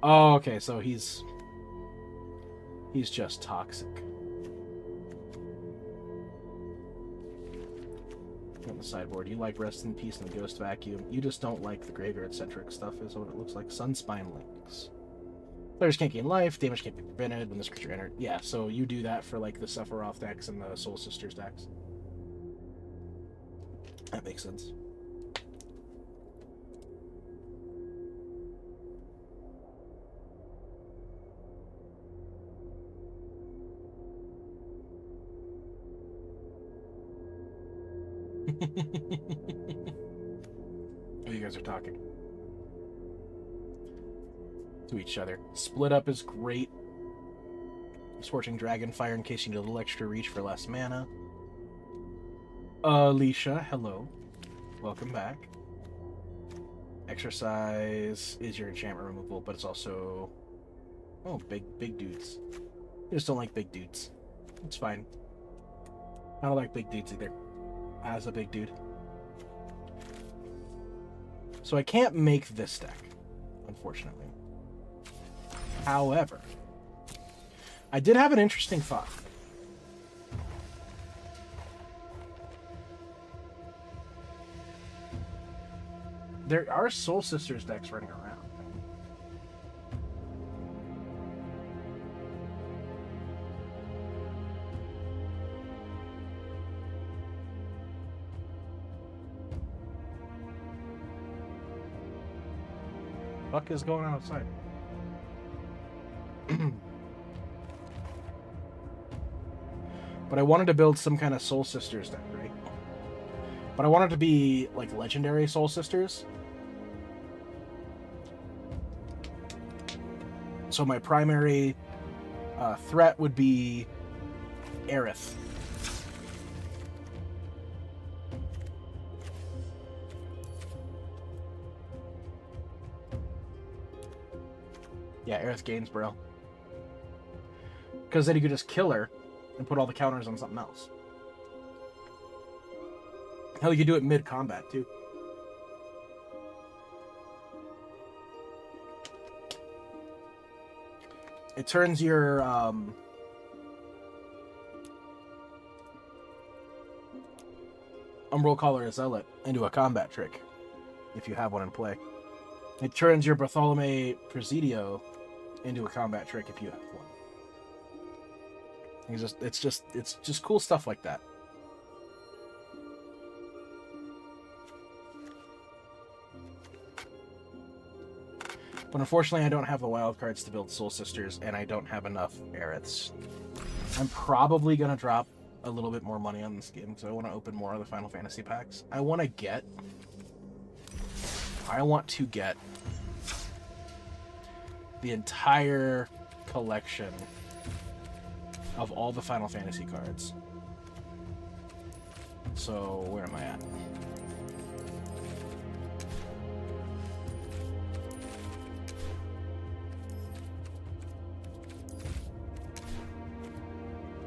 Oh, okay, so he's just toxic. On the sideboard, you like Rest in Peace and the Ghost Vacuum. You just don't like the graveyard-centric stuff, is what it looks like. Sunspine Links. Players can't gain life, damage can't be prevented when this creature entered. Yeah, so you do that for like the Sephiroth decks and the Soul Sisters decks. That makes sense. Oh, you guys are talking to each other. Split up is great. Scorching Dragonfire in case you need a little extra reach for less mana. Alicia, hello. Welcome back. Exercise is your enchantment removal, but it's also... Oh, big dudes. I just don't like big dudes. It's fine. I don't like big dudes either. As a big dude. So I can't make this deck, unfortunately. However, I did have an interesting thought. There are Soul Sisters decks running around. What the fuck is going on outside? But I wanted to build some kind of Soul Sisters deck, right? But I wanted to be like legendary Soul Sisters. So my primary threat would be Aerith. Yeah, Aerith Gainsborough. Because then you could just kill her and put all the counters on something else. Hell, you could do it mid-combat, too. It turns your, Umbral Caller Zealot into a combat trick, if you have one in play. It turns your Bartholomew Presidio into a combat trick if you have one. It's just cool stuff like that. But unfortunately, I don't have the wild cards to build Soul Sisters, and I don't have enough Aeriths. I'm probably gonna drop a little bit more money on this game because I want to open more of the Final Fantasy packs. I want to get the entire collection of all the Final Fantasy cards. So, where am I at?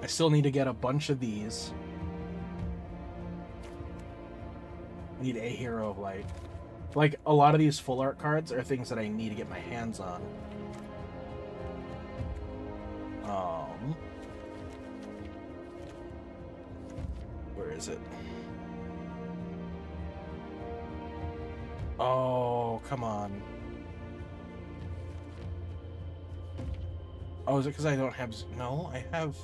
I still need to get a bunch of these. I need a Hero of Light. Like, a lot of these full art cards are things that I need to get my hands on. Where is it? Oh, come on. Oh, is it because I don't have... No, I have...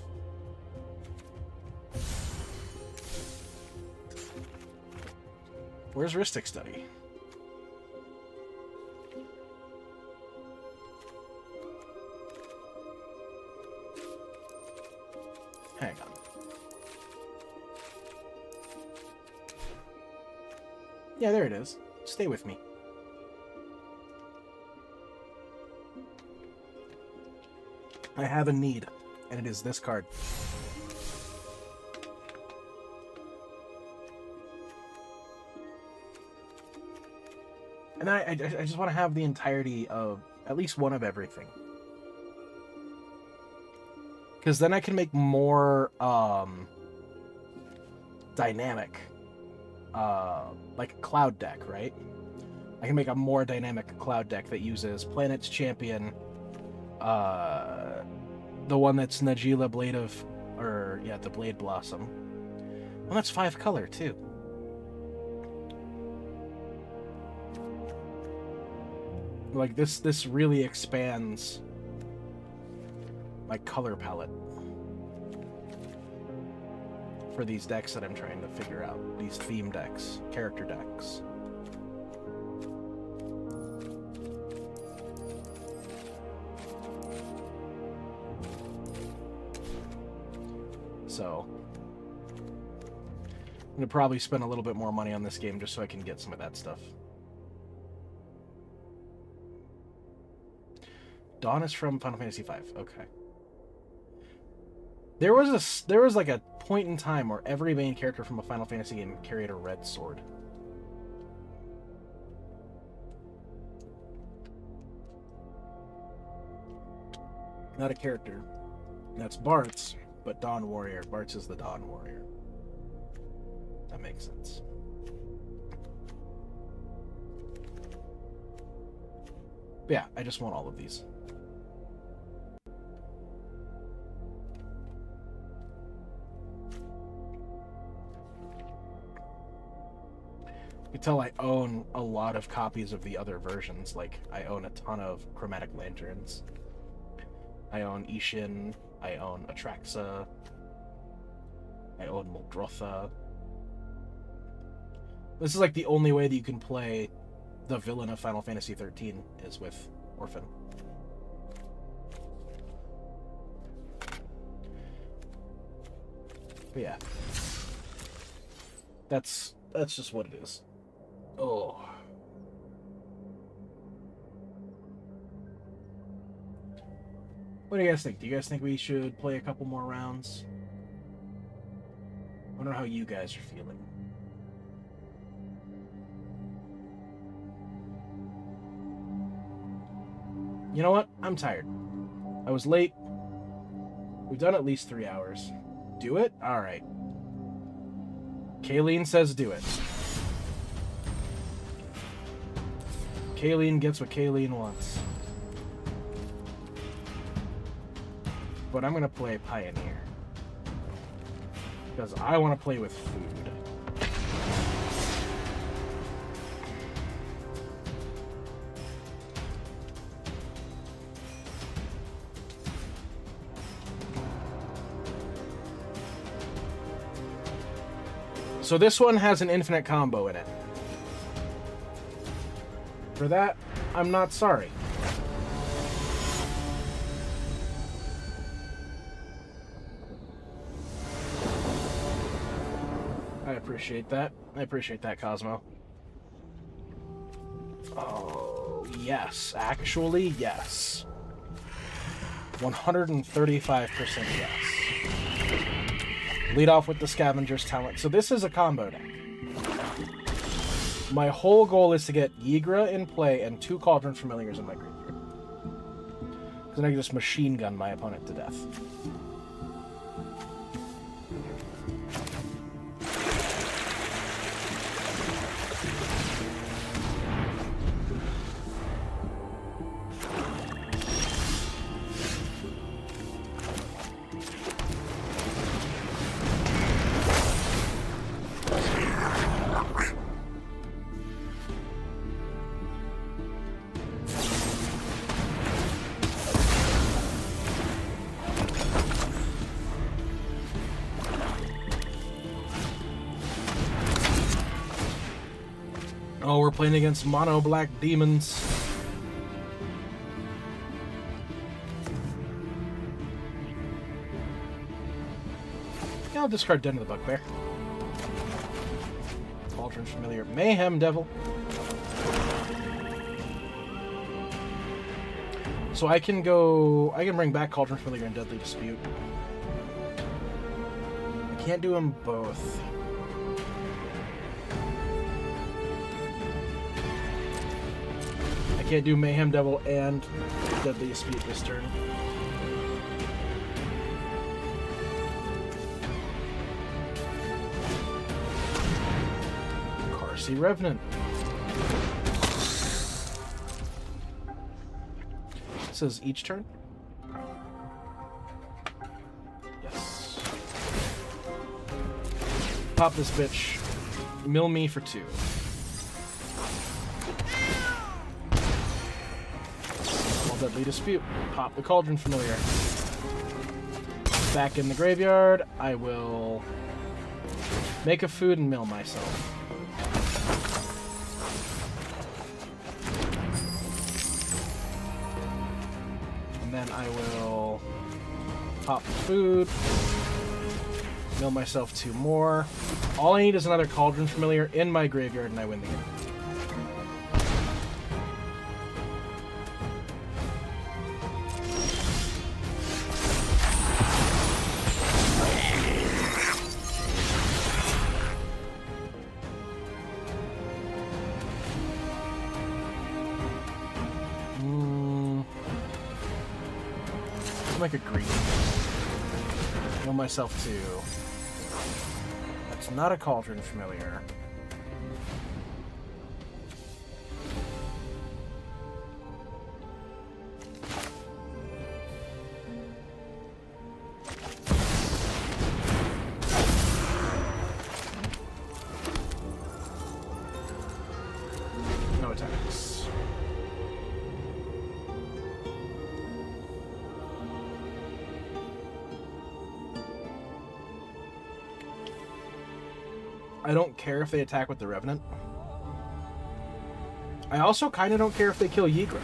Where's Rhystic Study? Hang on. Yeah, there it is. Stay with me. I have a need, and it is this card. And I just want to have the entirety of at least one of everything. Because then I can make more dynamic, like a cloud deck, right? I can make a more dynamic cloud deck that uses Planet's Champion, the one that's Najila Blade of, the Blade Blossom. Well, that's 5 color too. Like, this really expands my color palette for these decks that I'm trying to figure out. These theme decks, character decks. So, I'm gonna probably spend a little bit more money on this game just so I can get some of that stuff. Dawn is from Final Fantasy V. Okay. There was like a point in time where every main character from a Final Fantasy game carried a red sword. Not a character. That's Bart's, but Dawn Warrior. Bart's is the Dawn Warrior. That makes sense. But yeah, I just want all of these. You can tell I own a lot of copies of the other versions. Like, I own a ton of Chromatic Lanterns. I own Ishin. I own Atraxa. I own Muldrotha. This is like the only way that you can play the villain of Final Fantasy XIII is with Orphan. But yeah. That's just what it is. Oh. What do you guys think? Do you guys think we should play a couple more rounds? I wonder how you guys are feeling. You know what? I'm tired. I was late. We've done at least 3 hours. Do it? Alright. Kayleen says do it. Kayleen gets what Kayleen wants. But I'm gonna play Pioneer. Because I want to play with food. So this one has an infinite combo in it. For that, I'm not sorry. I appreciate that. I appreciate that, Cosmo. Oh, yes. Actually, yes. 135% yes. Lead off with the Scavenger's Talent. So this is a combo deck. My whole goal is to get Yigra in play and 2 Cauldron Familiars in my graveyard. Because then I can just machine gun my opponent to death. Oh, we're playing against mono black demons. Yeah, I'll discard Den of the Bugbear. Cauldron Familiar. Mayhem Devil. So I can bring back Cauldron Familiar and Deadly Dispute. I can't do them both. Can't do Mayhem Devil and Deadly Dispute this turn. Carsey Revenant. It says each turn? Yes. Pop this bitch. Mill me for 2. Deadly Dispute. Pop the Cauldron Familiar. Back in the graveyard, I will make a food and mill myself. And then I will pop the food, mill myself 2 more. All I need is another Cauldron Familiar in my graveyard, and I win the game. Like a green. Mill myself 2. That's not a Cauldron Familiar. No attacks. I don't care if they attack with the Revenant. I also kind of don't care if they kill Yigra.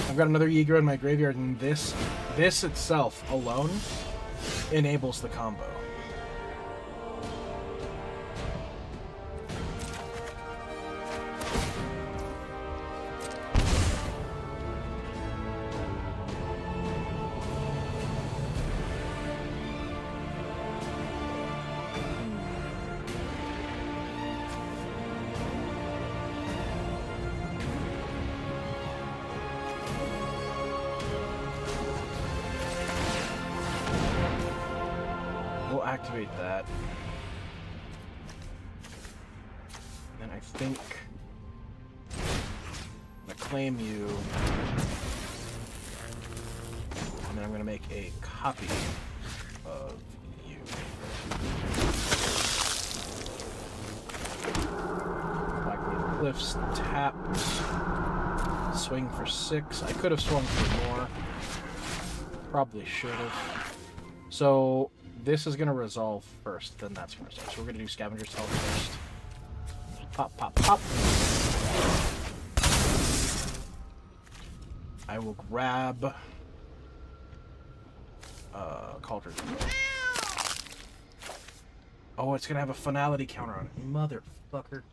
I've got another Yigra in my graveyard, and this itself alone enables the combo. Activate that. And I think I'm gonna claim you. And then I'm gonna make a copy of you. Blackbeard Cliffs tapped. Swing for 6. I could have swung for more. Probably should have. So this is going to resolve first, then that's going to resolve. So we're going to do Scavenger's Health first. Pop, pop, pop. I will grab Cauldron. Oh, it's going to have a finality counter on it. Motherfucker.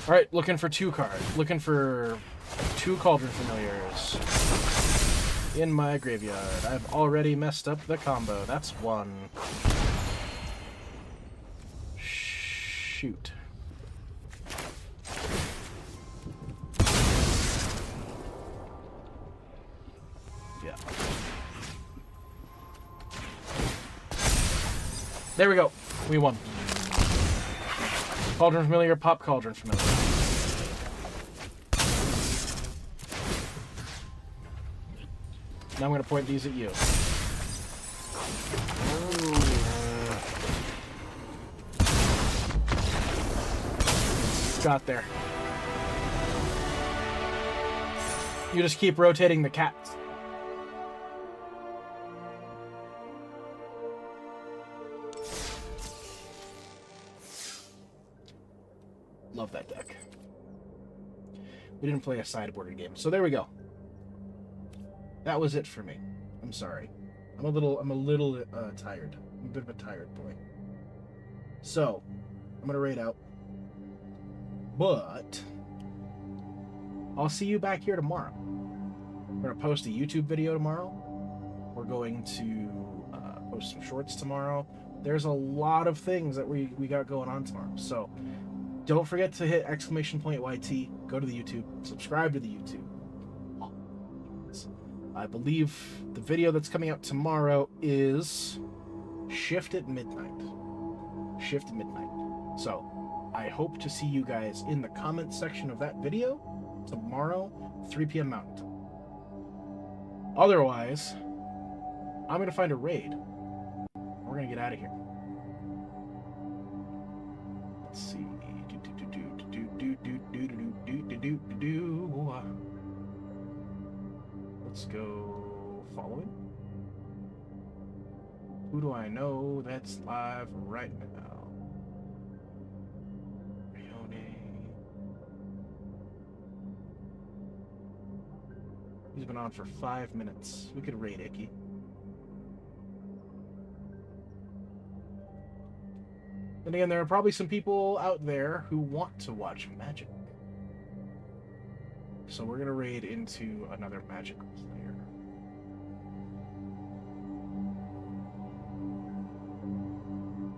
Alright, looking for 2 cards. Looking for 2 Cauldron Familiars in my graveyard. I've already messed up the combo. That's 1. Shoot. Yeah. There we go. We won. Cauldron Familiar, pop Cauldron Familiar. Now I'm going to point these at you. Got there. You just keep rotating the cats. Love that deck. We didn't play a sideboarded game, so there we go. That was it for me. I'm sorry. I'm a little tired. I'm a bit of a tired boy. So, I'm gonna raid out. But I'll see you back here tomorrow. We're gonna post a YouTube video tomorrow. We're going to post some shorts tomorrow. There's a lot of things that we got going on tomorrow. So don't forget to hit !YT, go to the YouTube, subscribe to the YouTube. I believe the video that's coming out tomorrow is Shift at Midnight. Shift at Midnight. So, I hope to see you guys in the comments section of that video tomorrow, 3 p.m. Mountain Time. Otherwise, I'm going to find a raid. We're going to get out of here. Let's see. Let's go following. Who do I know that's live right now? Rione. He's been on for 5 minutes. We could raid Icky. And again, there are probably some people out there who want to watch Magic. So we're going to raid into another Magic player.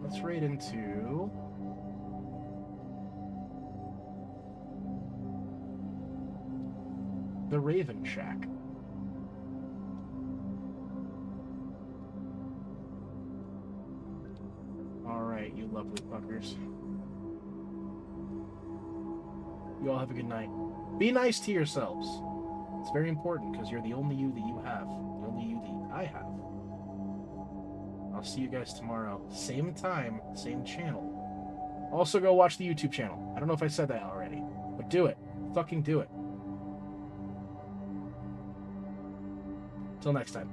Let's raid into... the Raven Shack. Alright, you lovely fuckers. You all have a good night. Be nice to yourselves. It's very important because you're the only you that you have. The only you that I have. I'll see you guys tomorrow. Same time, same channel. Also go watch the YouTube channel. I don't know if I said that already. But do it. Fucking do it. Till next time.